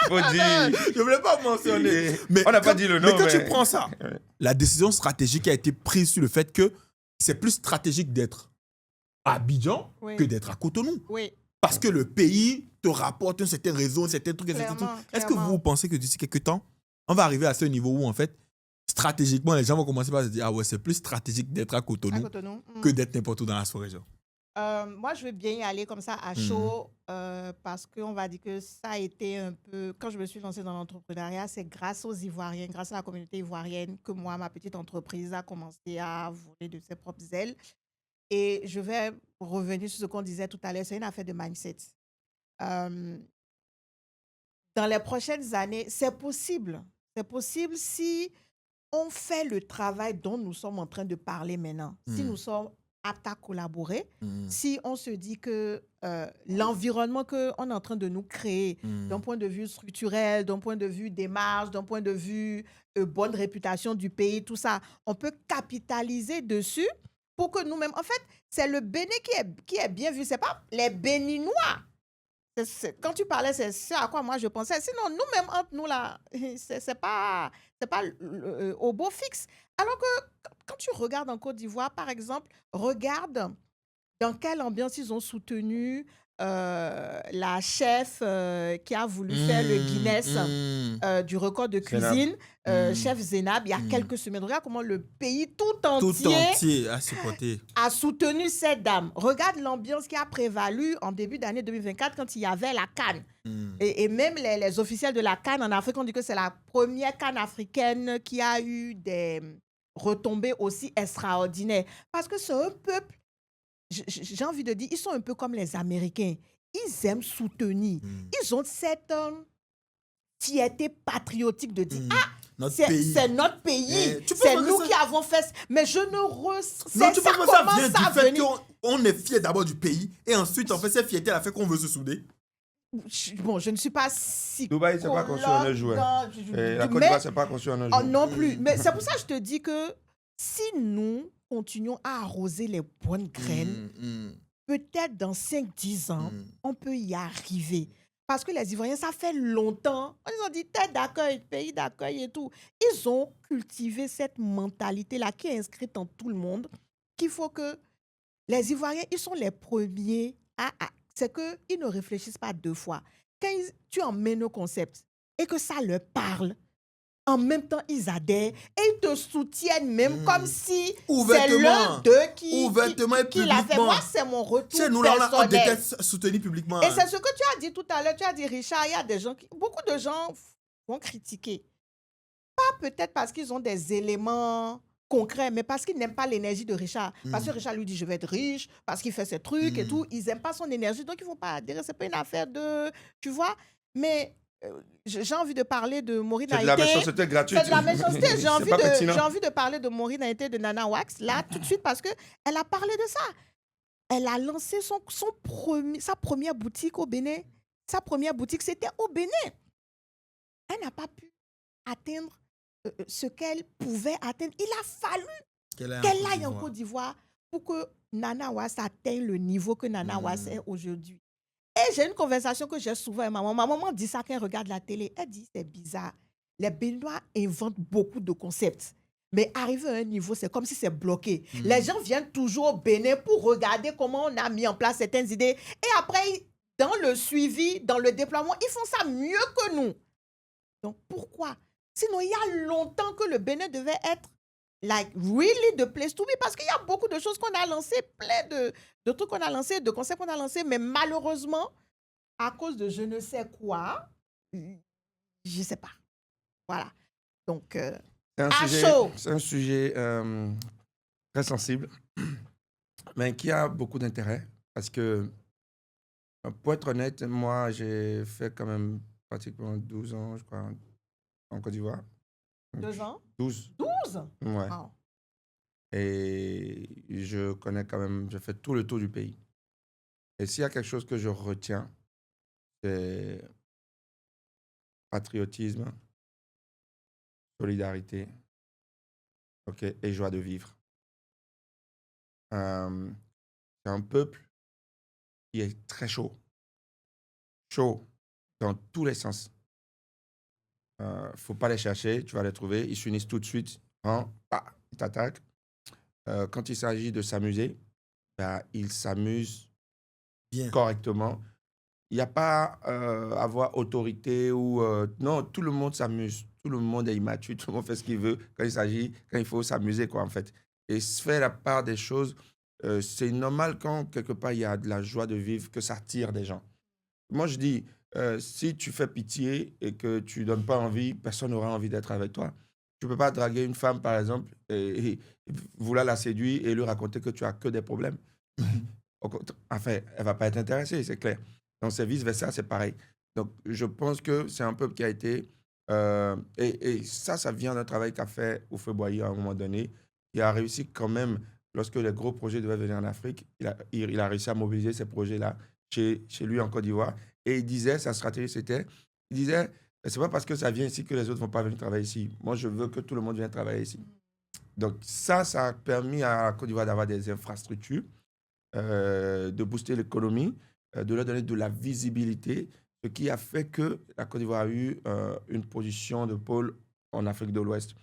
Faut dire. Je ne voulais pas mentionner. Mais on n'a pas dit le nom. Mais quand tu prends ça, la décision stratégique a été prise sur le fait que c'est plus stratégique d'être à Abidjan que d'être à Cotonou. Oui. Parce que le pays te rapporte un certain réseau, un certain truc, un certain truc. Est-ce que vous pensez que d'ici quelques temps, on va arriver à ce niveau où, en fait, stratégiquement, les gens vont commencer par se dire « Ah ouais, c'est plus stratégique d'être à Cotonou, que d'être n'importe où dans la sous-région. » Moi, je veux bien y aller comme ça à chaud parce qu'on va dire que ça a été un peu... Quand je me suis lancée dans l'entrepreneuriat, c'est grâce aux Ivoiriens, grâce à la communauté ivoirienne que moi, ma petite entreprise a commencé à voler de ses propres ailes. Et je vais revenir sur ce qu'on disait tout à l'heure, c'est une affaire de mindset. Dans les prochaines années, c'est possible. C'est possible si on fait le travail dont nous sommes en train de parler maintenant. Si nous sommes aptes à collaborer, si on se dit que l'environnement qu'on est en train de nous créer, d'un point de vue structurel, d'un point de vue démarche, d'un point de vue bonne réputation du pays, tout ça, on peut capitaliser dessus pour que nous-mêmes... En fait, c'est le Bénin qui est bien vu. Ce n'est pas les Béninois. Quand tu parlais, c'est ce à quoi moi je pensais. Sinon, nous-mêmes, entre nous, là, c'est pas au beau fixe. Alors que quand tu regardes en Côte d'Ivoire, par exemple, regarde dans quelle ambiance ils ont soutenu la chef qui a voulu faire le Guinness du record de cuisine, chef Zénab, il y a quelques semaines. Regarde comment le pays tout entier a soutenu cette dame. Regarde l'ambiance qui a prévalu en début d'année 2024 quand il y avait la CAN. Et même les officiels de la CAN en Afrique ont dit que c'est la première CAN africaine qui a eu des retombées aussi extraordinaires. Parce que c'est un peuple, j'ai envie de dire, ils sont un peu comme les Américains. Ils aiment soutenir. Ils ont cette fierté patriotique de dire c'est notre pays. C'est nous qui avons fait. Mais je ne ressens pas. Non, tu penses que ça vient du fait qu'on est fier d'abord du pays et ensuite, en fait, cette fierté a fait qu'on veut se souder. Bon, je ne suis pas si... Dubaï, c'est pas construit en un jour. La Côte d'Ivoire, c'est pas construit en un jour. Non plus. Mais c'est pour ça que je te dis que si nous continuons à arroser les bonnes graines, peut-être dans 5-10 ans, on peut y arriver. Parce que les Ivoiriens, ça fait longtemps, ils ont dit tête d'accueil, pays d'accueil et tout. Ils ont cultivé cette mentalité-là qui est inscrite en tout le monde, qu'il faut que les Ivoiriens, ils sont les premiers c'est qu'ils ne réfléchissent pas 2 fois. Quand tu emmènes au concept et que ça leur parle, en même temps, ils adhèrent et ils te soutiennent même comme si c'est l'un d'eux qui l'a fait. Moi, c'est mon retour personnel. Nous, là, on déteste soutenir publiquement. Et c'est ce que tu as dit tout à l'heure. Tu as dit, Richard, il y a des gens beaucoup de gens vont critiquer. Pas peut-être parce qu'ils ont des éléments concrets, mais parce qu'ils n'aiment pas l'énergie de Richard. Parce que Richard lui dit, je vais être riche, parce qu'il fait ses trucs et tout. Ils n'aiment pas son énergie, donc ils ne vont pas dire, c'est pas une affaire de... Tu vois? Mais... j'ai envie de parler de Maureen Haïté. C'est de la méchanceté gratuite. C'est de la méchanceté. J'ai envie de parler de Maureen Haïté de Nana Wax, là, tout de suite, parce qu'elle a parlé de ça. Elle a lancé sa première boutique au Bénin. Sa première boutique, c'était au Bénin. Elle n'a pas pu atteindre ce qu'elle pouvait atteindre. Il a fallu qu'elle aille en Côte d'Ivoire pour que Nana Was atteigne le niveau que Nana Was est Mm. aujourd'hui. Et j'ai une conversation que j'ai souvent avec ma maman. Ma maman dit ça quand elle regarde la télé. Elle dit, c'est bizarre. Les Béninois inventent beaucoup de concepts. Mais arrivé à un niveau, c'est comme si c'est bloqué. Mm. Les gens viennent toujours au Bénin pour regarder comment on a mis en place certaines idées. Et après, dans le suivi, dans le déploiement, ils font ça mieux que nous. Donc, pourquoi? Sinon, il y a longtemps que le Bénin devait être like really the place to be, parce qu'il y a beaucoup de choses qu'on a lancées, plein de trucs qu'on a lancés, de concepts qu'on a lancés, mais malheureusement, à cause de je ne sais quoi, je ne sais pas. Voilà. Donc, C'est un à sujet, chaud. c'est un sujet très sensible, mais qui a beaucoup d'intérêt. Parce que, pour être honnête, moi, j'ai fait quand même pratiquement 12 ans, je crois, en Côte d'Ivoire. 2 ans? 12. 12? Ouais. Wow. Et je connais quand même, j'ai fait tout le tour du pays. Et s'il y a quelque chose que je retiens, c'est patriotisme, solidarité, ok, et joie de vivre. Euh, c'est un peuple qui est très chaud. Chaud dans tous les sens. Faut pas les chercher, tu vas les trouver. Ils s'unissent tout de suite. Hein, ils t'attaquent. Quand il s'agit de s'amuser, bah, ils s'amusent Bien. correctement. Il n'y a pas à avoir autorité ou... non, tout le monde s'amuse. Tout le monde est immature. Tout le monde fait ce qu'il veut quand il faut s'amuser, quoi, en fait. Et se faire la part des choses, c'est normal quand, quelque part, il y a de la joie de vivre, que ça attire des gens. Moi, je dis, si tu fais pitié et que tu donnes pas envie, personne n'aura envie d'être avec toi. Tu peux pas draguer une femme, par exemple, et vouloir la séduire et lui raconter que tu as que des problèmes. Enfin, elle va pas être intéressée, c'est clair. Donc, c'est vice-versa, c'est pareil. Donc, je pense que c'est un peuple qui a été... et ça vient d'un travail qu'a fait Oufé Boigny à un moment donné. Il a réussi quand même, lorsque les gros projets devaient venir en Afrique, il a réussi à mobiliser ces projets-là chez lui en Côte d'Ivoire. Et il disait, sa stratégie, c'était, il disait, c'est pas parce que ça vient ici que les autres vont pas venir travailler ici. Moi, je veux que tout le monde vienne travailler ici. Donc, ça a permis à la Côte d'Ivoire d'avoir des infrastructures, de booster l'économie, de leur donner de la visibilité, ce qui a fait que la Côte d'Ivoire a eu une position de pôle en Afrique de l'Ouest.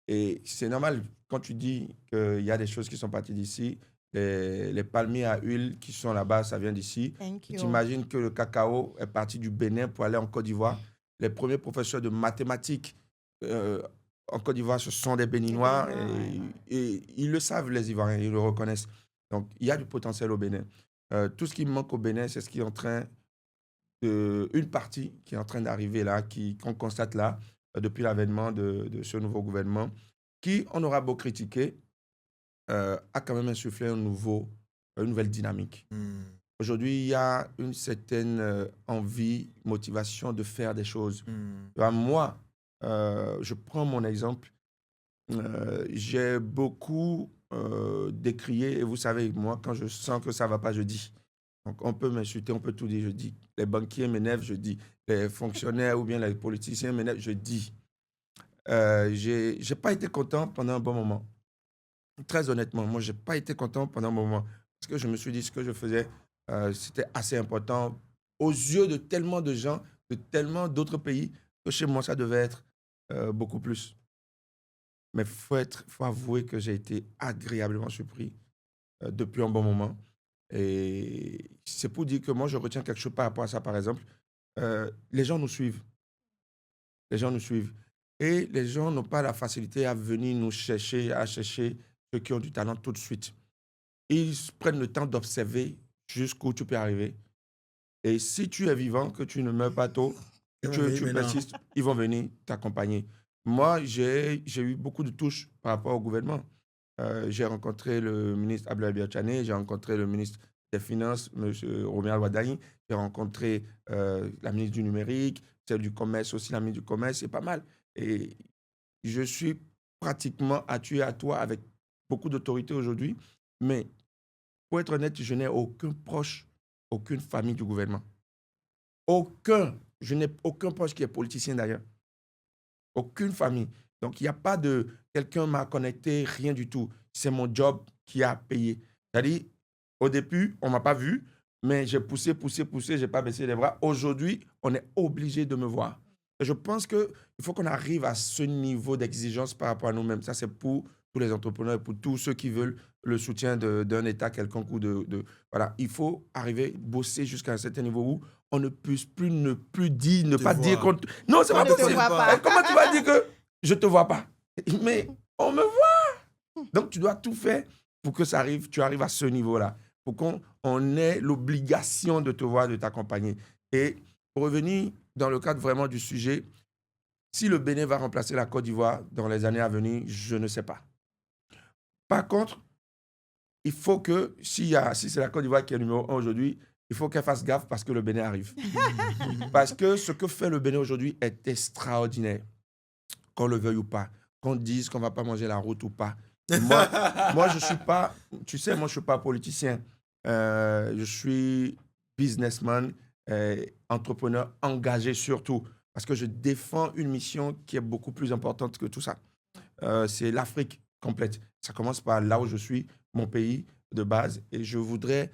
Et c'est normal, quand tu dis qu'il y a des choses qui sont parties d'ici, les palmiers à huile qui sont là-bas, ça vient d'ici. Thank Tu you. t'imagines que le cacao est parti du Bénin pour aller en Côte d'Ivoire. Les premiers professeurs de mathématiques en Côte d'Ivoire, ce sont des Béninois, Béninois, ouais. et ils le savent, les Ivoiriens, ils le reconnaissent. Donc, il y a du potentiel au Bénin. Tout ce qui manque au Bénin, c'est ce qui est en train une partie qui est en train d'arriver là, qu'on constate là, depuis l'avènement de ce nouveau gouvernement, qui, on aura beau critiquer, a quand même insufflé une nouvelle dynamique. Mm. Aujourd'hui, il y a une certaine envie, motivation de faire des choses. Mm. Ben, moi, je prends mon exemple. J'ai beaucoup décrié, et vous savez, moi, quand je sens que ça ne va pas, je dis. Donc, on peut m'insulter, on peut tout dire, je dis. Les banquiers m'énervent, je dis. Les fonctionnaires ou bien les politiciens m'énervent, je dis. J'ai pas été content pendant un bon moment. Très honnêtement, moi, j'ai pas été content pendant un moment. Parce que je me suis dit, ce que je faisais, c'était assez important aux yeux de tellement de gens, de tellement d'autres pays, que chez moi, ça devait être beaucoup plus. Mais faut avouer que j'ai été agréablement surpris depuis un bon moment. Et c'est pour dire que moi, je retiens quelque chose par rapport à ça, par exemple. Les gens nous suivent. Les gens nous suivent. Et les gens n'ont pas la facilité à venir nous chercher, à chercher ceux qui ont du talent tout de suite. Ils prennent le temps d'observer jusqu'où tu peux arriver. Et si tu es vivant, que tu ne meurs pas tôt, tu persistes, ils vont venir t'accompagner. Moi, j'ai eu beaucoup de touches par rapport au gouvernement. J'ai rencontré le ministre Abdoulaye Biachane, j'ai rencontré le ministre des Finances, M. Roméo Wadaï, j'ai rencontré la ministre du Numérique, celle du Commerce aussi, la ministre du Commerce, c'est pas mal. Et je suis pratiquement à tuer à toi avec beaucoup d'autorité aujourd'hui, mais pour être honnête, je n'ai aucun proche, aucune famille du gouvernement. Aucun. Je n'ai aucun proche qui est politicien d'ailleurs. Aucune famille. Donc, il n'y a pas de quelqu'un m'a connecté, rien du tout. C'est mon job qui a payé. C'est-à-dire, au début, on ne m'a pas vu, mais j'ai poussé, je n'ai pas baissé les bras. Aujourd'hui, on est obligé de me voir. Et je pense qu'il faut qu'on arrive à ce niveau d'exigence par rapport à nous-mêmes. Ça, c'est pour tous les entrepreneurs et pour tous ceux qui veulent le soutien d'un État quelconque ou voilà. Il faut arriver, bosser jusqu'à un certain niveau où on ne puisse plus dire, ne pas dire qu'on... Non, c'est On pas ne te possible. voit pas. Comment tu vas dire que je ne te vois pas? Mais on me voit. Donc, tu dois tout faire pour que ça arrive, tu arrives à ce niveau-là. Pour qu'on ait l'obligation de te voir, de t'accompagner. Et pour revenir dans le cadre vraiment du sujet, si le Bénin va remplacer la Côte d'Ivoire dans les années à venir, je ne sais pas. Par contre, il faut que, si c'est la Côte d'Ivoire qui est numéro 1 aujourd'hui, il faut qu'elle fasse gaffe parce que le Bénin arrive. Parce que ce que fait le Bénin aujourd'hui est extraordinaire. Qu'on le veuille ou pas. Qu'on dise qu'on ne va pas manger la route ou pas. Moi, je ne suis pas... Tu sais, moi, je ne suis pas politicien. Je suis businessman, entrepreneur engagé surtout. Parce que je défends une mission qui est beaucoup plus importante que tout ça. C'est l'Afrique complète. Ça commence par là où je suis, mon pays de base. Et je voudrais,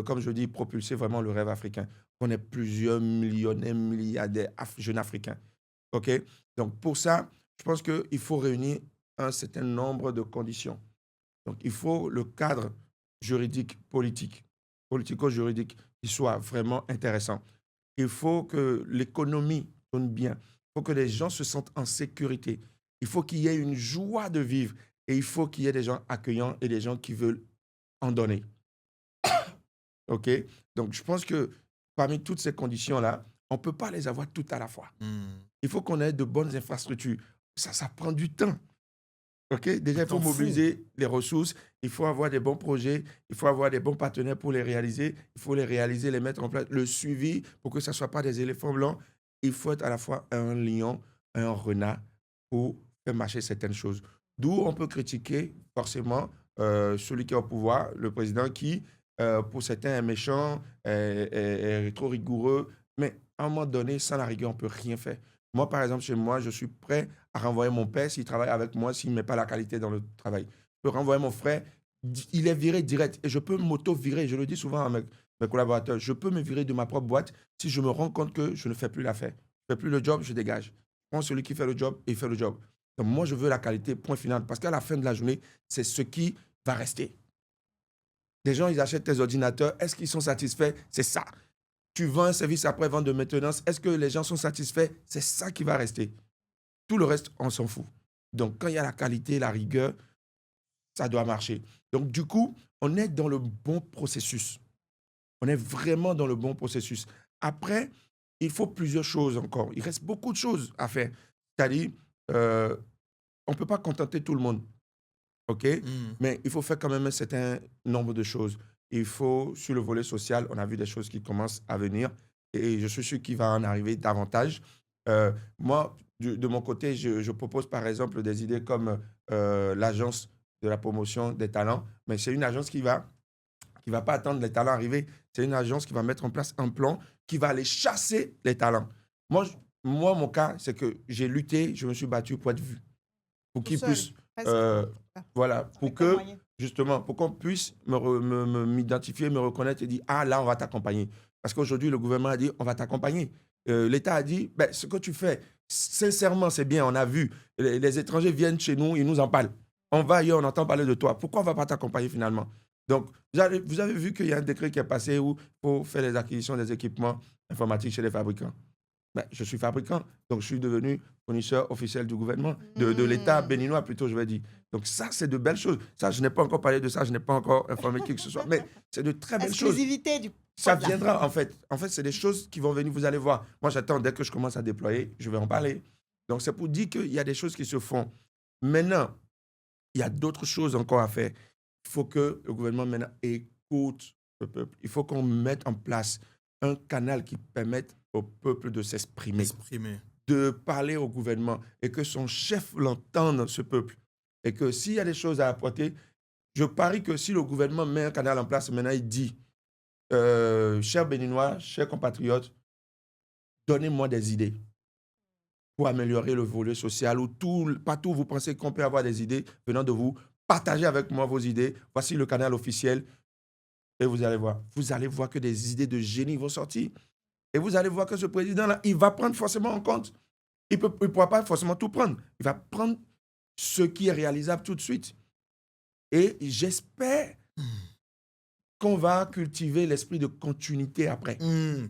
comme je dis, propulser vraiment le rêve africain. On ait plusieurs millionnaires, milliardaires, jeunes Africains. OK? Donc, pour ça, je pense qu'il faut réunir un certain nombre de conditions. Donc, il faut le cadre juridique, politique, politico-juridique, qui soit vraiment intéressant. Il faut que l'économie tourne bien. Il faut que les gens se sentent en sécurité. Il faut qu'il y ait une joie de vivre. Et il faut qu'il y ait des gens accueillants et des gens qui veulent en donner. OK? Donc, je pense que parmi toutes ces conditions-là, on ne peut pas les avoir toutes à la fois. Il faut qu'on ait de bonnes infrastructures. Ça prend du temps. OK? Déjà, il faut mobiliser les ressources. Il faut avoir des bons projets. Il faut avoir des bons partenaires pour les réaliser. Il faut les réaliser, les mettre en place. Le suivi pour que ce ne soit pas des éléphants blancs. Il faut être à la fois un lion, un renard pour faire marcher certaines choses. D'où on peut critiquer forcément celui qui est au pouvoir, le président qui, pour certains, est méchant, est trop rigoureux. Mais à un moment donné, sans la rigueur, on ne peut rien faire. Moi, par exemple, chez moi, je suis prêt à renvoyer mon père s'il travaille avec moi, s'il ne met pas la qualité dans le travail. Je peux renvoyer mon frère, il est viré direct. Et je peux m'auto-virer, je le dis souvent à mes collaborateurs, je peux me virer de ma propre boîte si je me rends compte que je ne fais plus l'affaire. Je ne fais plus le job, je dégage. Je prends celui qui fait le job et il fait le job. Donc moi, je veux la qualité, point final. Parce qu'à la fin de la journée, c'est ce qui va rester. Les gens, ils achètent tes ordinateurs. Est-ce qu'ils sont satisfaits? C'est ça. Tu vends un service après-vente de maintenance. Est-ce que les gens sont satisfaits? C'est ça qui va rester. Tout le reste, on s'en fout. Donc, quand il y a la qualité, la rigueur, ça doit marcher. Donc, du coup, on est dans le bon processus. On est vraiment dans le bon processus. Après, il faut plusieurs choses encore. Il reste beaucoup de choses à faire. C'est-à-dire, on ne peut pas contenter tout le monde. OK? Mais il faut faire quand même un certain nombre de choses. Il faut, sur le volet social, on a vu des choses qui commencent à venir et je suis sûr qu'il va en arriver davantage. Moi, de mon côté, je propose par exemple des idées comme l'agence de la promotion des talents, mais c'est une agence qui va pas attendre les talents arriver. C'est une agence qui va mettre en place un plan qui va aller chasser les talents. Moi, mon cas, c'est que j'ai lutté, je me suis battu pour être vu. Pour qu'ils puissent... voilà, pour que, justement, pour qu'on puisse m'identifier, me reconnaître et dire, ah là, on va t'accompagner. Parce qu'aujourd'hui, le gouvernement a dit, on va t'accompagner. L'État a dit, ben, ce que tu fais, sincèrement, c'est bien, on a vu. Les étrangers viennent chez nous, ils nous en parlent. On va ailleurs, on entend parler de toi. Pourquoi on ne va pas t'accompagner finalement? Donc, vous avez vu qu'il y a un décret qui est passé où il faut faire les acquisitions des équipements informatiques chez les fabricants. Ben, je suis fabricant, donc je suis devenu fournisseur officiel du gouvernement, de l'État béninois plutôt, je vais dire. Donc ça, c'est de belles choses. Ça, je n'ai pas encore parlé de ça, je n'ai pas encore informé qui que ce soit, mais c'est de très belles choses. Exclusivité du... Ça viendra, en fait. En fait, c'est des choses qui vont venir, vous allez voir. Moi, j'attends, dès que je commence à déployer, je vais en parler. Donc, c'est pour dire qu'il y a des choses qui se font. Maintenant, il y a d'autres choses encore à faire. Il faut que le gouvernement, maintenant, écoute le peuple. Il faut qu'on mette en place un canal qui permette au peuple de s'exprimer, de parler au gouvernement et que son chef l'entende, ce peuple. Et que s'il y a des choses à apporter, je parie que si le gouvernement met un canal en place, maintenant il dit, chers Béninois, chers compatriotes, donnez-moi des idées. pour améliorer le volet social ou partout où vous pensez qu'on peut avoir des idées venant de vous. Partagez avec moi vos idées. Voici le canal officiel. Et vous allez voir. Vous allez voir que des idées de génie vont sortir. Et vous allez voir que ce président-là, il va prendre forcément en compte. Il ne pourra pas forcément tout prendre. Il va prendre ce qui est réalisable tout de suite. Et j'espère qu'on va cultiver l'esprit de continuité après.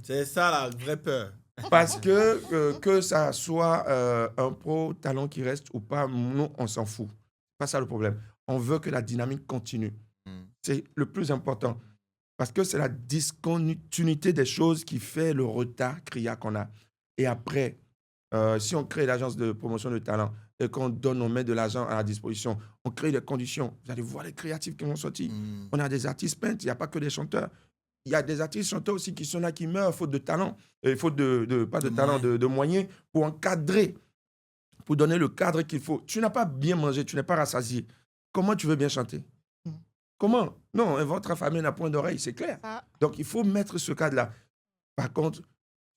C'est ça la vraie peur. Parce que ça soit un pro talent qui reste ou pas, nous, on s'en fout. C'est pas ça le problème. On veut que la dynamique continue. C'est le plus important. Parce que c'est la discontinuité des choses qui fait le retard criard qu'on a. Et après, si on crée l'agence de promotion de talent et qu'on donne, on met de l'argent à la disposition, on crée les conditions. Vous allez voir les créatifs qui vont sortir. On a des artistes peintres, il n'y a pas que des chanteurs. Il y a des artistes chanteurs aussi qui sont là, qui meurent faute de talent, faute de moyens pour encadrer, pour donner le cadre qu'il faut. Tu n'as pas bien mangé, tu n'es pas rassasié. Comment tu veux bien chanter? Comment? Non, votre famille n'a point d'oreille, c'est clair. Donc, il faut mettre ce cadre-là. Par contre,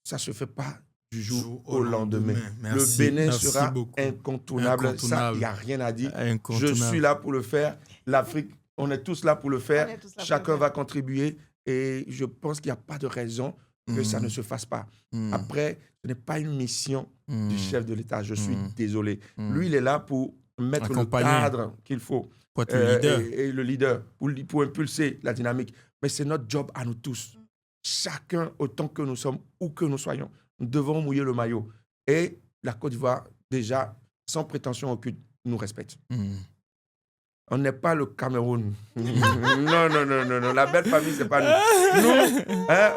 ça ne se fait pas du jour au lendemain. Le Bénin sera incontournable. Ça, il n'y a rien à dire. Je suis là pour le faire. L'Afrique, on est tous là pour le faire. Chacun va contribuer. Et je pense qu'il n'y a pas de raison que ça ne se fasse pas. Après, ce n'est pas une mission du chef de l'État. Je suis désolé. Lui, il est là pour mettre le cadre qu'il faut. Pour être le leader. Et le leader, pour impulser la dynamique. Mais c'est notre job à nous tous. Chacun, autant que nous sommes, où que nous soyons, nous devons mouiller le maillot. Et la Côte d'Ivoire, déjà, sans prétention aucune, nous respecte. On n'est pas le Cameroun. Non. La belle famille, ce n'est pas nous. Nous,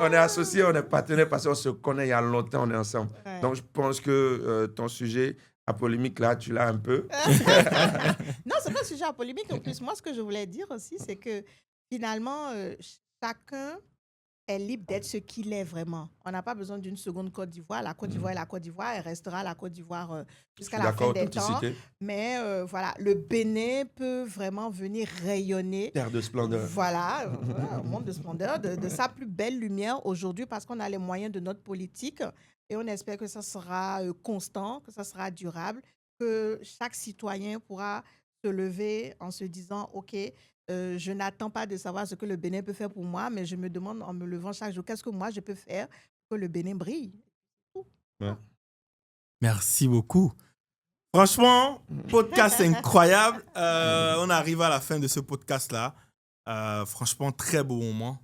on est associés, on est partenaires parce qu'on se connaît il y a longtemps, on est ensemble. Ouais. Donc, je pense que ton sujet à polémique, là, tu l'as un peu. Non, ce n'est pas un sujet à polémique. En plus, moi, ce que je voulais dire aussi, c'est que finalement, chacun est libre d'être ce qu'il est vraiment. On n'a pas besoin d'une seconde Côte d'Ivoire. La Côte d'Ivoire est la Côte d'Ivoire. Elle restera la Côte d'Ivoire jusqu'à la fin des temps. Mais voilà, le Bénin peut vraiment venir rayonner. Terre de splendeur. Voilà, un monde de splendeur, de sa plus belle lumière aujourd'hui parce qu'on a les moyens de notre politique et on espère que ça sera constant, que ça sera durable, que chaque citoyen pourra se lever en se disant « Ok, je n'attends pas de savoir ce que le Bénin peut faire pour moi, mais je me demande en me levant chaque jour, qu'est-ce que moi je peux faire pour que le Bénin brille ?» Ouais. Merci beaucoup. Franchement, podcast incroyable. On arrive à la fin de ce podcast-là. Franchement, très beau moment.